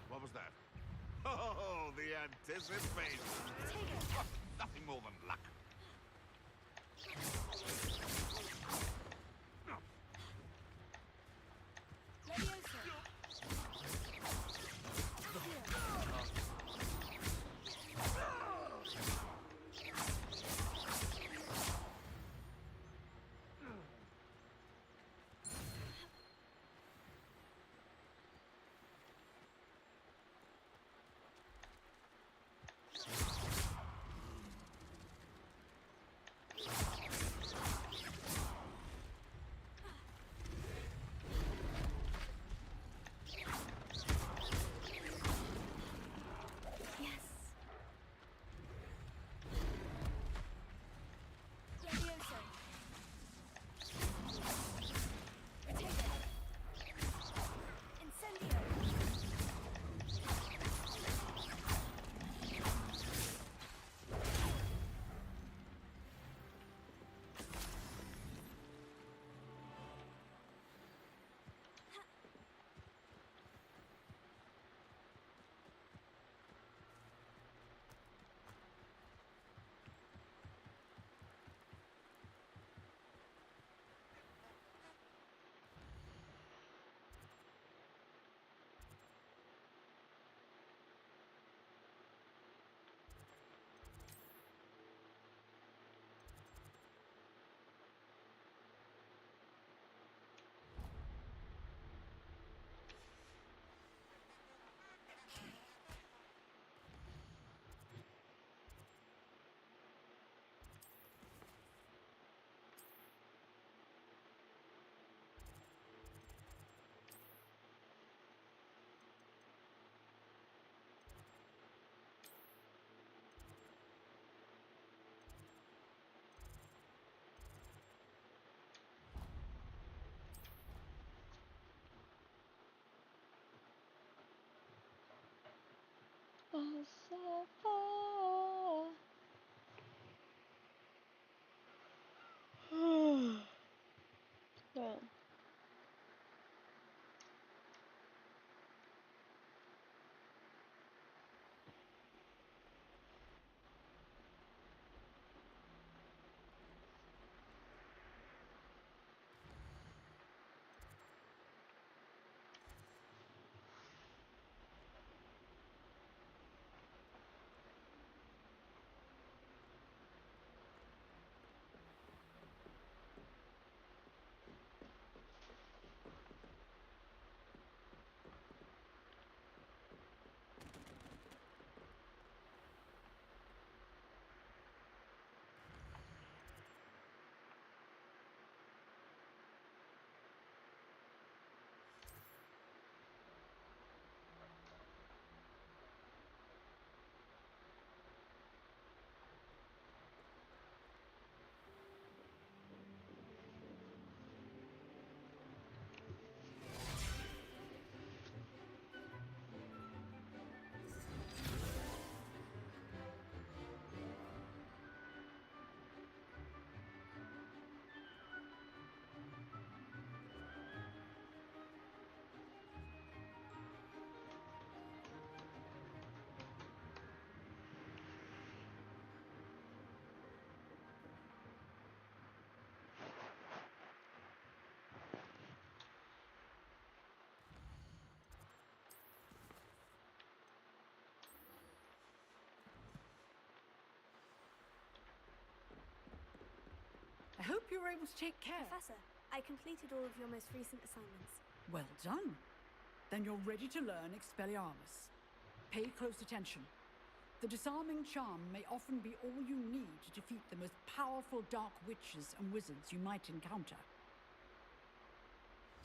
Speaker 16: What was that? Oh, the anticipation. Oh, nothing more than luck.
Speaker 5: Leviosa.
Speaker 1: I set fire. Well.
Speaker 5: I hope you were able to take care.
Speaker 19: Professor, I completed all of your most recent assignments.
Speaker 5: Well done. Then you're ready to learn Expelliarmus. Pay close attention. The disarming charm may often be all you need to defeat the most powerful dark witches and wizards you might encounter.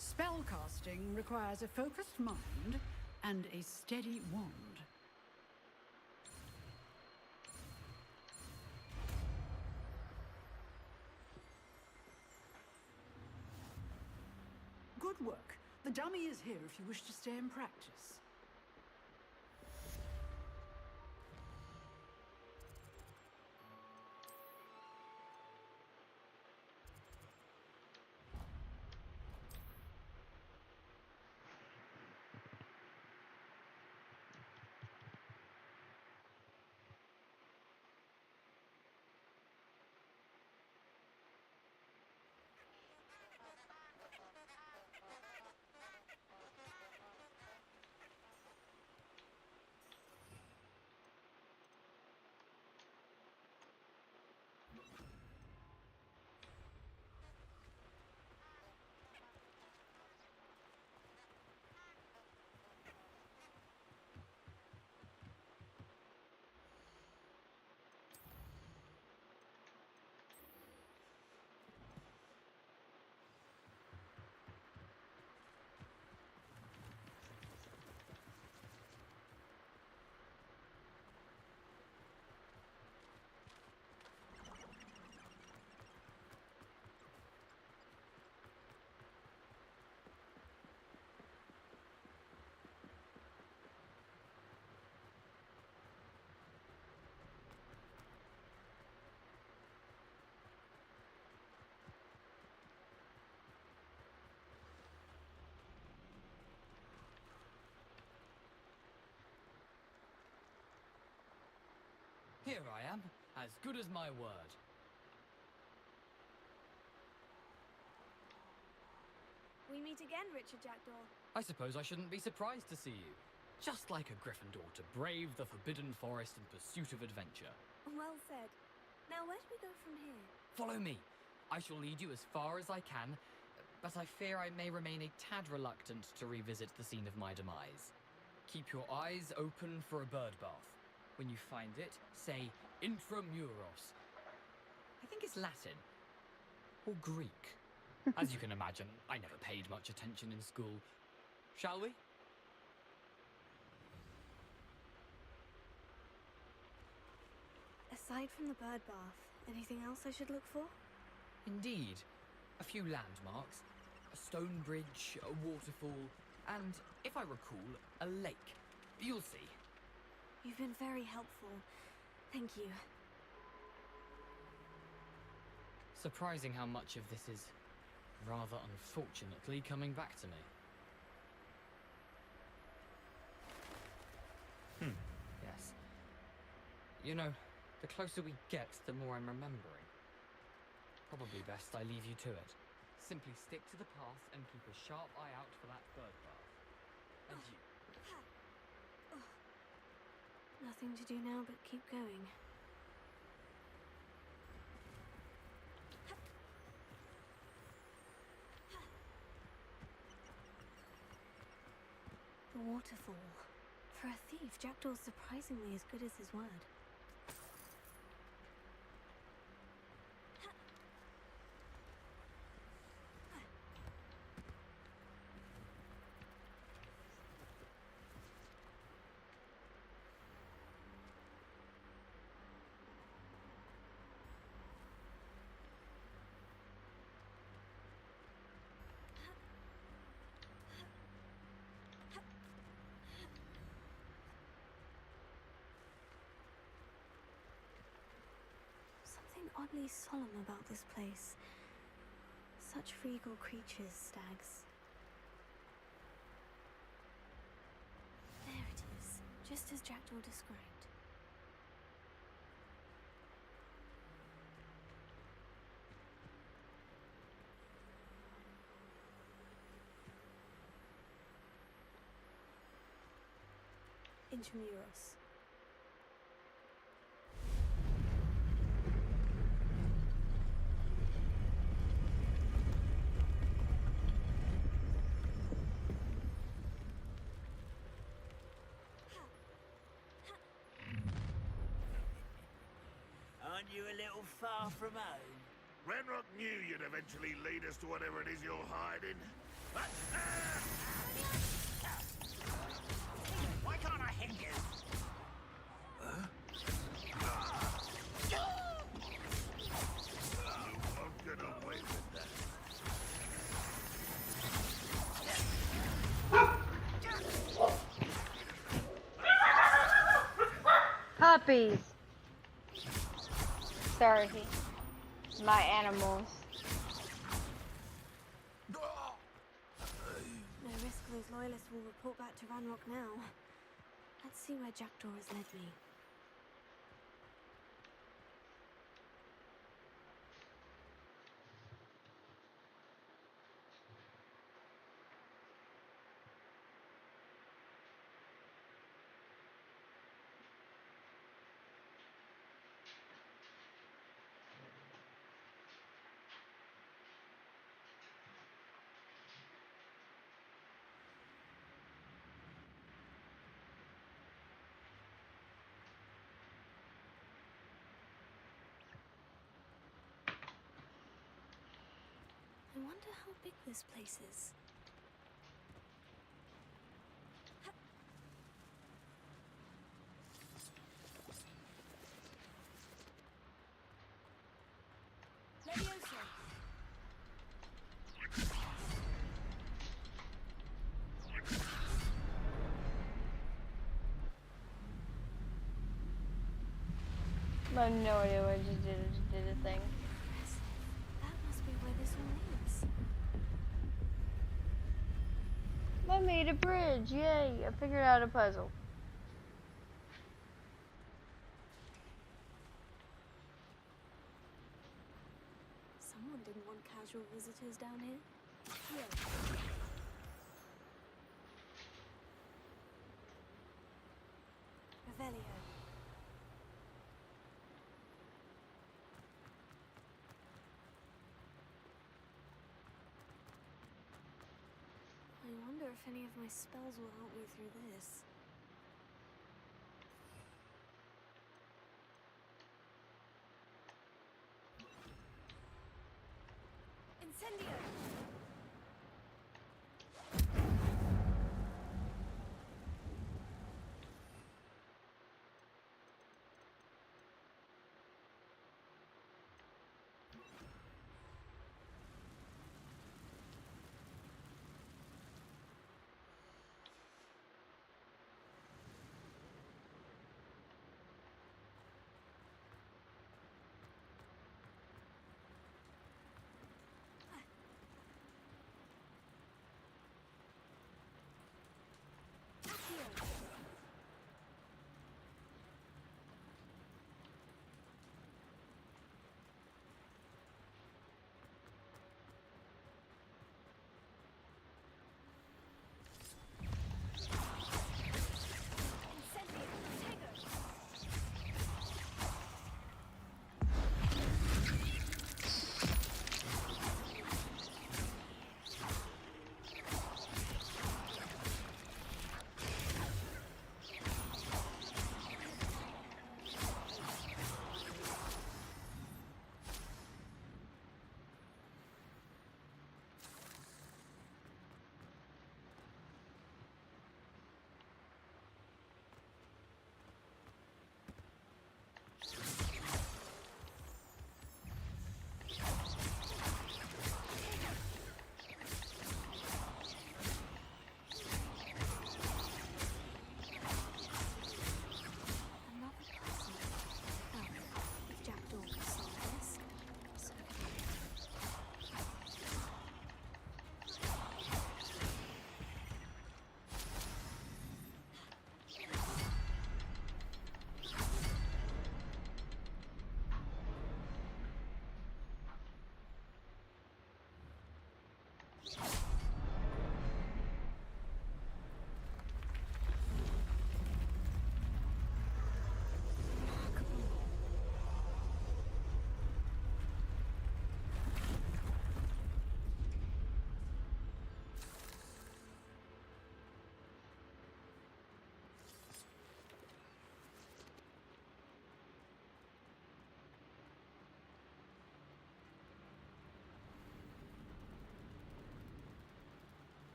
Speaker 5: Spellcasting requires a focused mind and a steady wand. Good work. The dummy is here if you wish to stay and practice.
Speaker 6: Here I am, as good as my word.
Speaker 19: We meet again, Richard Jackdaw.
Speaker 6: I suppose I shouldn't be surprised to see you. Just like a Gryffindor to brave the Forbidden Forest in pursuit of adventure.
Speaker 19: Well said. Now, where do we go from here?
Speaker 6: Follow me. I shall lead you as far as I can, but I fear I may remain a tad reluctant to revisit the scene of my demise. Keep your eyes open for a bird bath. When you find it, say intramuros. I think it's Latin. Or Greek. As you can imagine, I never paid much attention in school. Shall we?
Speaker 19: Aside from the bird bath, anything else I should look for?
Speaker 6: Indeed. A few landmarks. A stone bridge, a waterfall, and, if I recall, a lake. You'll see.
Speaker 19: You've been very helpful. Thank you.
Speaker 6: Surprising how much of this is, rather unfortunately, coming back to me. Yes. You know, the closer we get, the more I'm remembering. Probably best I leave you to it. Simply stick to the path and keep a sharp eye out for that bird bath. And you.
Speaker 19: Nothing to do now but keep going. The waterfall. For a thief, Jackdaw's surprisingly as good as his word. Something oddly solemn about this place. Such regal creatures, stags. There it is, just as Jackdaw described. Intramuros.
Speaker 8: Aren't you a little far from home?
Speaker 16: Renrock knew you'd eventually lead us to whatever it is you're hiding.
Speaker 8: Why can't I hit you?
Speaker 16: You won't get away with that.
Speaker 1: Puppies. Sorry, my animals.
Speaker 19: No risk those loyalists will report back to Ranrock now. Let's see where Jackdaw has led me. I wonder how big this place is.
Speaker 7: Leviosa.
Speaker 1: I have no idea what I just did. I just did a thing.
Speaker 19: That must be where this all leads.
Speaker 1: I made a bridge. Yay! I figured out a puzzle.
Speaker 19: Someone didn't want casual visitors down here. Here. Revelio. I wonder if any of my spells will help me through this.
Speaker 7: Incendio.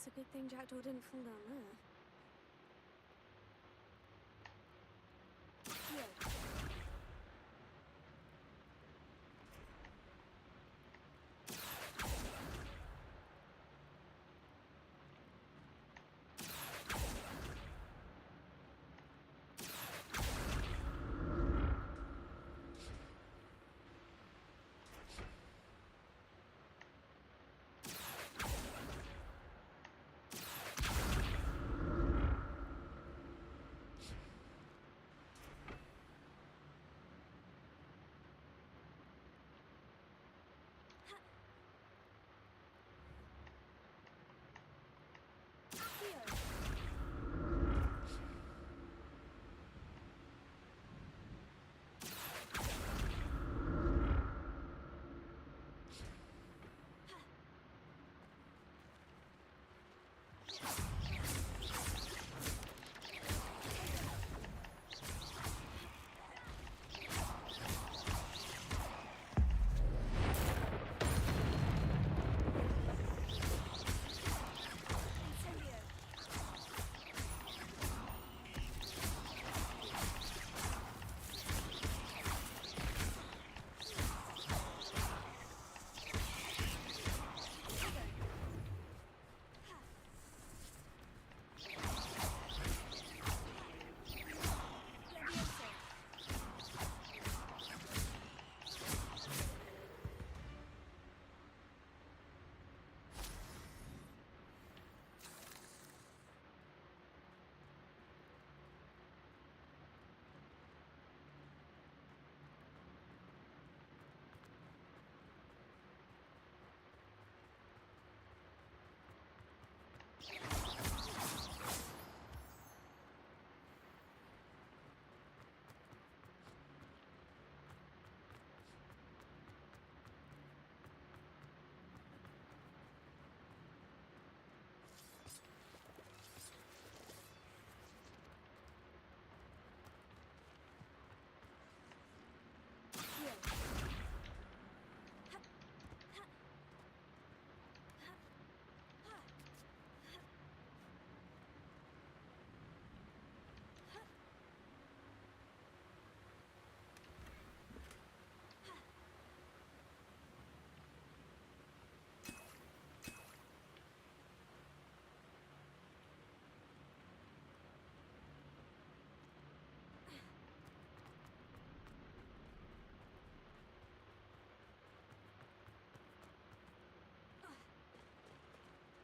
Speaker 19: It's a good thing Jackdaw didn't fall down there. Here.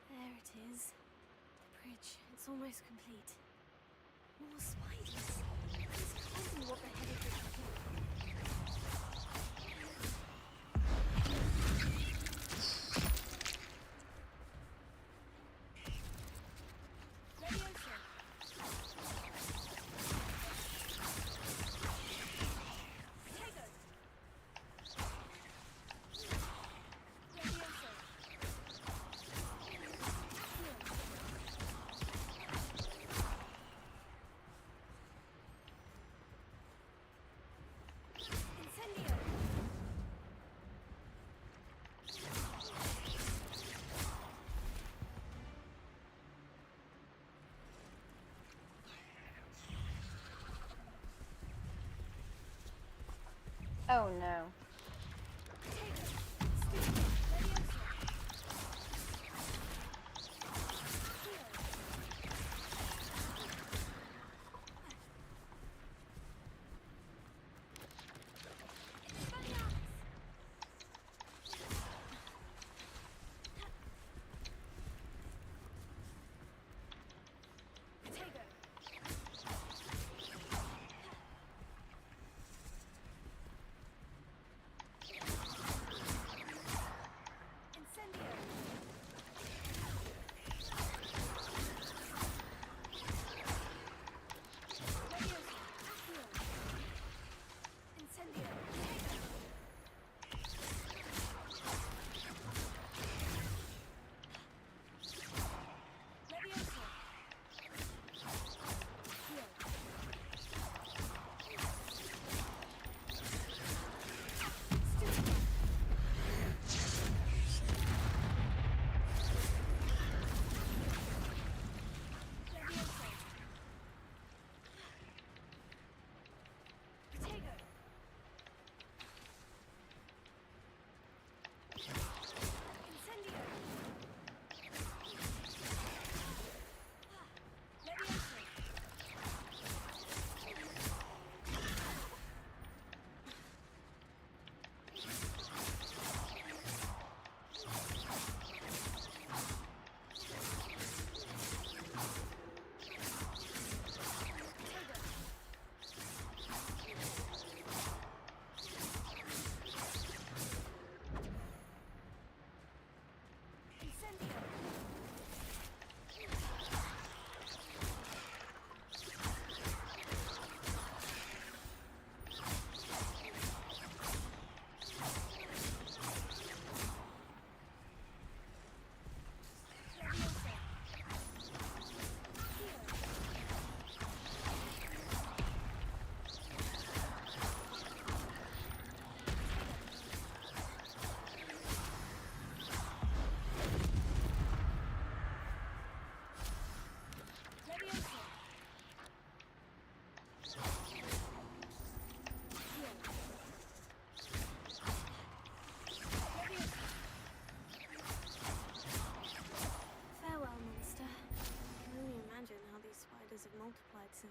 Speaker 19: There it is. The bridge. It's almost complete. More spiders. This can't be what the head of this is.
Speaker 1: Oh no.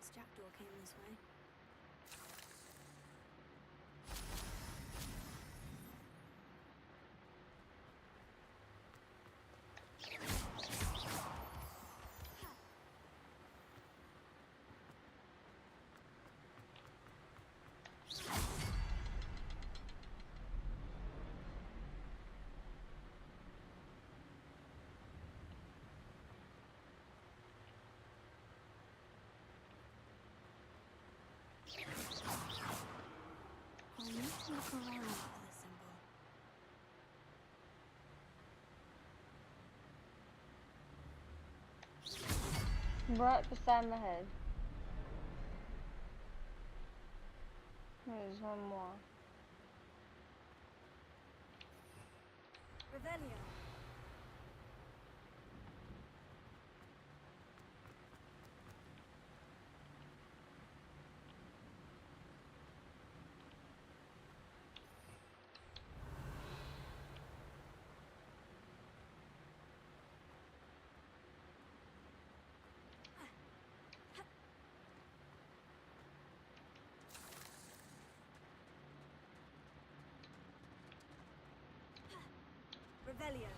Speaker 19: since Jackdaw came this way. I'll need to look around for the symbol.
Speaker 1: Right beside my head. There's one more.
Speaker 19: Revelio. Revelio.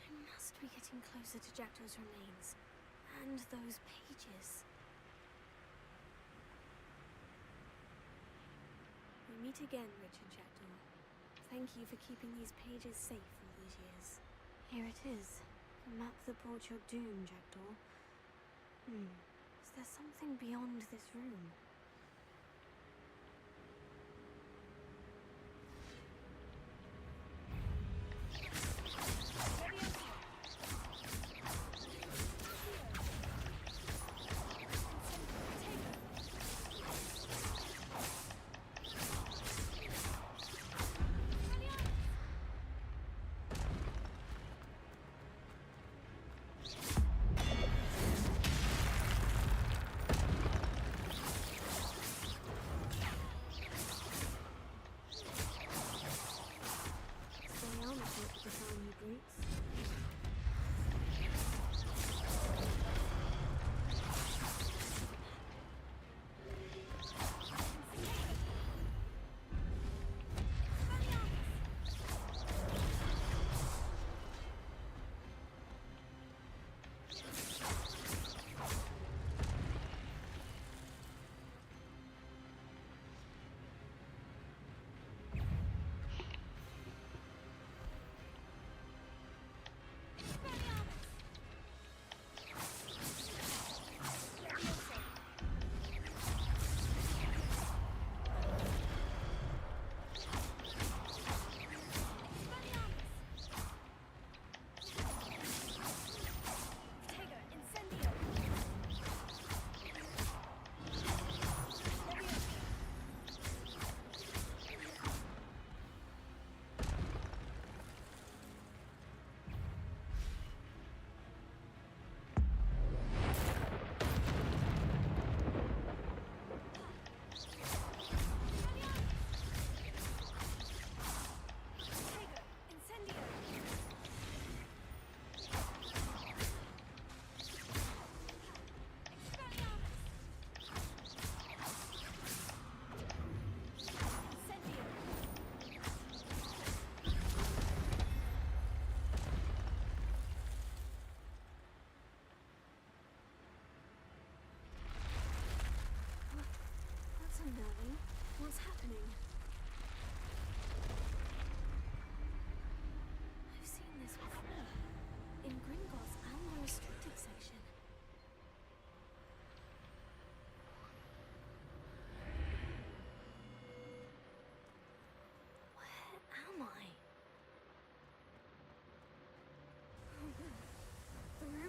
Speaker 19: I must be getting closer to Jackdaw's remains. And those pages. We meet again, Richard Jackdaw. Thank you for keeping these pages safe all these years. Here it is. The map that brought your doom, Jackdaw. Is there something beyond this room?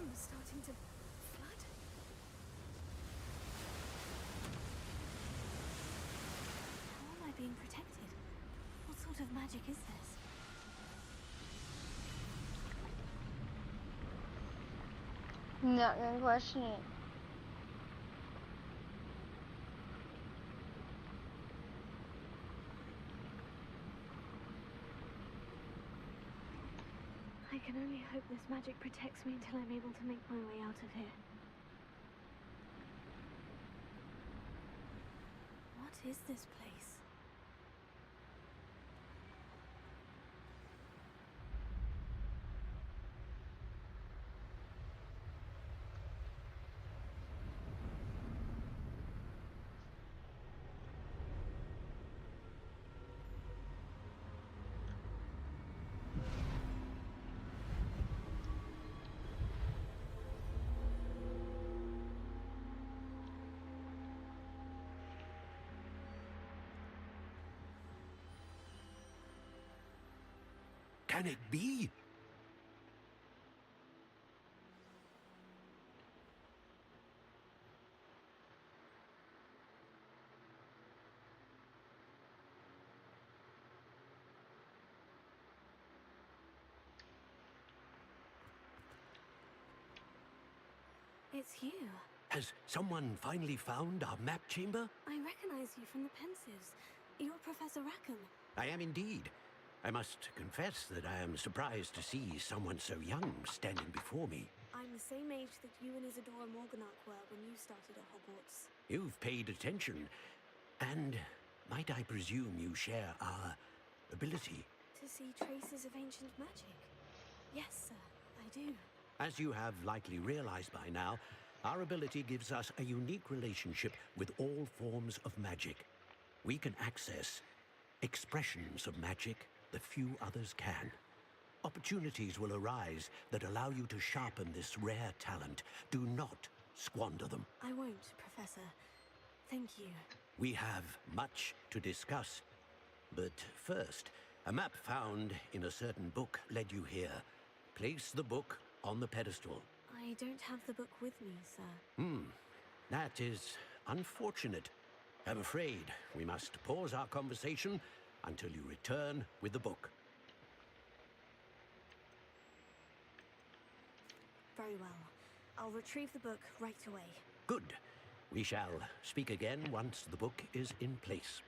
Speaker 19: room's starting to flood. How am I being protected? What sort of magic is this?
Speaker 1: Not gonna question it.
Speaker 19: I can only hope this magic protects me until I'm able to make my way out of here. What is this place?
Speaker 18: Can it be?
Speaker 19: It's you.
Speaker 18: Has someone finally found our map chamber?
Speaker 19: I recognize you from the Pensives. You're Professor Rackham.
Speaker 18: I am indeed. I must confess that I am surprised to see someone so young standing before me.
Speaker 19: I'm the same age that you and Isadora Morganach were when you started at Hogwarts.
Speaker 18: You've paid attention. And might I presume you share our ability?
Speaker 19: To see traces of ancient magic? Yes, sir, I do.
Speaker 18: As you have likely realized by now, our ability gives us a unique relationship with all forms of magic. We can access expressions of magic that few others can. Opportunities will arise that allow you to sharpen this rare talent. Do not squander them.
Speaker 19: I won't, Professor. Thank you.
Speaker 18: We have much to discuss. But first, a map found in a certain book led you here. Place the book on the pedestal.
Speaker 19: I don't have the book with me, sir.
Speaker 18: That is unfortunate. I'm afraid we must pause our conversation until you return with the book.
Speaker 19: Very well. I'll retrieve the book right away.
Speaker 18: Good. We shall speak again once the book is in place.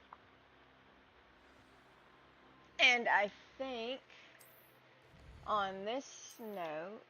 Speaker 1: And I think on this note,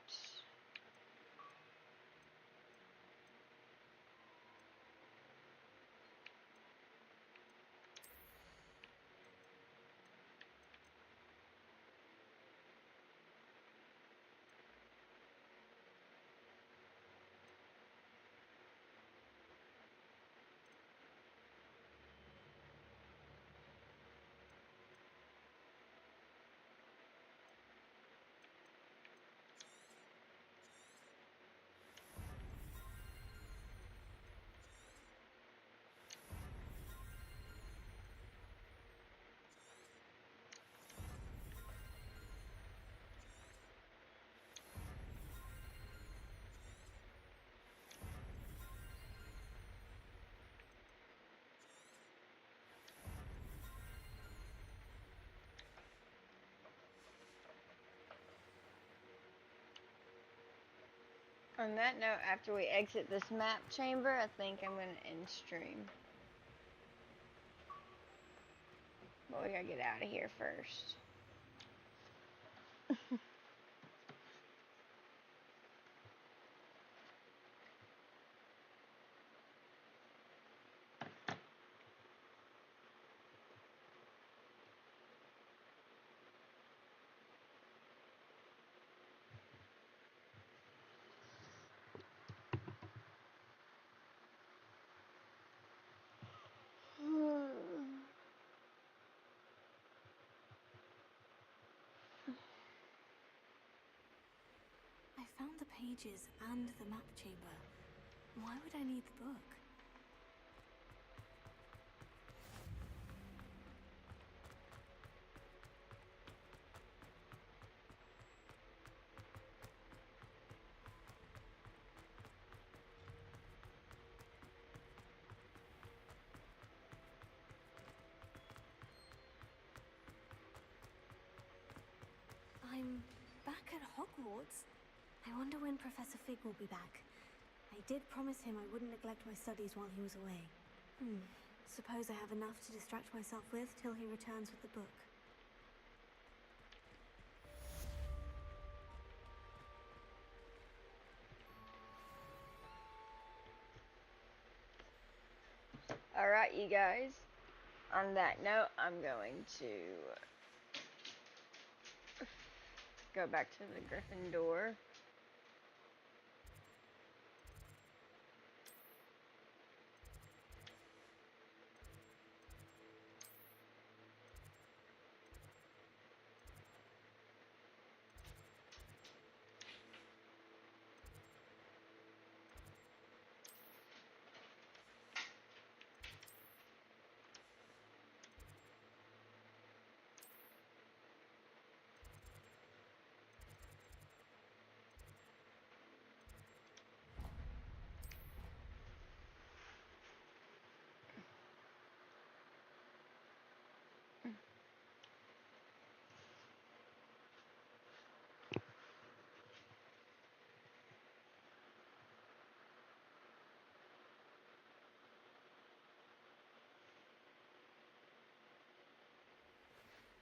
Speaker 1: on that note, after we exit this map chamber, I think I'm going to end stream. But we gotta get out of here first.
Speaker 19: I found the pages and the map chamber. Why would I need the book? I'm back at Hogwarts. I wonder when Professor Fig will be back. I did promise him I wouldn't neglect my studies while he was away. Suppose I have enough to distract myself with till he returns with the book.
Speaker 1: Alright, you guys. On that note, I'm going to go back to the Gryffindor.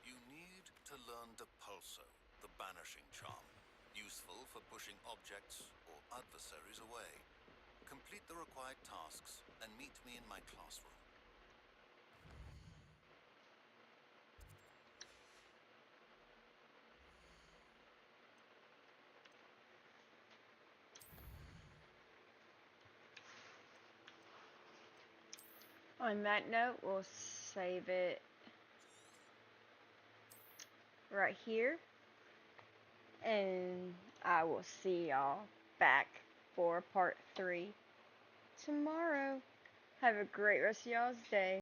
Speaker 10: You need to learn Depulso, the banishing charm, useful for pushing objects or adversaries away. Complete the required tasks and meet me in my classroom.
Speaker 1: On that note, we'll save it right here. And I will see y'all back for part 3 tomorrow. Have a great rest of y'all's day.